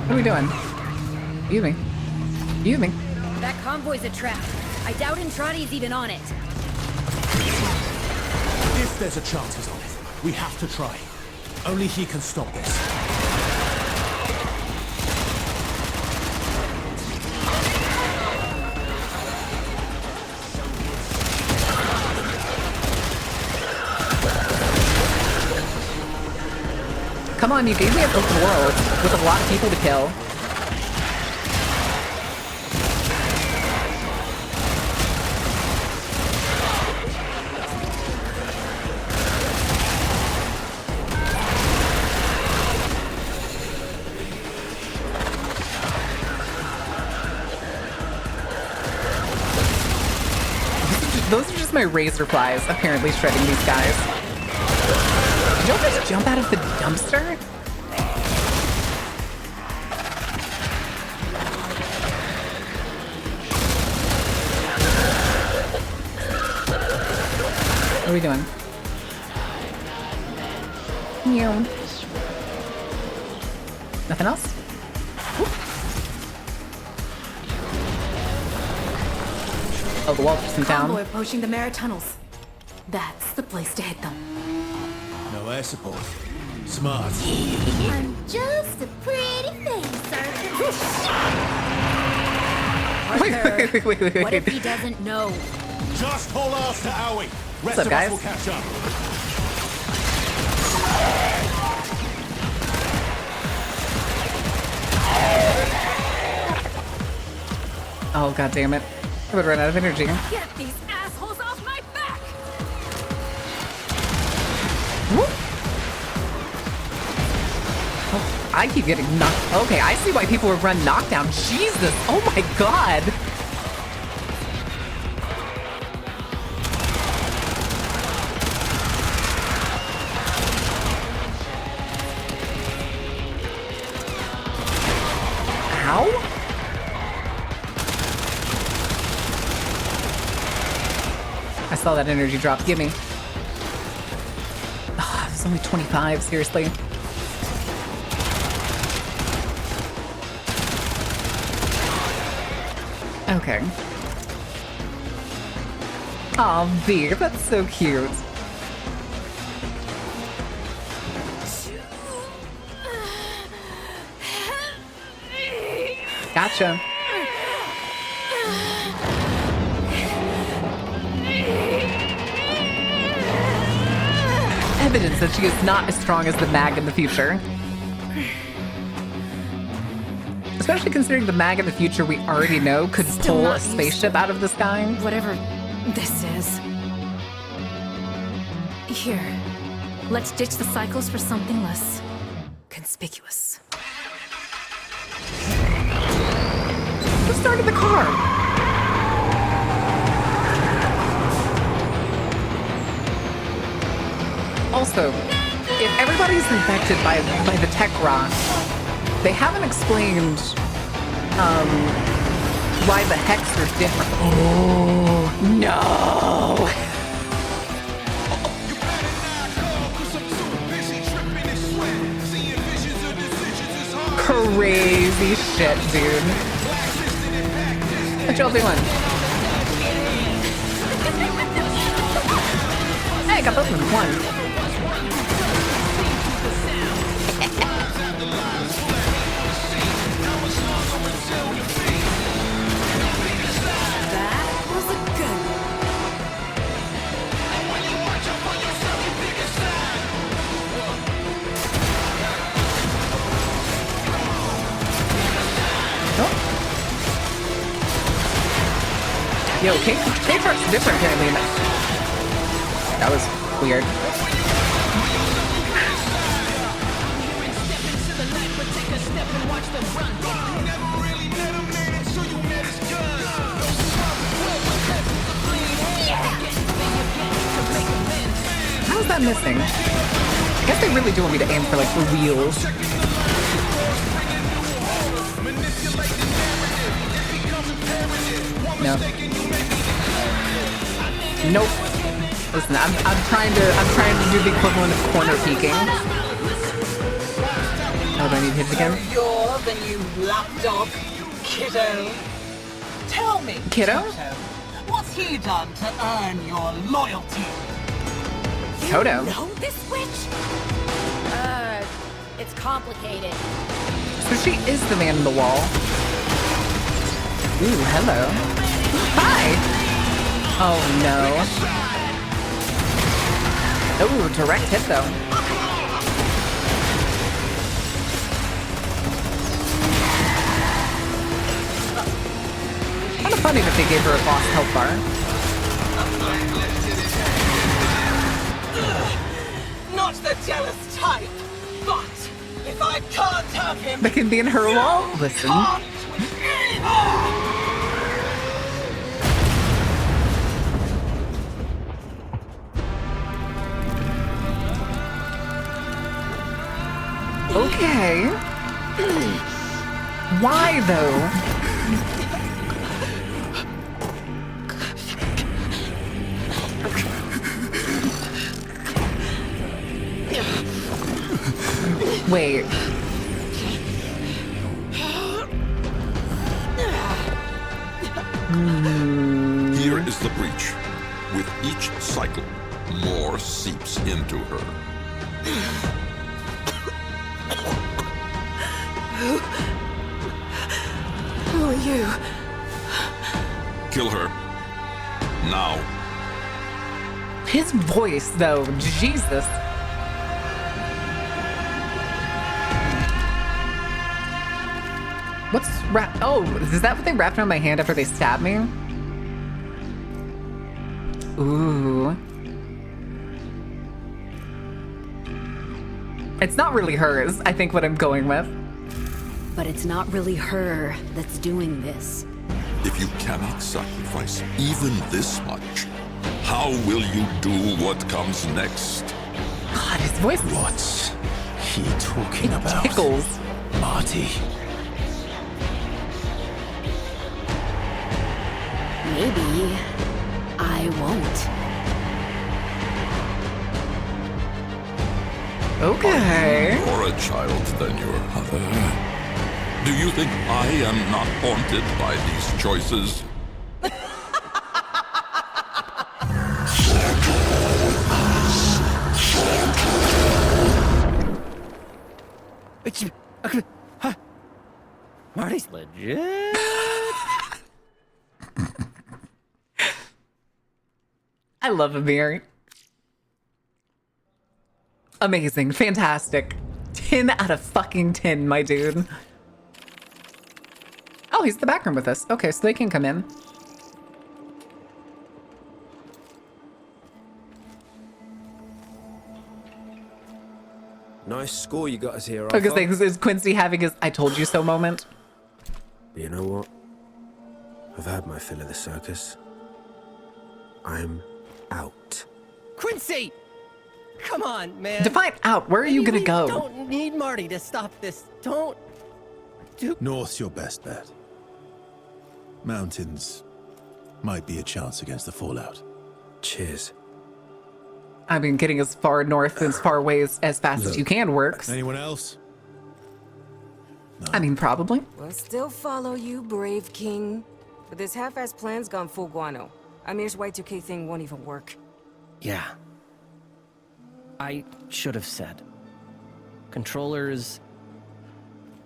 What are we doing? Excuse me. Excuse me. That convoy's a trap. I doubt Intrati's even on it. If there's a chance he's on it, we have to try. Only he can stop this. Come on, you gave me an open world with a lot of people to kill. Those are just my razor flies apparently shredding these guys. Did y'all just jump out of the dumpster? What are we doing? Meow. Nothing else? Oh, the walls are down. Convoy approaching the Mara tunnels. That's the place to hit them. No air support. Smart. I'm just a pretty face, Arthur. Wait. What if he doesn't know? Just hold ours to Owie. Rest What's up, of guys? us will catch up. Oh, god damn it. I would run out of energy. Get these assholes off my back! Oh, I keep getting knocked. Okay, I see why people would run knockdown. Jesus. Oh my god. Ow? I saw that energy drop. Give me. Oh, it's only 25. Seriously. Okay. Oh, Beer, that's so cute. Gotcha. Evidence that she is not as strong as the mag in the future. Especially considering the mag in the future we already know could Still pull not a spaceship out of the sky. Whatever this is. Here, let's ditch the cycles for something less conspicuous. Who started the car? Also, if everybody's infected by the tech rot, they haven't explained why the hex are different. Oh no! Crazy shit, dude. What y'all doing? Hey, I got both of them. One. That was a good Yo, K-Park's different apparently. That was weird. How is that missing? I guess they really do want me to aim for like the wheels. No. Nope. Listen, I'm trying to do the equivalent of corner peeking. Oh, do I need to hit it again? You're the new lapdog, kiddo. Tell me, Kiddo? Toto, what's he done to earn your loyalty? Toto? know this witch? It's complicated. So she is the man in the wall. Ooh, hello. Hi! Oh no. Ooh, direct hit though. Kind of funny that they gave her a boss health bar. Not the jealous type, but if I can't have him, That can be in her wall? Listen. Okay. Why though? Wait. Here is the breach. With each cycle, more seeps into her. Who are you? Kill her. Now. His voice though, Jesus. What's wrapped? Oh, is that what they wrapped around my hand after they stabbed me? Ooh. It's not really hers, I think what I'm going with. But it's not really her that's doing this. If you cannot sacrifice even this much, how will you do what comes next? God, his voice. What's he talking about? Tickles. Marty. Maybe I won't. Okay. More a child than your mother. Do you think I am not haunted by these choices? Marty's legit. I love Amir. Amazing. Fantastic. 10 out of fucking 10, my dude. Oh, he's in the back room with us. Okay, so they can come in. Nice score you got us here, I was Arthur. gonna say, is Quincy having his I told you so moment? But you know what? I've had my fill of the circus. I'm out. Quincy! Come on, man. Define out. Where are you gonna go? Don't need Marty to stop this. Don't do. North's your best bet. Mountains might be a chance against the fallout. Cheers. I mean, getting as far north and as far away as fast as you can works. Anyone else? I mean, probably. We'll still follow you, brave king. But this half-assed plan's gone full guano. Amir's Y2K thing won't even work. Yeah. I should have said. Controllers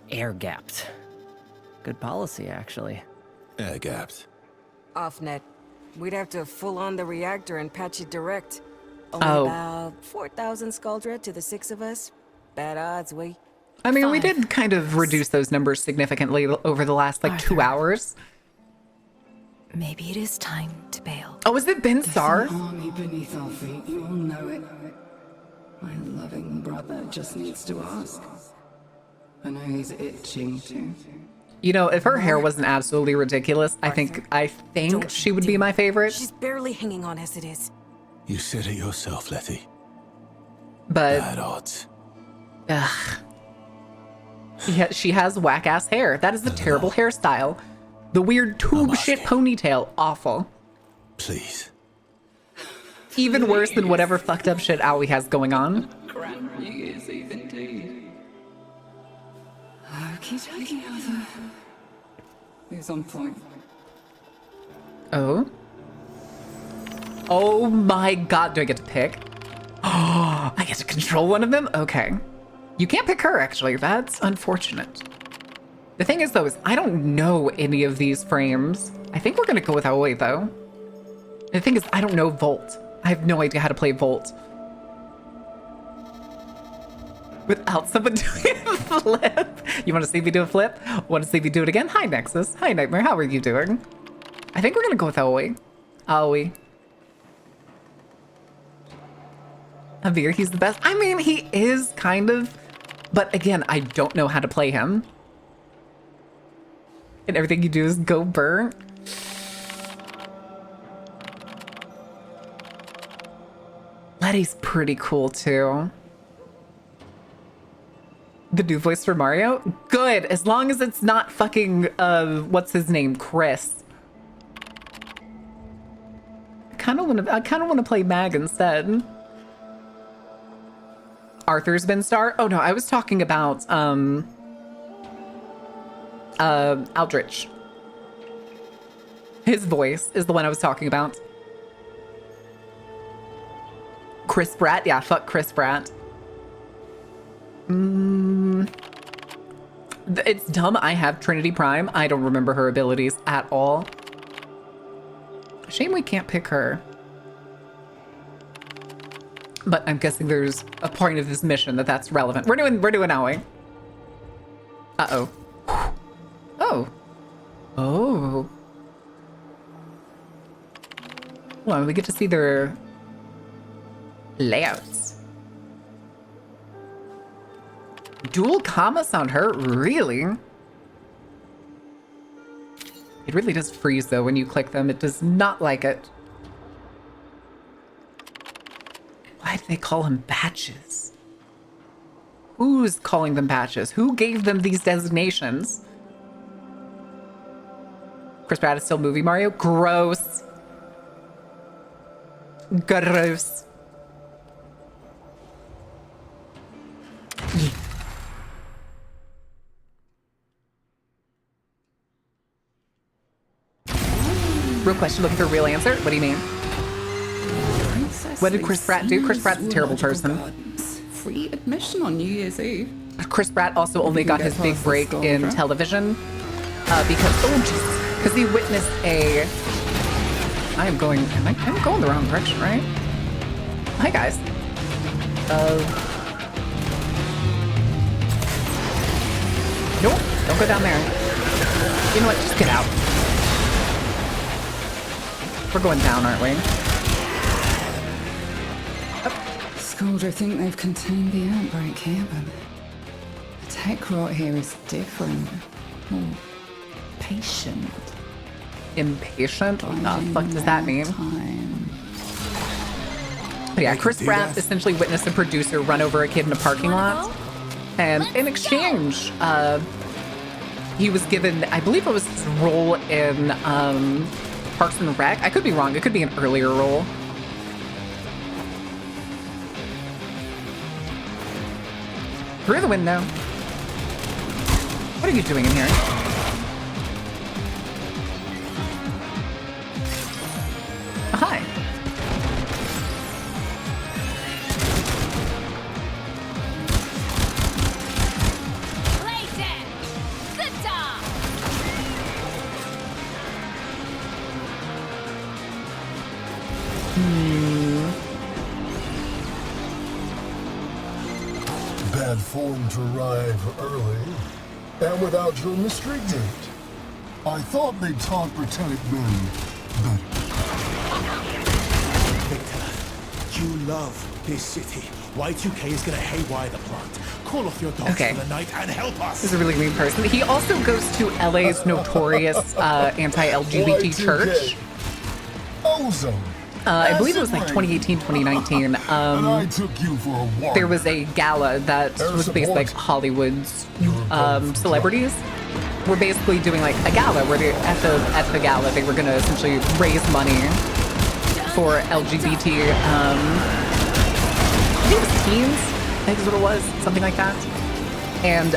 air-gapped. Good policy, actually. Air-gapped. Off-net. We'd have to full-on the reactor and patch it direct. Only about 4,000 Skuldra to the 6 of us. Bad odds, we. I mean, we did kind of reduce those numbers significantly over the last, like, 2 hours. Maybe it is time to bail. Oh, is it Ben Starr? There's an army beneath our feet, you all know it. My loving brother just needs to ask. I know he's itching to. You know, if her hair wasn't absolutely ridiculous, I think she would be my favorite. She's barely hanging on as it is. You said it yourself, Letty. But bad odds. Ugh. Yeah, she has whack-ass hair. That is a terrible hairstyle. The weird tube shit ponytail, awful. Please. Even worse than whatever fucked up shit Owie has going on. Grand New Year's Eve indeed. Okie dokie, Arthur. Who's on point? Oh? Oh my god, do I get to pick? Oh, I get to control one of them? Okay. You can't pick her, actually. That's unfortunate. The thing is, though, is I don't know any of these frames. I think we're going to go with Aoi, though. The thing is, I don't know Volt. I have no idea how to play Volt. Without someone doing a flip. You want to see me do a flip? Want to see me do it again? Hi, Nexus. Hi, Nightmare. How are you doing? I think we're going to go with Aoi. Aoi. Avir, he's the best. I mean, he is kind of, but again, I don't know how to play him. And everything you do is go burn. Letty's pretty cool too. The new voice for Mario? Good, as long as it's not fucking, what's his name? Chris. I kind of want to play Mag instead. Arthur's been star? Oh no, I was talking about Aldrich. His voice is the one I was talking about. Chris Pratt? Yeah, fuck Chris Pratt. It's dumb I have Trinity Prime. I don't remember her abilities at all. Shame we can't pick her. But I'm guessing there's a point of this mission that's relevant. We're doing Aoi. Uh-oh. Oh. Oh. Well, we get to see their layouts. Dual commas on her? Really? It really does freeze, though, when you click them. It does not like it. Why do they call them batches? Who's calling them batches? Who gave them these designations? Chris Pratt is still movie Mario? Gross. Gross. Real question, looking for a real answer? What do you mean? What did Chris Pratt do? Chris Pratt's a terrible person. Free admission on New Year's Eve. Chris Pratt also only got his big break in television because he witnessed a. I'm going the wrong direction, right? Hi guys. Nope, don't go down there. You know what? Just get out. We're going down, aren't we? Scoldra think they've contained the outbreak here, but the tech rot here is different. More patient. Impatient? What the fuck does that mean? But yeah, Chris Pratt essentially witnessed a producer run over a kid in a parking lot. And in exchange, he was given, I believe it was his role in Parks and Rec. I could be wrong. It could be an earlier role. Through the window. What are you doing in here? Hi. Bad form to arrive early, and without your mystery date. I thought they taught Britannic men better. Victor, you love this city. Y2K is gonna haywire the plant. Call off your dogs Okay. for the night and help us. This is a really mean person. He also goes to LA's notorious anti-LGBT church. Ozone. I believe it was like 2018, 2019. And I took you for a walk. There was a gala that was based like Hollywood's celebrities were basically doing like a gala where they, at the gala they were going to essentially raise money for LGBT I think it was teens, I think is what it was, something like that. And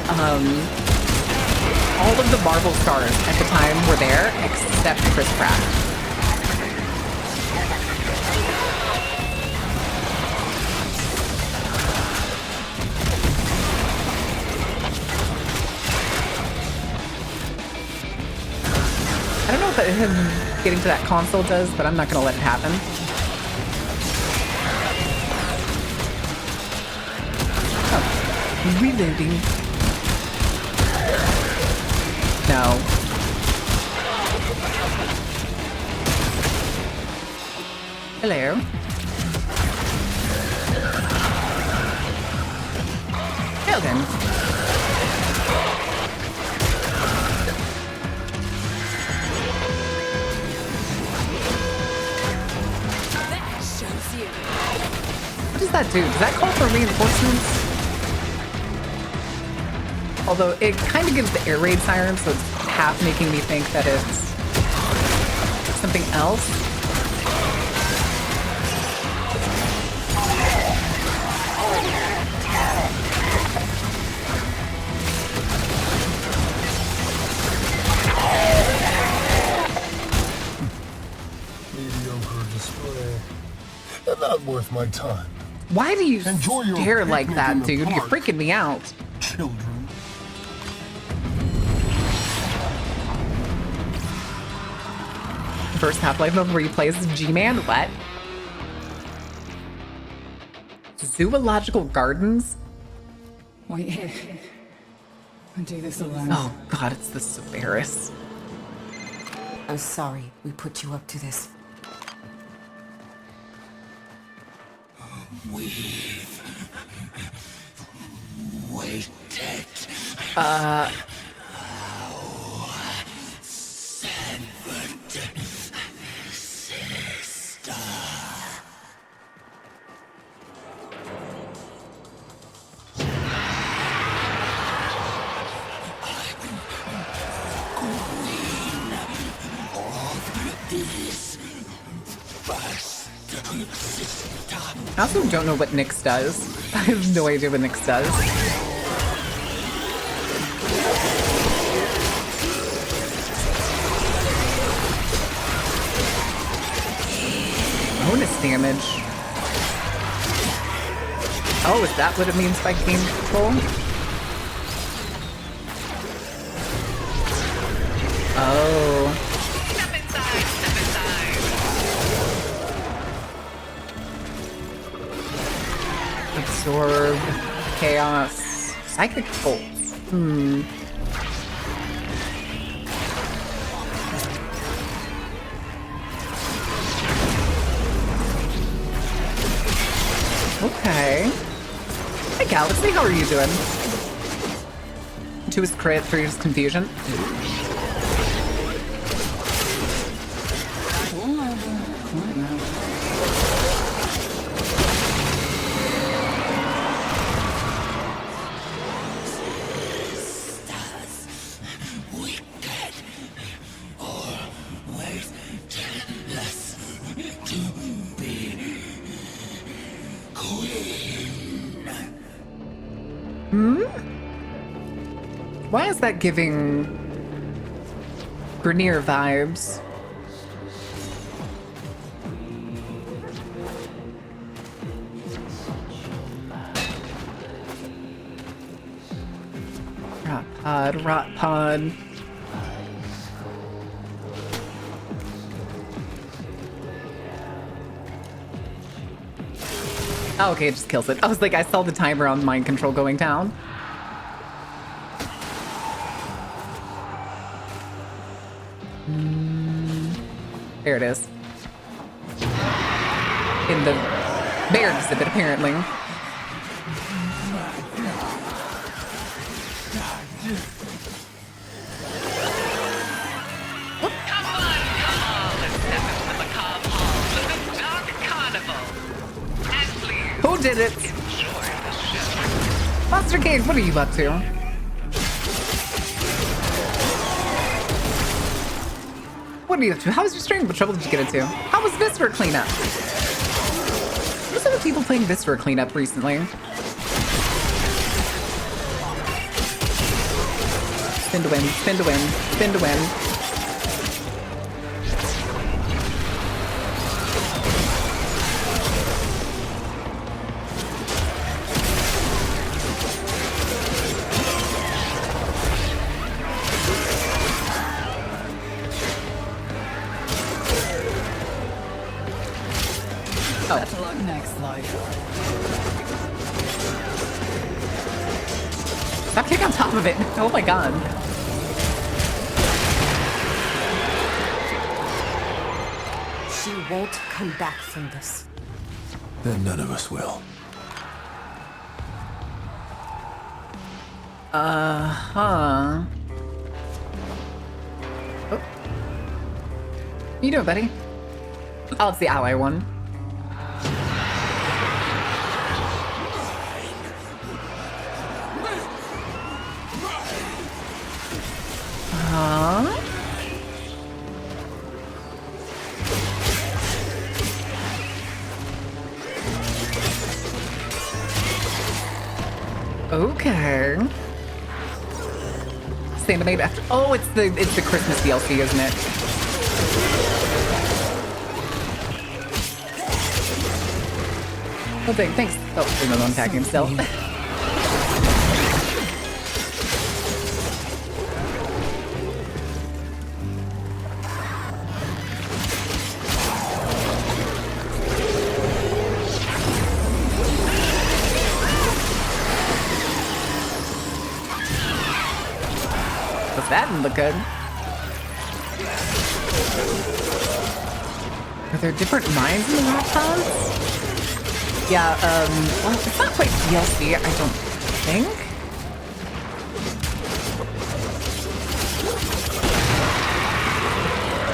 all of the Marvel stars at the time were there except Chris Pratt. I don't know what him getting to that console does, but I'm not going to let it happen. Oh, reloading. No. Hello. Well then. What does that do? Does that call for reinforcements? Although it kind of gives the air raid siren, so it's half making me think that it's something else. Mediocre display. And not worth my time. Why do you Enjoy your stare like picnic in that, the dude? You're park, freaking me out. Children. First Half-Life novel where you play as G-Man? What? Zoological Gardens? Wait here. I do this alone. Oh god, it's the Severus. I'm sorry we put you up to this. We've waited. Severed sister. I also don't know what Nyx does. I have no idea what Nyx does. Bonus damage. Oh, is that what it means by game control? Oh. Step inside, step inside. Absorb. Chaos. Psychic bolts. Okay. Hey, Galaxy, how are you doing? 2 is crit, 3 is confusion. Why is that giving Grenier vibes? Rot pod. Oh, okay, it just kills it. I was like, I saw the timer on mind control going down. There it is. In the bear exhibit, apparently. Who did it? Monster Cave, what are you up to? What are you up to? How was your stream? What trouble did you get into? How was Viscera cleanup? What's up with people playing Viscera cleanup recently? Spin to win, spin to win, spin to win. Better luck next life. Stop kicking on top of it. Oh my god. She won't come back from this. Then none of us will. Uh-huh. Oh. What you doing, buddy? Oh, it's the ally one. Huh? Okay. Santa made after. Oh, it's the Christmas DLC, isn't it? Oh, thanks. Oh, no, I'm attacking still. That didn't look good. Are there different mines in the rock ponds? Yeah, well, it's not quite DLC, I don't think.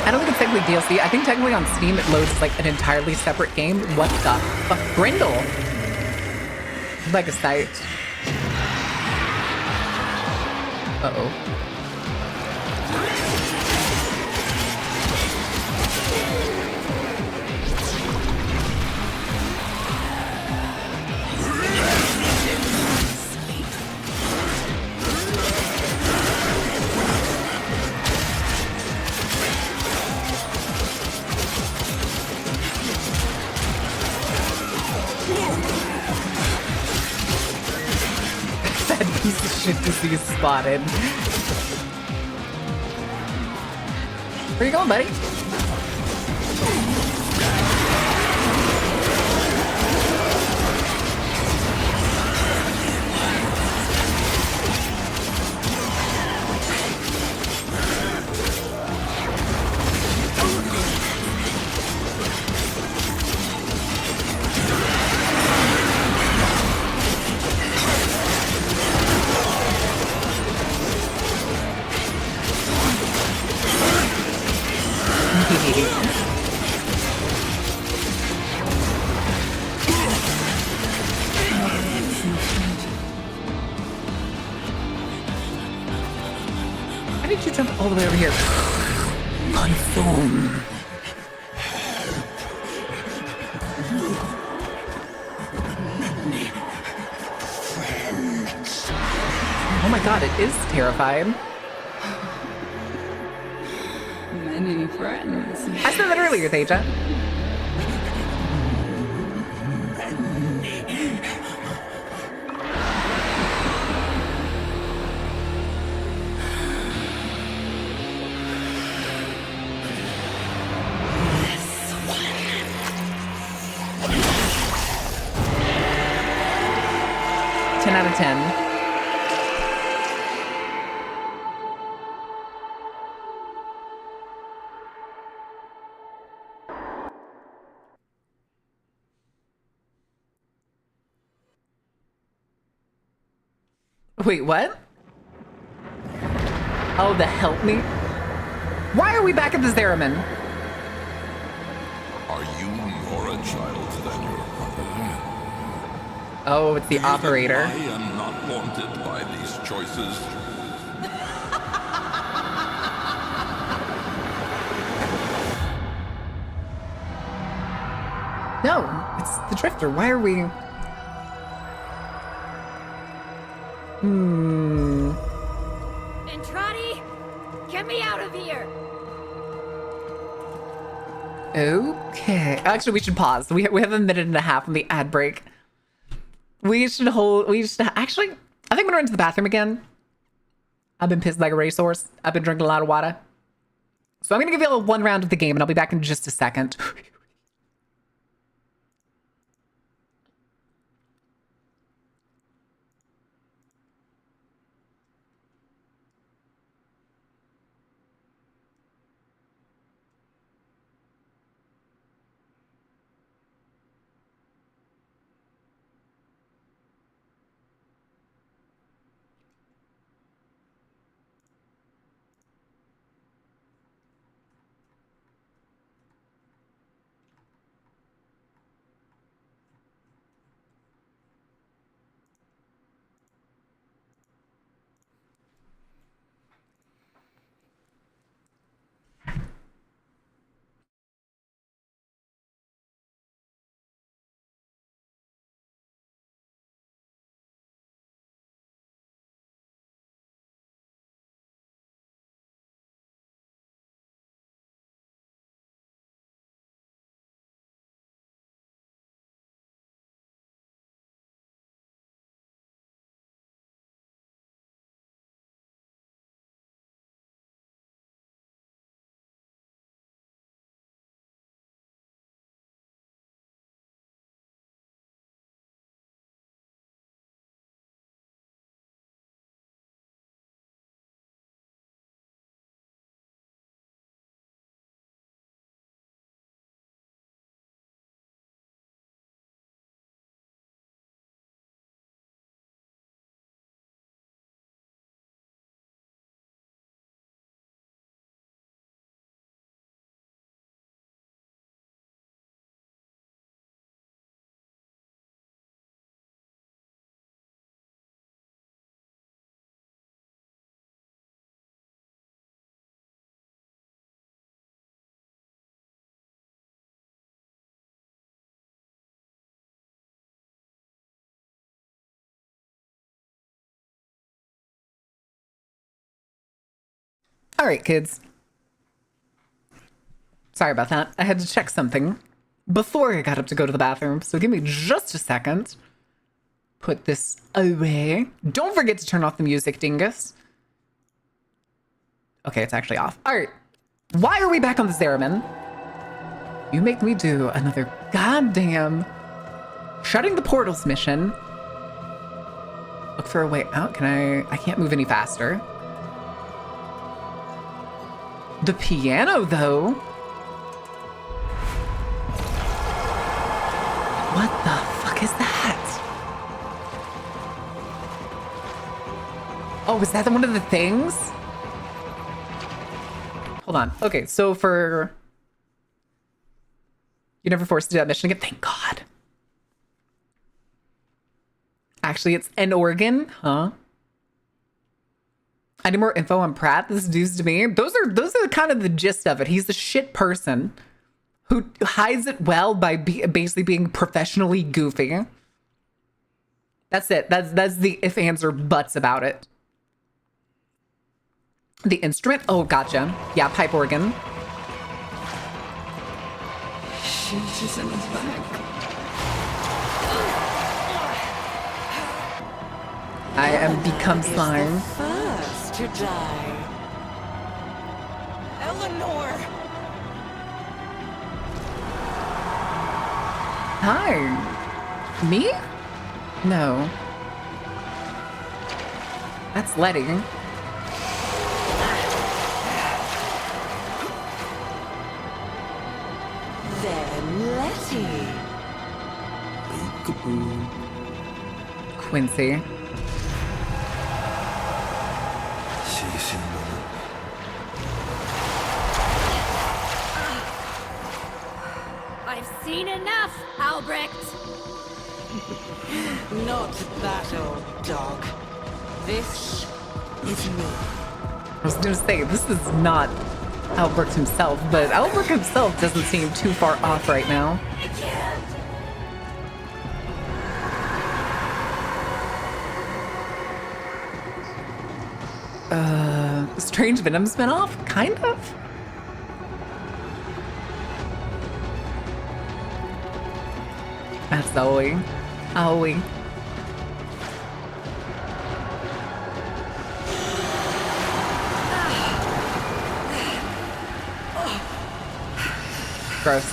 I don't think it's technically DLC. I think technically on Steam it loads like an entirely separate game. What the fuck? Grindel! Like a site. Uh-oh. That piece of shit disease spotted. Where you going, buddy? How did you jump all the way over here? Conform. Oh my god, it is terrifying. Many friends. I said that earlier, Thaja. Out of 10. Wait, what? Oh, the help me? Why are we back at the Zeraman? Are you more a child than your mother? Oh, it's the operator. I am not wanted by these choices. No, it's the Drifter. Why are we... Entrati, get me out of here! Okay. Actually, we should pause. We have a minute and a half on the ad break. Actually, I think I'm gonna run to the bathroom again. I've been pissed like a racehorse. I've been drinking a lot of water. So I'm gonna give you all one round of the game and I'll be back in just a second. All right, kids. Sorry about that. I had to check something before I got up to go to the bathroom. So give me just a second. Put this away. Don't forget to turn off the music, dingus. Okay, it's actually off. All right. Why are we back on the Zeraman? You make me do another goddamn shutting the portals mission. Look for a way out. I can't move any faster. The piano, though. What the fuck is that? Oh, is that one of the things? Hold on. Okay, so for... You're never forced to do that mission again? Thank God. Actually, it's an organ, huh? I need more info on Pratt. This dude's to me. Those are kind of the gist of it. He's a shit person who hides it well by basically being professionally goofy. That's it. That's the if, ands, or buts about it. The instrument? Oh, gotcha. Yeah, pipe organ. Shoot is in his back. I am become slime. First to die. Eleanor! Hi. Me? No. That's Letty. Then Letty. Quincy. I've seen enough, Albrecht. Not that old dog. This is me. I was gonna say, this is not Albrecht himself, but Albrecht himself doesn't seem too far off right now. Strange Venom spinoff? Kind of? That's Zoe. Zoe. Gross.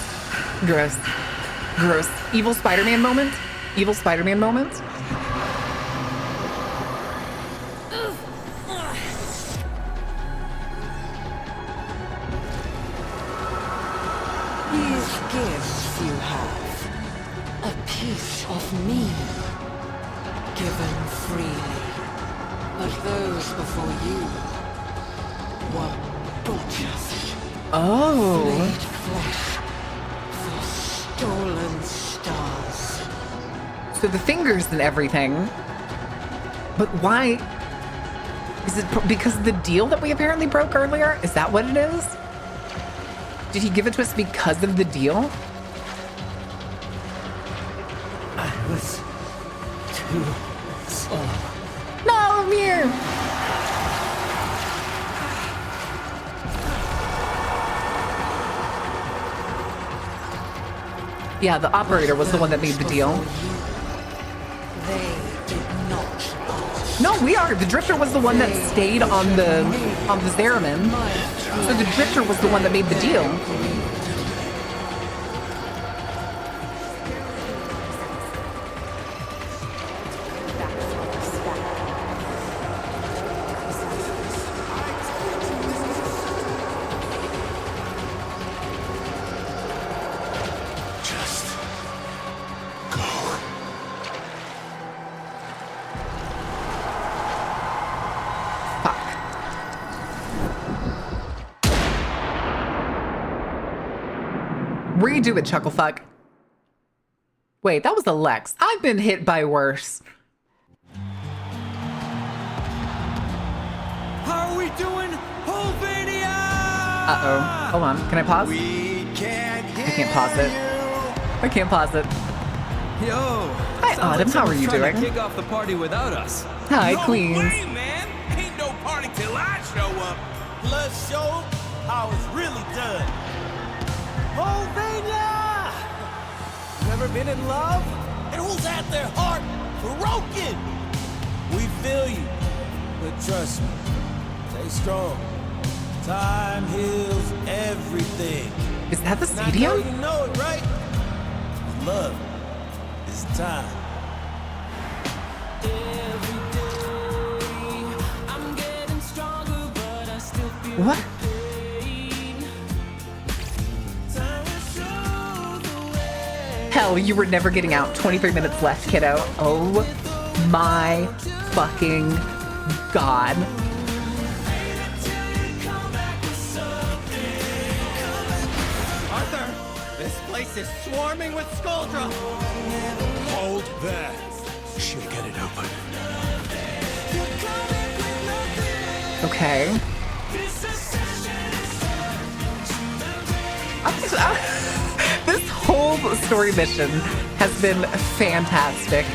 Gross. Gross. Evil Spider-Man moment? Evil Spider-Man moment? These gifts you have, a piece of me, given freely. But those before you were butchers. Oh. Flayed flesh for stolen stars. So the fingers and everything. But why? Is it because of the deal that we apparently broke earlier? Is that what it is? Did he give it to us because of the deal? I was too slow. No, I'm here. Yeah, the operator was the one that made the deal. They did not. No, we are. The Drifter was the one that stayed on the Zeraman. So the Drifter was the one that made the deal. Redo it, Chucklefuck. Wait, that was a Lex. I've been hit by worse. How are we doing, Holvania? Uh-oh. Hold on. Can I pause? I can't pause it. I can't pause it. Yo. Hi, Autumn. How are you doing? Kick off the party without us. Hi, Queens. Way, man. Ain't no party till I show up. Plus show how it's really done. Holvania! Never been in love? And who's at their heart broken? We feel you, but trust me, stay strong. Time heals everything. Is that the And I know stadium? you know it, right? Love is time. What? Hell, you were never getting out. 23 minutes left, kiddo. Oh my fucking god. Arthur, this place is swarming with Skuldra. Hold that. Should get it open. Okay. This whole story mission has been fantastic.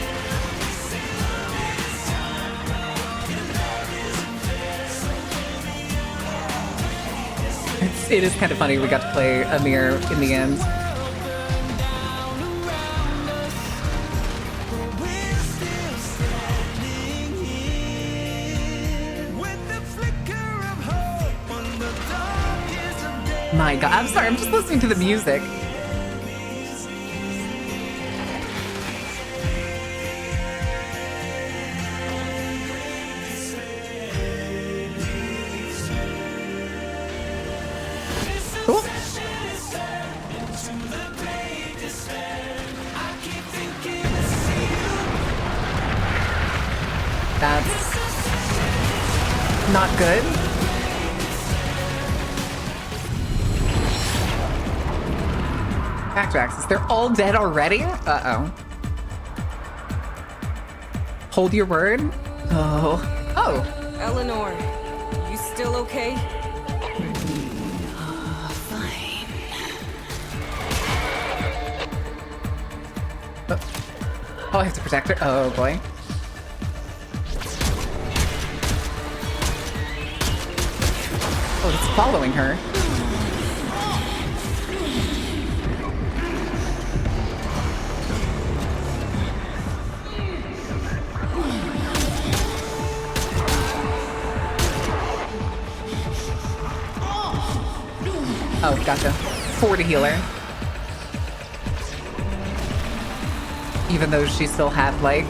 It is kind of funny we got to play Amir in the end. My God, I'm sorry, I'm just listening to the music. Cool. That's not good. Back to Axis. They're all dead already? Uh-oh. Hold your word? Oh. Oh. Eleanor, you still okay? Oh, I have to protect her? Oh, boy. Oh, it's following her. Oh, gotcha. 40 healer. Even though she still had, like,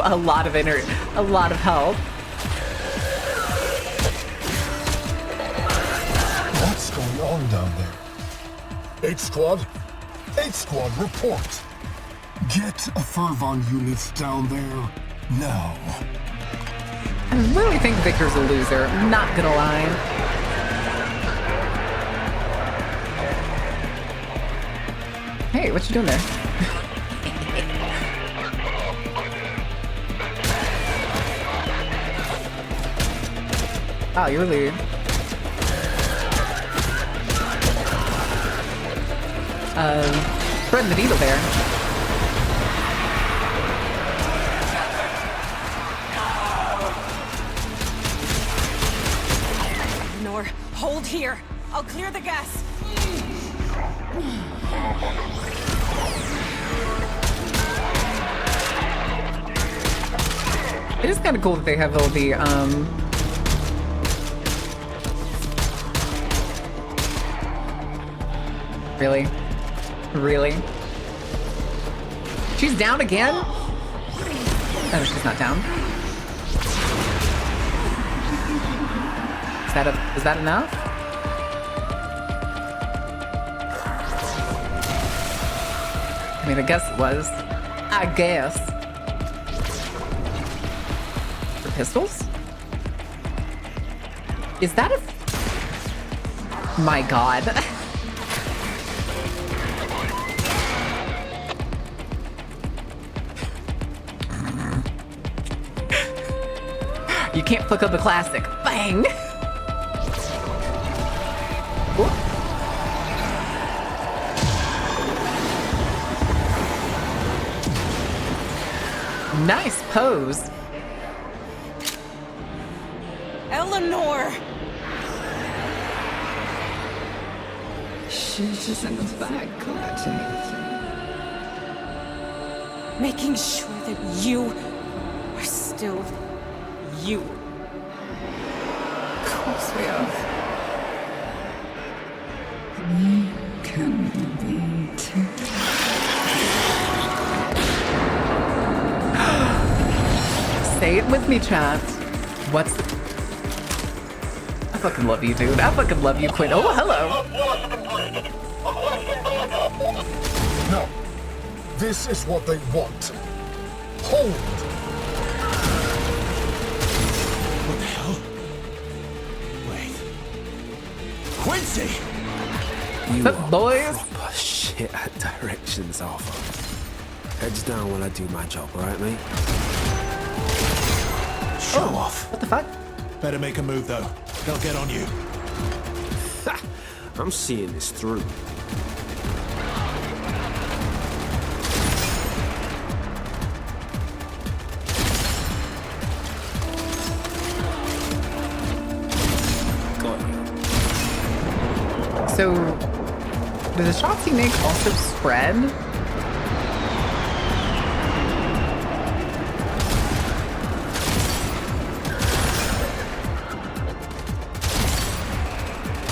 a lot of a lot of health. What's going on down there? 8 Squad? 8 Squad, report. Get a Fervon unit down there now. I really think Victor's a loser. I'm not gonna lie. Hey, what you doing there? Oh, you're really... threading the needle there. Nor, hold here. I'll clear the gas. It is kind of cool that they have all the, Really? Really? She's down again? Oh, she's not down. Is that enough? I mean, I guess it was. I guess. For pistols? Is that a... My God. You can't fuck up the classic. Bang! Ooh. Nice pose. Eleanor! She's just in the back collecting. Making sure that you are still you. Of course we are. You can be too. Say it with me, chat. What's the... I fucking love you, dude. I fucking love you, Quinn. Oh, hello. No. This is what they want. Hold. What the hell? Wait. Quincy! You What's up, are boys? proper shit at directions, Arthur. Heads down while I do my job, alright, mate? Show off. What the fuck? Better make a move, though. They'll get on you. I'm seeing this through. So, do the shots you make also spread?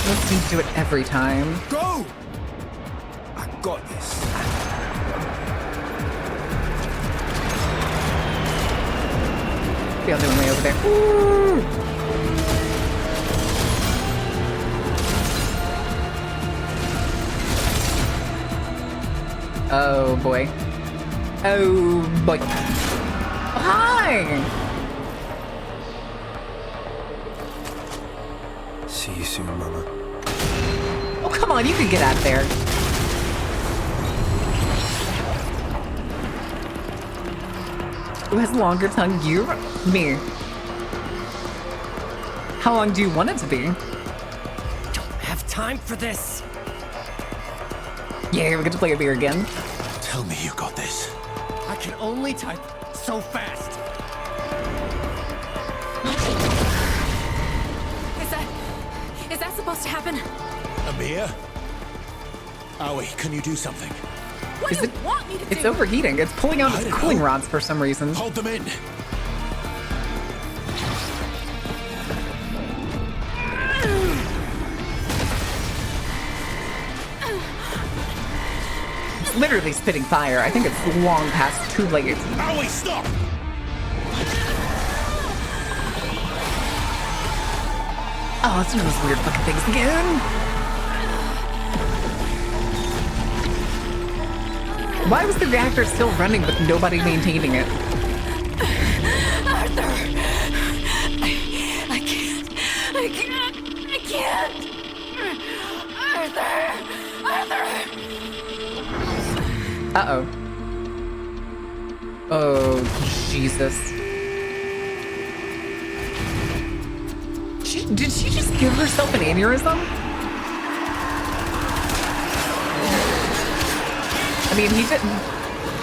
Let's need to do it every time. Go! I got this. Feel the way over there. Ooh! Oh boy. Oh boy. Hi! See you soon, Mama. Oh, come on, you can get out there. Who has a longer tongue? You? Me. How long do you want it to be? Don't have time for this. Yeah, we get to play a beer again. Tell me you got this. I can only type so fast. Is that supposed to happen? Amir? Aoi, can you do something? What do you want me to do? It's overheating. It's pulling out its cooling rods for some reason. Hold them in. It's literally spitting fire. I think it's long past too late. Aoi, stop! Oh, it's one of those weird fucking things again. Why was the reactor still running with nobody maintaining it? Arthur! I can't! Arthur! Uh-oh. Oh, Jesus. Did she just give herself an aneurysm? I mean, he didn't.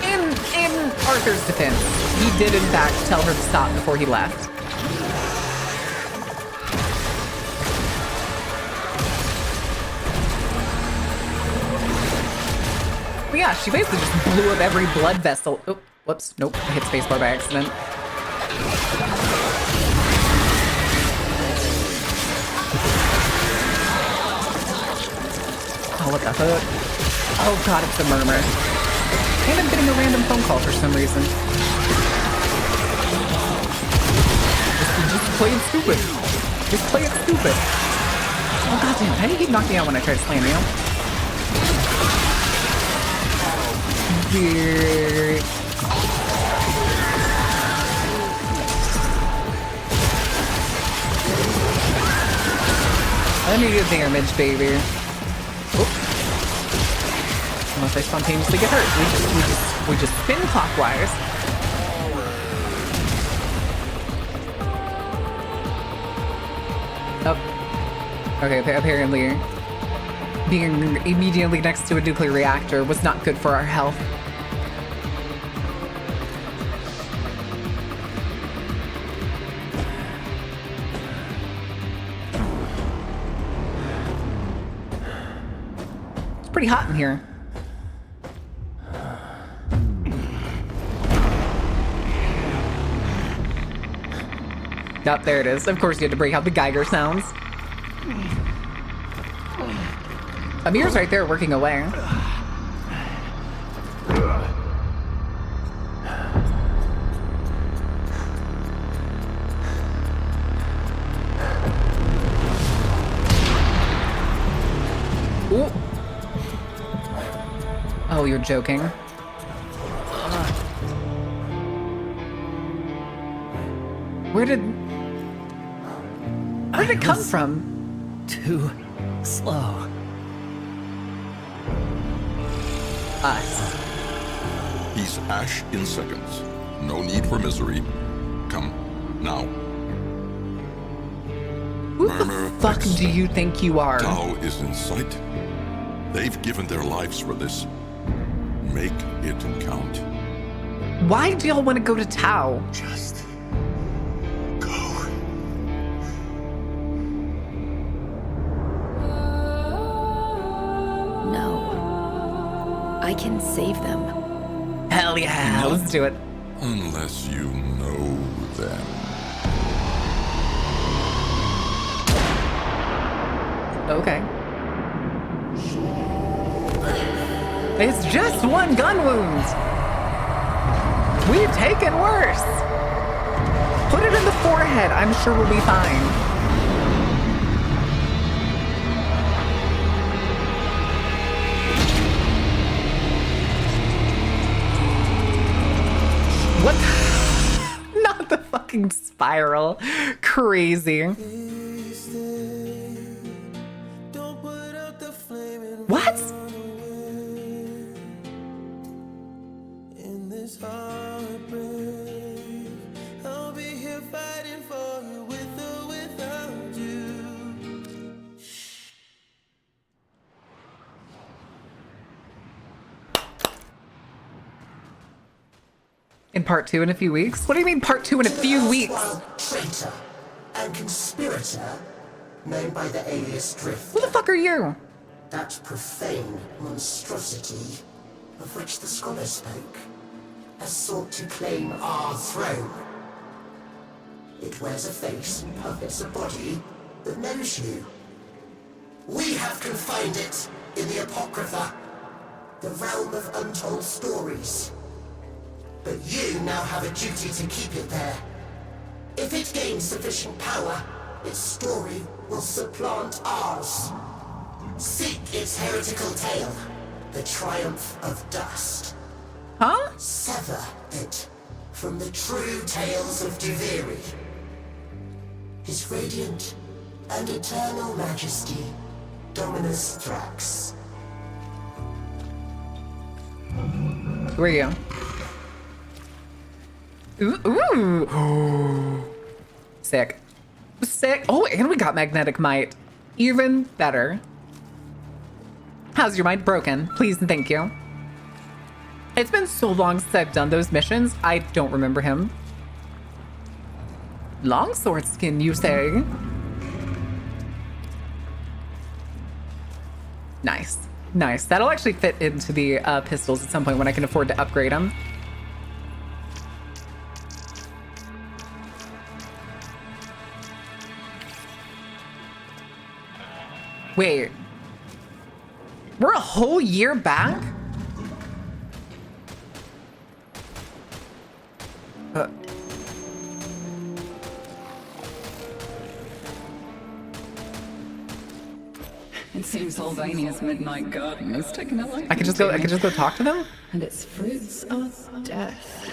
In Arthur's defense, he did in fact tell her to stop before he left. But yeah, she basically just blew up every blood vessel. Oh, whoops. Nope. I hit spacebar by accident. Oh, what the fuck? Oh god, it's a murmur. And I'm getting a random phone call for some reason. Just play it stupid. Just play it stupid. Oh god damn, how do you keep knocking me out when I try to slam you? Weird. Let me do damage, baby. Unless I spontaneously get hurt. We just spin clockwise. Oh. Okay, apparently being immediately next to a nuclear reactor was not good for our health. It's pretty hot in here. Yep, there it is. Of course you had to break out the Geiger sounds. Amir's right there working away. Ooh. Oh, you're joking. Where did it come from? Too slow. Us. He's ash in seconds. No need for misery. Come, now. fuck do you think you are? Tao is in sight. They've given their lives for this. Make it count. Why do y'all want to go to Tao? Just No. I can save them. Hell yeah, let's do it. Unless you know them. Okay. It's just one gun wound. We've taken worse. Put it in the forehead. I'm sure we'll be fine. What? Not the fucking spiral. Crazy. What? In this heartbreak, I'll be here fighting for you with or without you. In part 2 in a few weeks? What do you mean part 2 in a few weeks? Traitor and conspirator known by the alias Drift. Who the fuck are you? That profane monstrosity of which the scholar spoke has sought to claim our throne. It wears a face, puppets a body that knows you. We have confined it in the Apocrypha, the realm of untold stories. But you now have a duty to keep it there. If it gains sufficient power, its story will supplant ours. Seek its heretical tale, the triumph of dust. Huh? Sever it from the true tales of Duviri. His radiant and eternal majesty, Dominus Thrax. Who are you? Ooh. Sick. Sick. Oh, and we got magnetic might. Even better. How's your mind broken? Please and thank you. It's been so long since I've done those missions, I don't remember him. Longsword skin, you say? Nice. Nice. That'll actually fit into the pistols at some point when I can afford to upgrade them. Wait. We're a whole year back? It seems Albania's midnight garden is taking a liking I could just go talk to them? And its fruits are death.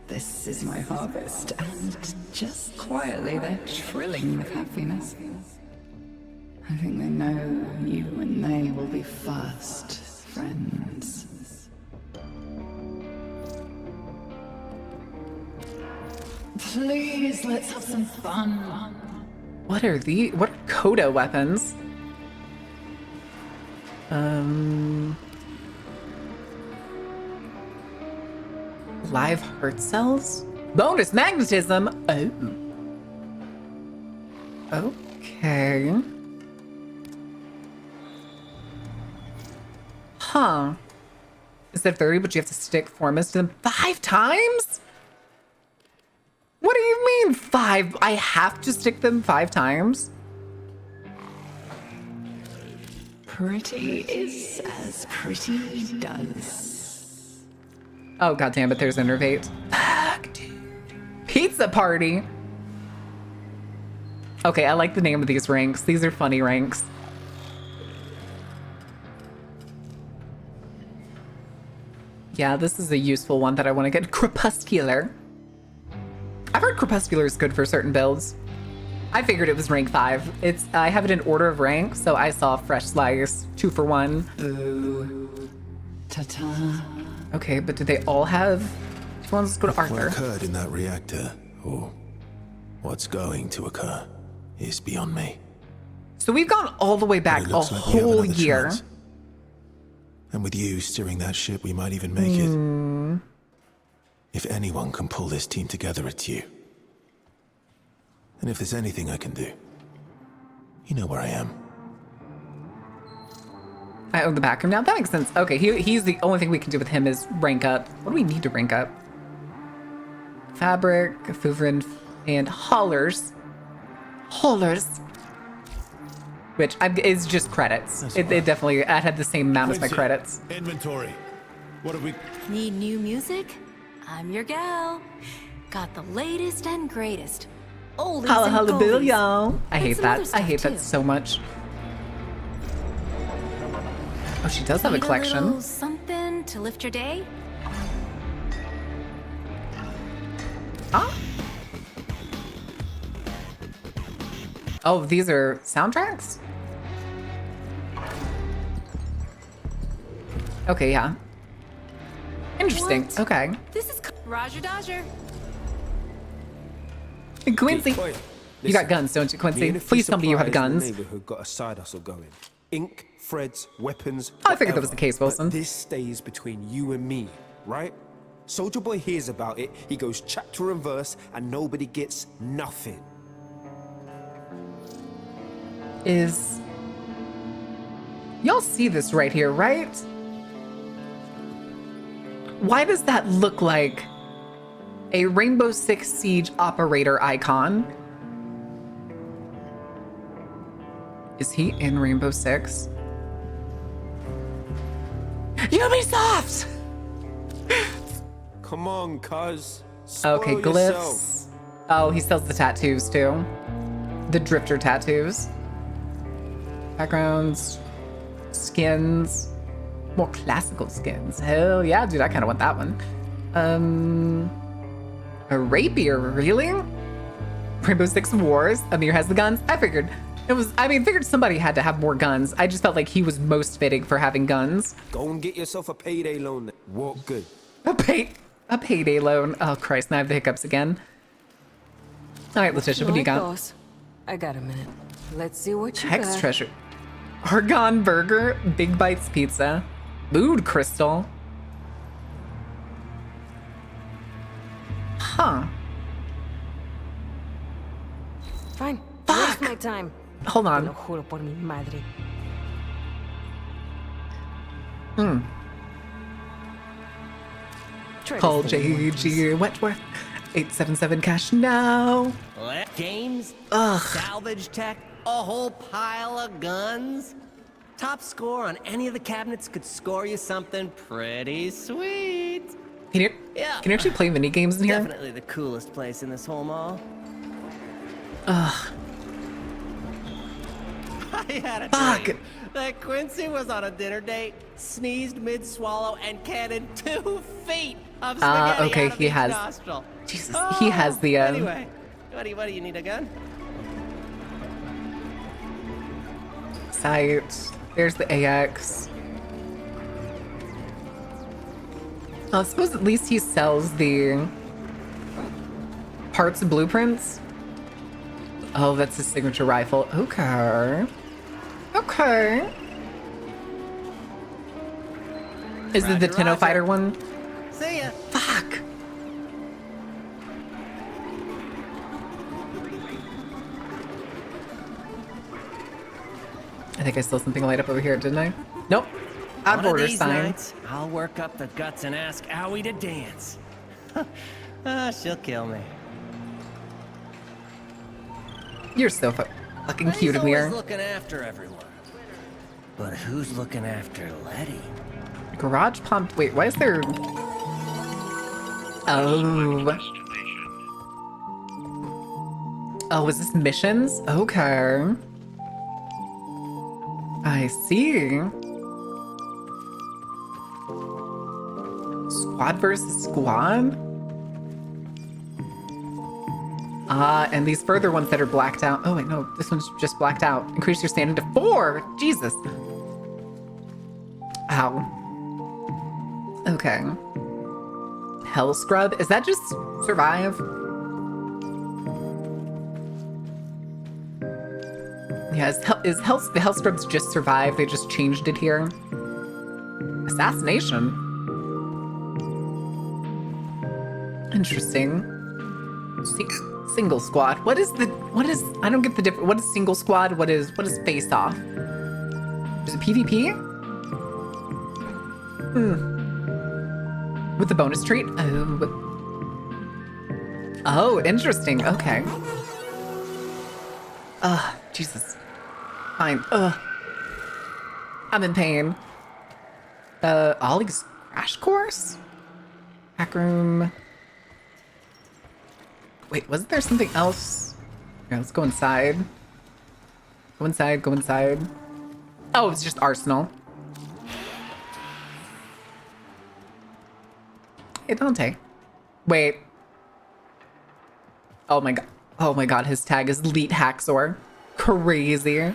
This is my harvest, and just quietly they're trilling with happiness. I think they know you and they will be fast friends. Please, let's have some fun. What are Coda weapons? Live heart cells? Bonus magnetism? Oh. Okay. Huh. It said 30, but you have to stick formants to them 5 times? What do you mean 5? I have to stick them 5 times? Pretty is as pretty does. Oh, goddamn it, there's Innervate. Fuck, dude. Pizza party. Okay, I like the name of these ranks. These are funny ranks. Yeah, this is a useful one that I want to get. Crepuscular. I've heard Crepuscular is good for certain builds. I figured it was rank 5. I have it in order of rank, so I saw Fresh Slice, 2 for 1. Ooh. Ta-ta. Okay, but do they all have... Which ones? Let's go to Arthur. What occurred in that reactor? Or what's going to occur? is beyond me. So we've gone all the way back But it a looks like we have whole another year. chance. And with you steering that ship, we might even make it. If anyone can pull this team together, it's you. And if there's anything I can do, you know where I am. I own the back room now. That makes sense. Okay, he's the only thing we can do with him is rank up. What do we need to rank up? Fabric, Fuvrin, and haulers. Haulers. Which is just credits. It definitely had the same amount as my credits. Inventory. What have we... Need new music? I'm your gal. Got the latest and greatest. Oldies Holla and holla bill, goldies. y'all. I And hate some other that. I stuff, hate too. that so much. Oh, she does have a Need collection. little something to lift your day? Huh? Oh, these are soundtracks? Okay, yeah. Interesting. What? Okay. This is Roger Dodger. And Quincy. Oi, You listen, got guns, don't you, me Quincy? and a few Please tell me you have suppliers in the guns. neighborhood got a side hustle going. Ink, threads, weapons. I figured that was the whatever. case, Wilson. But this stays between you and me, right? Soldier Boy hears about it, he goes chapter and verse, and nobody gets nothing. Is... Y'all see this right here, right? Why does that look like a Rainbow Six Siege operator icon? Is he in Rainbow Six? Ubisoft! Come on, cuz. Okay, Spoil glyphs. yourself. Oh, he sells the tattoos too. The drifter tattoos. Backgrounds. Skins. More classical skins. Hell yeah, dude, I kind of want that one. A rapier, really? Rainbow Six Wars. Amir has the guns. I figured figured somebody had to have more guns. I just felt like he was most fitting for having guns. Go and get yourself a payday loan then. Walk good. A payday loan. Oh Christ, now I have the hiccups again. All right, Letitia, what do you got? Boss, I got a minute. Let's see what you Hex got. treasure. Argon burger, Big Bites pizza, mood crystal. Huh. Fine. Fuck. Waste my time. Hold Te on. lo juro por mi madre. Try Call this thing. JG Wentworth. 877 cash now. Games, Ugh. salvage tech, a whole pile of guns. Top score on any of the cabinets could score you something pretty sweet. Can you Yeah. can you actually play mini games in here? Definitely the coolest place in this whole mall. Ugh. I had a Fuck. dream that Quincy was on a dinner date, sneezed mid-swallow, and cannoned 2 feet of spaghetti okay, out of he each has- nostril. Jesus, he has the, Anyway, what do you need a gun? Sight. There's the AX. I suppose at least he sells the parts and blueprints. Oh, that's his signature rifle. Okay. Okay. Is it the Roger, Tenno Roger. Fighter one? See ya. Fuck. I think I stole something light up over here, didn't I? Nope. Out One of of order these sign. nights, I'll work up the guts and ask Owie to dance. She'll kill me. You're so fucking cute, He's Amir. always looking after everyone. But who's looking after Letty? Garage pumped. Wait, why is there? Oh. Oh, is this missions? Okay. I see. Squad versus squad? And these further ones that are blacked out. Oh, wait, no, this one's just blacked out. Increase your standing to 4. Jesus. Ow. Okay. Hell Scrub. Is that just survive? Yeah, the Hell Scrubs just survived. They just changed it here. Assassination. Interesting. Single squad. What is I don't get the difference. What is single squad? What is face off? Is it PvP? With the bonus trait? Oh, interesting. Okay. Jesus. Fine. I'm in pain. Ollie's crash course? Hack room. Wait, wasn't there something else? Yeah, let's go inside. Go inside, go inside. Oh, it's just Arsenal. Hey, Dante. Wait. Oh my god. Oh my god, his tag is Elite Haxor. Crazy.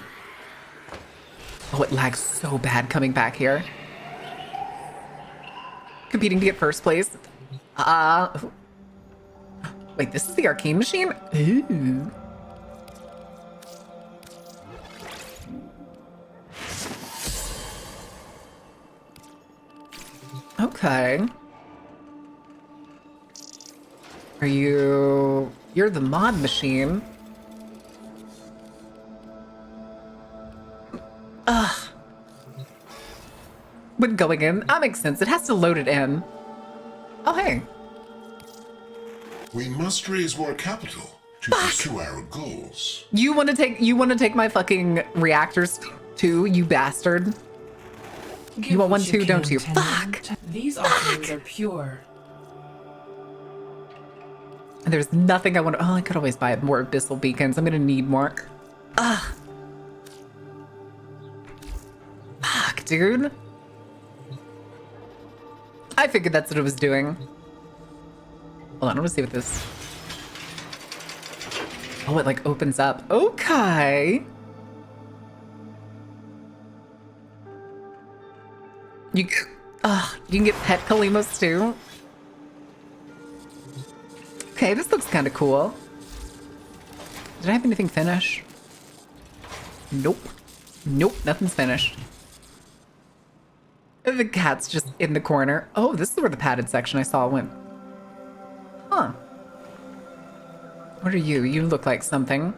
Oh, it lags so bad coming back here. Competing to get first place. Wait, this is the arcane machine? Ooh. Okay. You're the mod machine. Ugh. When going in, that makes sense. It has to load it in. Oh, hey. We must raise more capital to pursue our goals. You want to take my fucking reactors too, you bastard. You want one too, don't you? Fuck. These offerings are pure. There's nothing I want to. Oh, I could always buy more abyssal beacons. I'm gonna need more. Ugh. Fuck, dude. I figured that's what it was doing. Hold on, I want to see what this. Oh, it like opens up. Okay. You can get pet Kalimos too. Okay, this looks kind of cool. Did I have anything finished? Nope. Nope, nothing's finished. The cat's just in the corner. Oh, this is where the padded section I saw went. Huh. What are you? You look like something.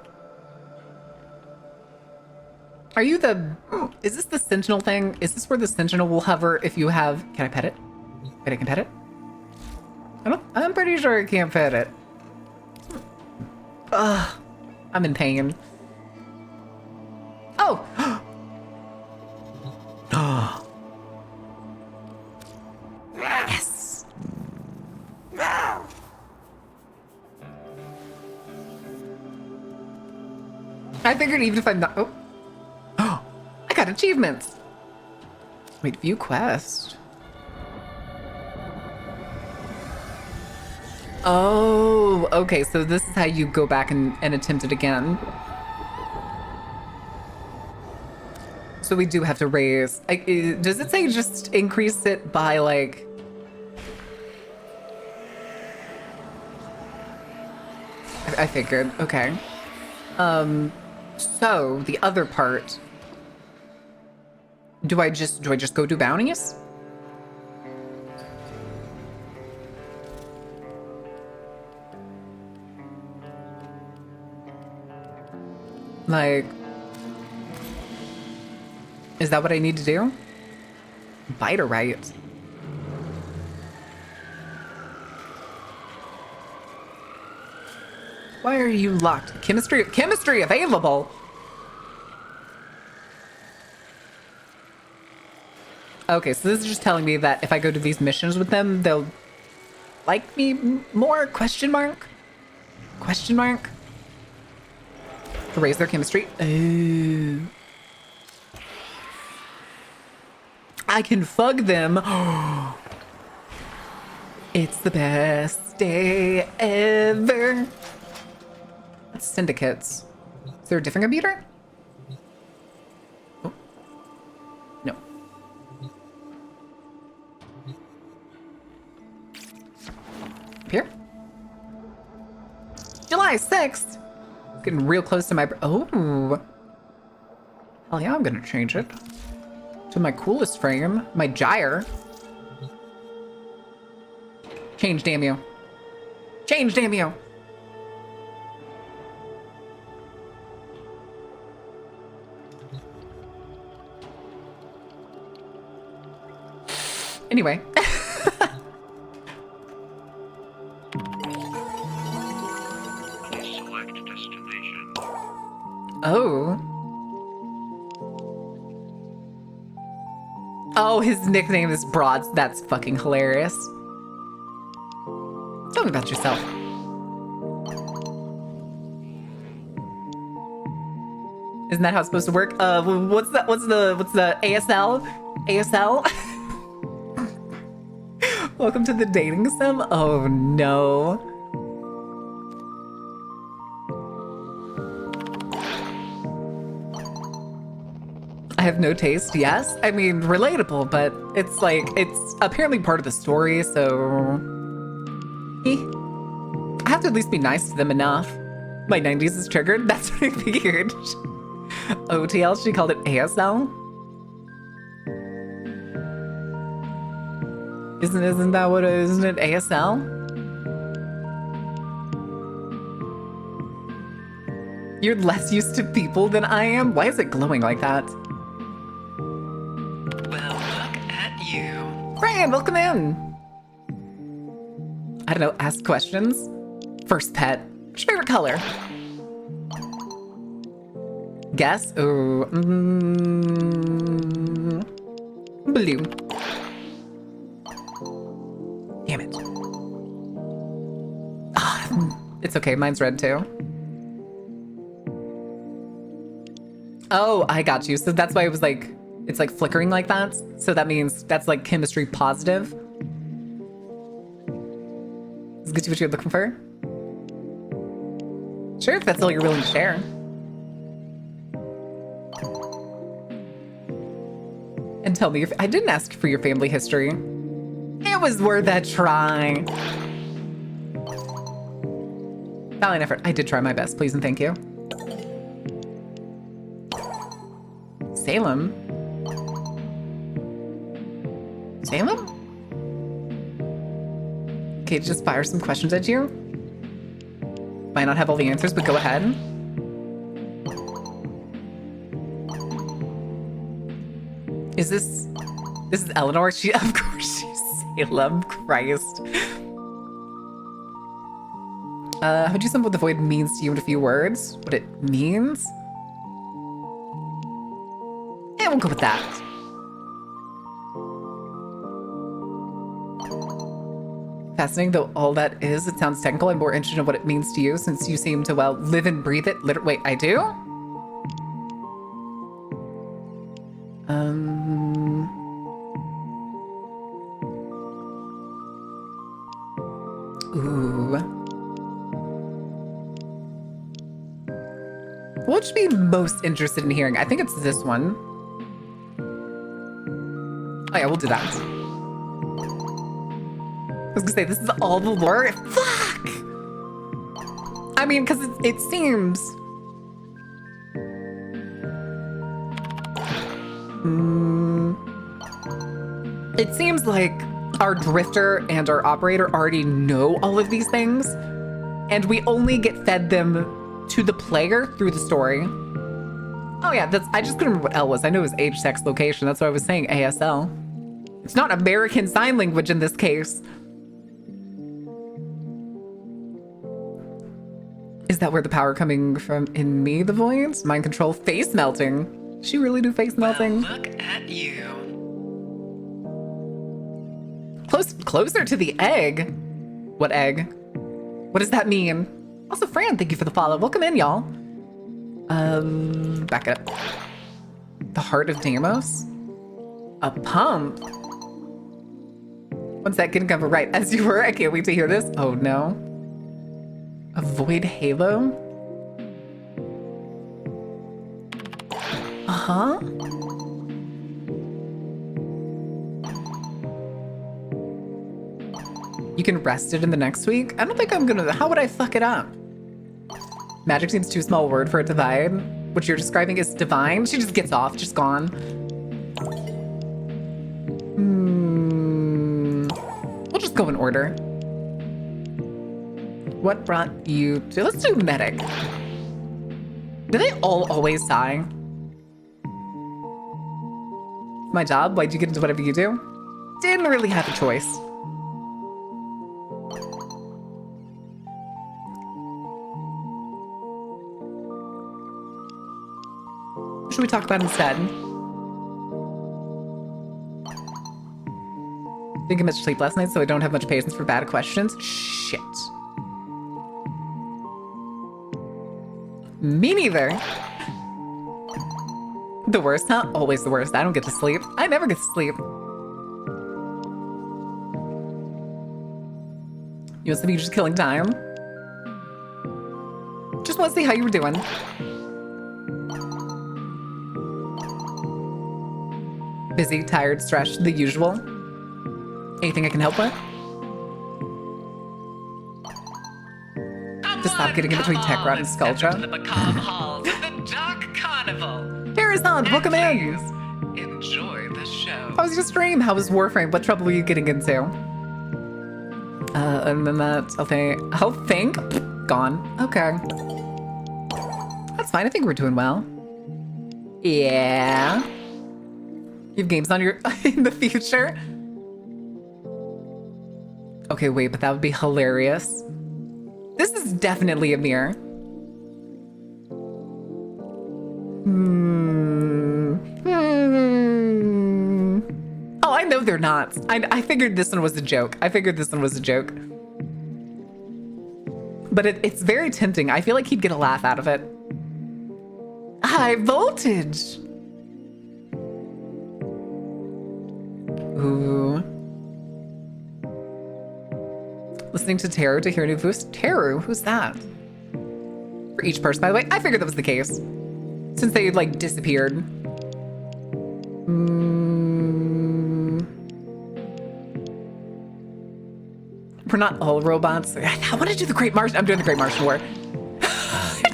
Are you the... Is this the sentinel thing? Is this where the sentinel will hover if you have... Can I pet it? Wait, I can pet it? I'm pretty sure I can't pet it. Ugh. I'm in pain. Oh! Yes! I figured even if I'm not... Oh! I got achievements! Wait, view quest. Oh, okay, so this is how you go back and attempt it again. So we do have to raise... does it say just increase it by, like... I figured, okay. So, the other part... Do I just go do bounties? Like, is that what I need to do? Biter right. Why are you locked? Chemistry available. Okay, so this is just telling me that if I go to these missions with them, they'll like me more? Question mark? Question mark? To raise their chemistry. Oh. I can fug them. It's the best day ever. That's syndicates. Is there a different computer? Oh. No. Up here? July 6th. Getting real close to my... Oh. Hell yeah, I'm gonna change it to my coolest frame, my gyre. Change, damn you. Change, damn you. Anyway. Oh. Oh, his nickname is Broads. That's fucking hilarious. Tell me about yourself. Isn't that how it's supposed to work? What's the ASL? ASL? Welcome to the dating sim? Oh no. I have no taste, yes. I mean, relatable, but it's like, it's apparently part of the story, so... I have to at least be nice to them enough. My 90s is triggered? That's what I figured. OTL, she called it ASL? Isn't that what it is? Isn't it ASL? You're less used to people than I am? Why is it glowing like that? Well, look at you. Fran, welcome in. I don't know, ask questions. First pet. What's your favorite color? Guess? Oh, blue. Damn it. Ah, it's okay, mine's red too. Oh, I got you. So that's why it was like, it's like flickering like that. So that means that's like chemistry positive. Is this what you're looking for? Sure, if that's all you're willing to share. And tell me if I didn't ask for your family history. It was worth a try. Valiant effort. I did try my best, please and thank you. Salem? Salem? Okay, just fire some questions at you. Might not have all the answers, but go ahead. Is this is Eleanor? She, of course, she's Salem. Christ. How would you sum up what the void means to you in a few words? What it means? Yeah, we'll go with that. Fascinating, though all that is, it sounds technical. I'm more interested in what it means to you since you seem to, well, live and breathe it. Wait, I do? Ooh. What would you be most interested in hearing? I think it's this one. Oh yeah, we'll do that. I was gonna say, this is all the lore? Fuck! I mean, because it seems... It seems like our drifter and our operator already know all of these things, and we only get fed them to the player through the story. Oh yeah, I just couldn't remember what L was. I know it was age, sex, location. That's why I was saying ASL. It's not American Sign Language in this case. Is that where the power coming from in me, the voids? Mind control, face melting. She really do face melting? Well, look at you. Closer to the egg? What egg? What does that mean? Also, Fran, thank you for the follow. Welcome in, y'all. Back up. The heart of Deimos? A pump? One second, cover right as you were. I can't wait to hear this. Oh no. A void halo? Uh-huh. You can rest it in the next week? I don't think I'm gonna, how would I fuck it up? Magic seems too small a word for it to divide. what you're describing is divine. She just gets off, just gone. We'll just go in order. What brought you to... Let's do medic. Do they all always die? My job? Why'd you get into whatever you do? Didn't really have a choice. What should we talk about instead? Didn't get much sleep last night, so I don't have much patience for bad questions. Shit. Me neither. The worst, huh? Always the worst. I don't get to sleep. I never get to sleep. You must be just killing time. Just want to see how you were doing. Busy, tired, stressed, the usual. Anything I can help with? Just stop getting in between Techrot and Skulltrap. The macabre halls of the Dark Carnival. Karazhan, welcome in! Enjoy the show. How was your stream? How was Warframe? What trouble were you getting into? Other than that, I'll think. Gone. Okay. That's fine. I think we're doing well. Yeah. You have games on your in the future? Okay, wait, but that would be hilarious. This is definitely a mirror. Oh, I know they're not. I figured this one was a joke. But it's very tempting. I feel like he'd get a laugh out of it. High voltage. Ooh. Listening to Teru to hear new voice. Teru? Who's that? For each person, by the way. I figured that was the case. Since they, like, disappeared. We're not all robots. I want to do the Great Martian. I'm doing the Great Martian War.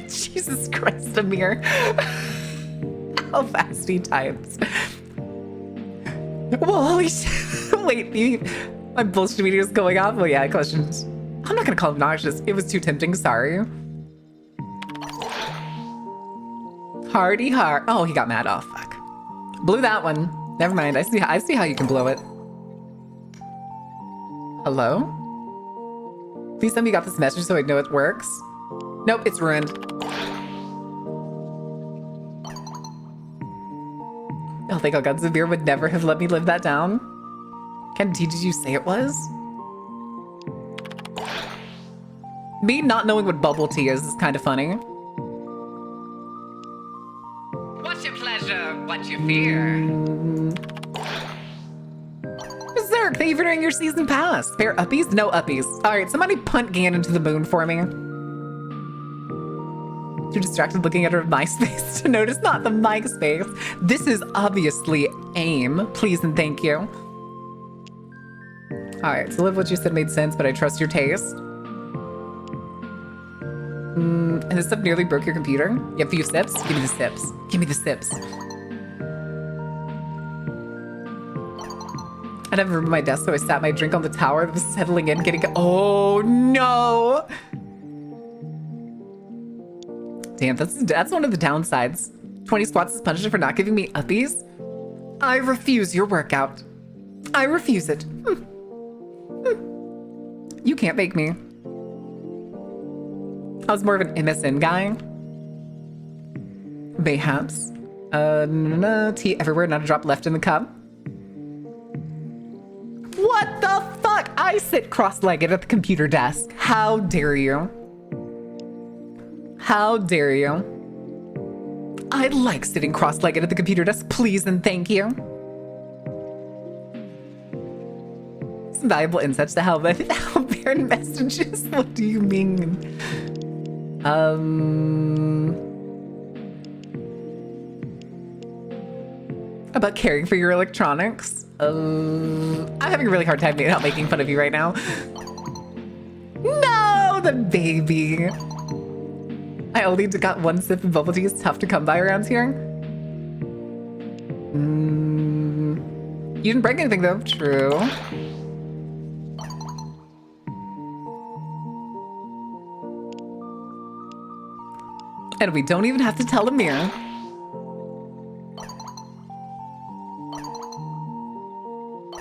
Jesus Christ, Amir. How fast he types. Well, holy shit. Wait, my bullshit video is going off? Well, yeah, questions. I'm not gonna call him nauseous. It was too tempting, sorry. Hardy heart. Oh, he got mad. Oh, fuck. Blew that one. Never mind. I see how you can blow it. Hello? Please tell me you got this message so I know it works. Nope, it's ruined. Oh, thank God, Severe would never have let me live that down. Ken T, did you say it was? Me not knowing what bubble tea is kind of funny. What's your pleasure? What's your fear? Zerk, thank you for doing your season pass. Fair uppies? No uppies. All right, somebody punt Ganon to the moon for me. Too distracted looking at her MySpace to notice not the mic space. This is obviously AIM. Please and thank you. All right, so live what you said made sense, but I trust your taste. And this stuff nearly broke your computer? You have a few sips? Give me the sips. Give me the sips. I never remember my desk, so I sat my drink on the tower that was settling in, getting... Oh, no! Damn, that's one of the downsides. 20 squats is punishment for not giving me uppies? I refuse your workout. I refuse it. You can't make me. I was more of an MSN guy. Mayhaps. Tea everywhere, not a drop left in the cup. What the fuck? I sit cross-legged at the computer desk. How dare you? How dare you? I like sitting cross-legged at the computer desk, please and thank you. Some valuable insights to how Baron messages. What do you mean? About caring for your electronics. I'm having a really hard time not making fun of you right now. No, the baby. I only got one sip of bubble tea. It's tough to come by around here. You didn't break anything though. True. And we don't even have to tell Amir.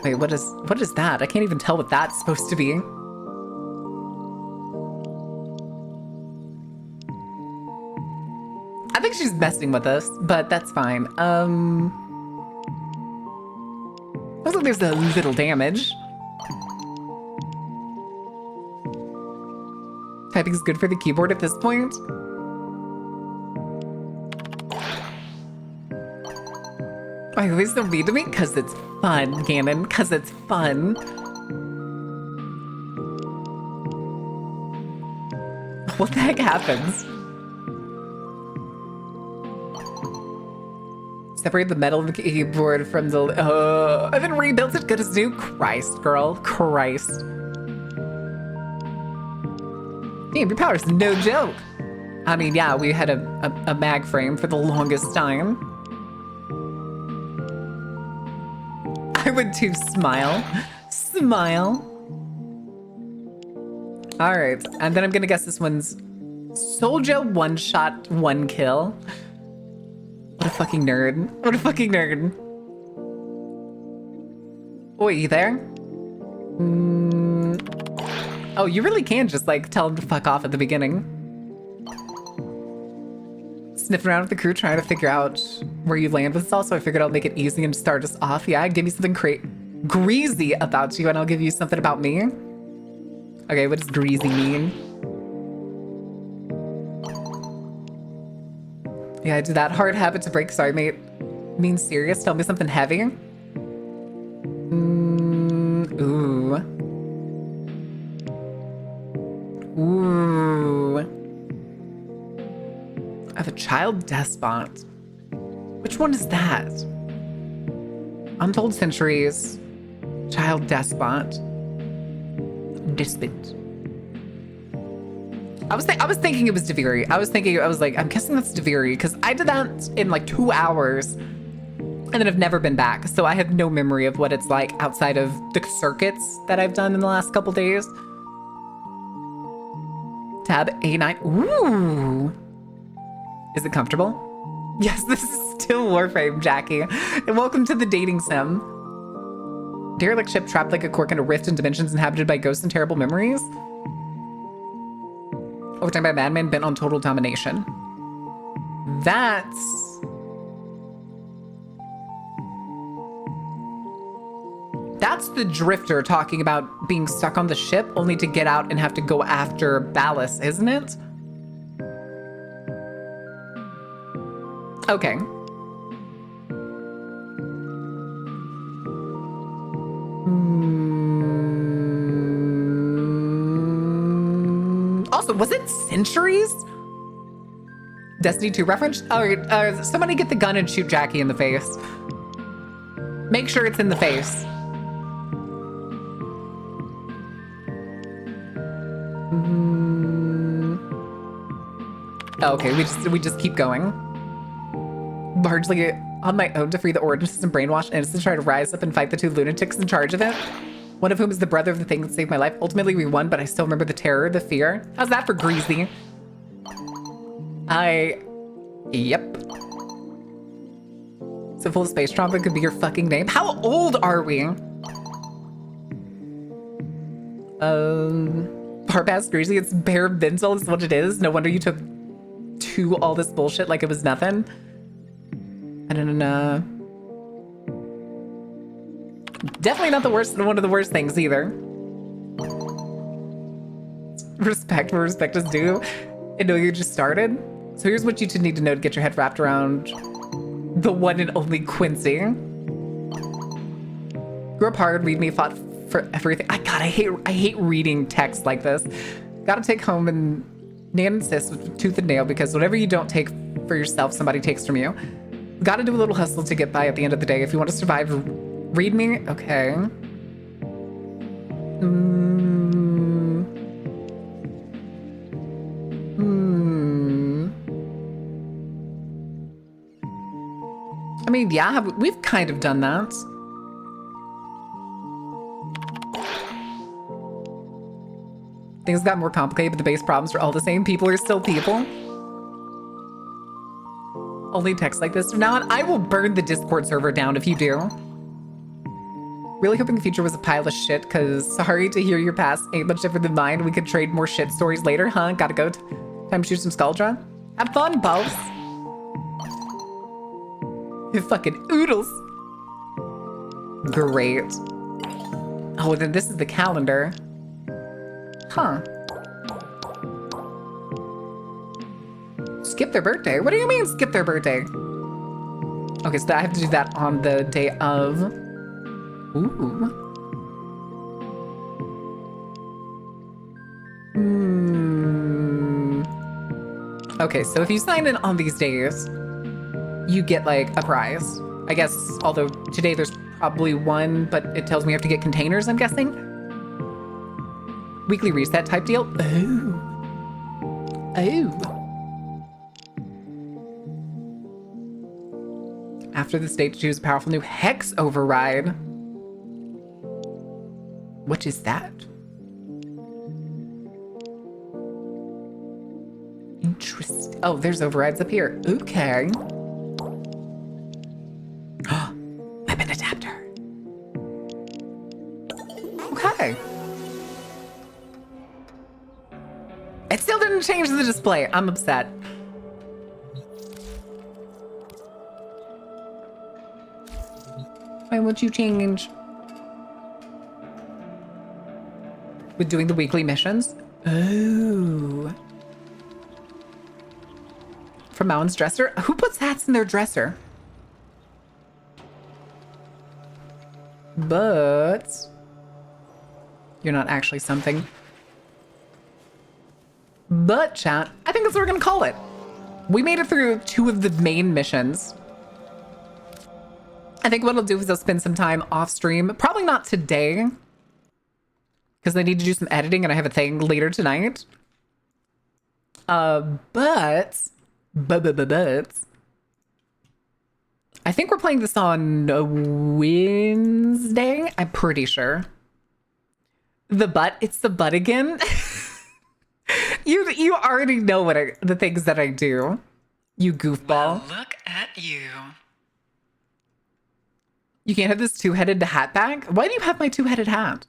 Wait, what is that? I can't even tell what that's supposed to be. I think she's messing with us, but that's fine. Looks like there's a little damage. Typing's good for the keyboard at this point. Why are you always so mean to me? Cause it's fun, Ganon. Cause it's fun. What the heck happens? Separate the metal of the keyboard from the... and then rebuilt it good as new? Christ, girl. Christ. Damn, your power's no joke. I mean, yeah, we had a mag frame for the longest time. I would too. Smile. Smile. All right, and then I'm gonna guess this one's Soldier one shot, one kill. What a fucking nerd. What a fucking nerd. Oh, you there? Oh, you really can just like tell him to fuck off at the beginning. Sniffing around with the crew trying to figure out where you land with this all, so I figured I'll make it easy and start us off. Yeah, give me something greasy about you and I'll give you something about me. Okay, what does greasy mean? Yeah, I do that. Hard habit to break. Sorry, mate. Mean serious? Tell me something heavy. Ooh. Ooh. I have a child despot. Which one is that? Untold Centuries. Child despot. Despot. I was thinking it was Deviri. I was like, I'm guessing that's Deviri because I did that in like 2 hours and then I've never been back. So I have no memory of what it's like outside of the circuits that I've done in the last couple days. Tab A9. Ooh. Is it comfortable? Yes, this is still Warframe, Jackie. And welcome to the dating sim. Derelict ship trapped like a cork in a rift in dimensions inhabited by ghosts and terrible memories. Overtime by a madman bent on total domination. That's... That's the Drifter talking about being stuck on the ship only to get out and have to go after Ballast, isn't it? Okay. Also, was it Centuries? Destiny 2 reference? All right, somebody get the gun and shoot Jackie in the face. Make sure it's in the face. Okay, we just keep going. Largely on my own to free the Origin System brainwashed innocents try to rise up and fight the two lunatics in charge of it. One of whom is the brother of the thing that saved my life. Ultimately, we won, but I still remember the terror, the fear. How's that for greasy? Yep. So full of space trauma could be your fucking name. How old are we? Far past greasy, it's bare mental is what it is. No wonder you took to all this bullshit like it was nothing. I don't know. Definitely not the worst, one of the worst things either. Respect where respect is due. And know you just started. So here's what you two need to know to get your head wrapped around the one and only Quincy. Grew up hard, read me, fought for everything. I hate reading text like this. Gotta take home and Nan insists with tooth and nail because whatever you don't take for yourself, somebody takes from you. Gotta do a little hustle to get by at the end of the day. If you want to survive, read me. Okay. I mean, yeah, we've kind of done that. Things got more complicated, but the base problems are all the same. People are still people. Only text like this from now on. I will burn the Discord server down if you do. Really hoping the future was a pile of shit, because sorry to hear your past ain't much different than mine. We could trade more shit stories later, huh? Gotta go. Time to shoot some Skuldra. Have fun, boss. You fucking oodles. Great. Oh, then this is the calendar. Huh. Skip their birthday? What do you mean skip their birthday? Okay, so I have to do that on the day of. Ooh. Okay, so if you sign in on these days, you get like a prize. I guess, although today there's probably one, but it tells me I have to get containers, I'm guessing. Weekly reset type deal. Oh. Oh. After this date, choose a powerful new hex override. What is that? Interesting. Oh, there's overrides up here. Okay. Weapon adapter. Okay. It still didn't change the display. I'm upset. Why won't you change? With doing the weekly missions? Oh. From Mountain's dresser? Who puts hats in their dresser? But you're not actually something. But chat, I think that's what we're gonna call it. We made it through 2 of the main missions. I think what I'll do is I'll spend some time off stream. Probably not today, because I need to do some editing and I have a thing later tonight. But I think we're playing this on a Wednesday. I'm pretty sure. It's the butt again. You already know what the things that I do. You goofball. Well, look at you. You can't have this 2-headed hat back? Why do you have my 2-headed hat?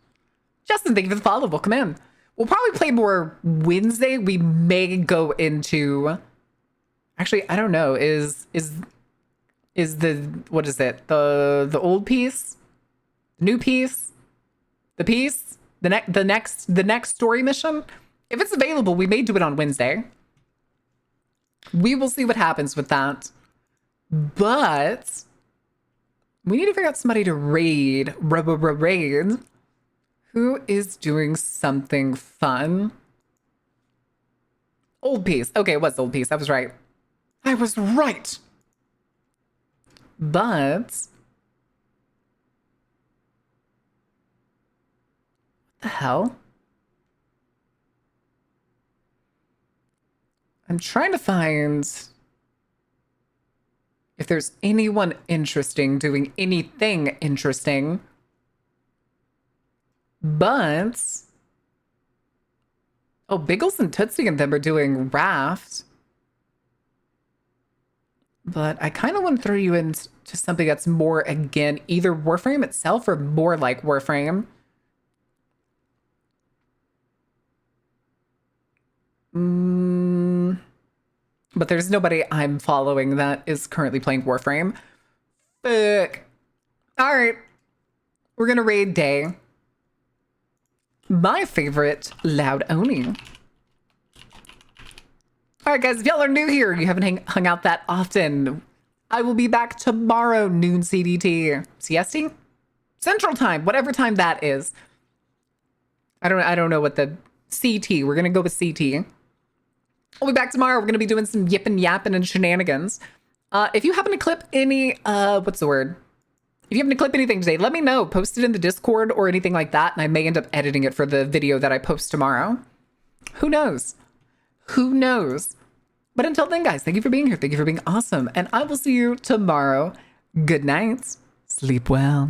Justin, thank you for the follow. Welcome in. We'll probably play more Wednesday. We may go into... Actually, I don't know. Is the... What is it? The old piece? The new piece? The piece? The next story mission? If it's available, we may do it on Wednesday. We will see what happens with that. But... we need to figure out somebody to raid. Raid. Who is doing something fun? Old piece. Okay, it was old piece. I was right. I was right. But... what the hell? I'm trying to find... if there's anyone interesting doing anything interesting. But... oh, Biggles and Tootsie and them are doing Raft. But I kind of want to throw you into something that's more, again, either Warframe itself or more like Warframe. But there's nobody I'm following that is currently playing Warframe. Fuck. All right. We're going to raid Day. My favorite, Loud Oni. All right, guys, if y'all are new here, you haven't hung out that often, I will be back tomorrow, noon CDT. CST? Central Time, whatever time that is. I don't know what the CT, we're going to go with CT. We'll be back tomorrow. We're going to be doing some yipping, yapping, and shenanigans. If you happen to clip any, what's the word? If you happen to clip anything today, let me know. Post it in the Discord or anything like that, and I may end up editing it for the video that I post tomorrow. Who knows? Who knows? But until then, guys, thank you for being here. Thank you for being awesome. And I will see you tomorrow. Good night. Sleep well.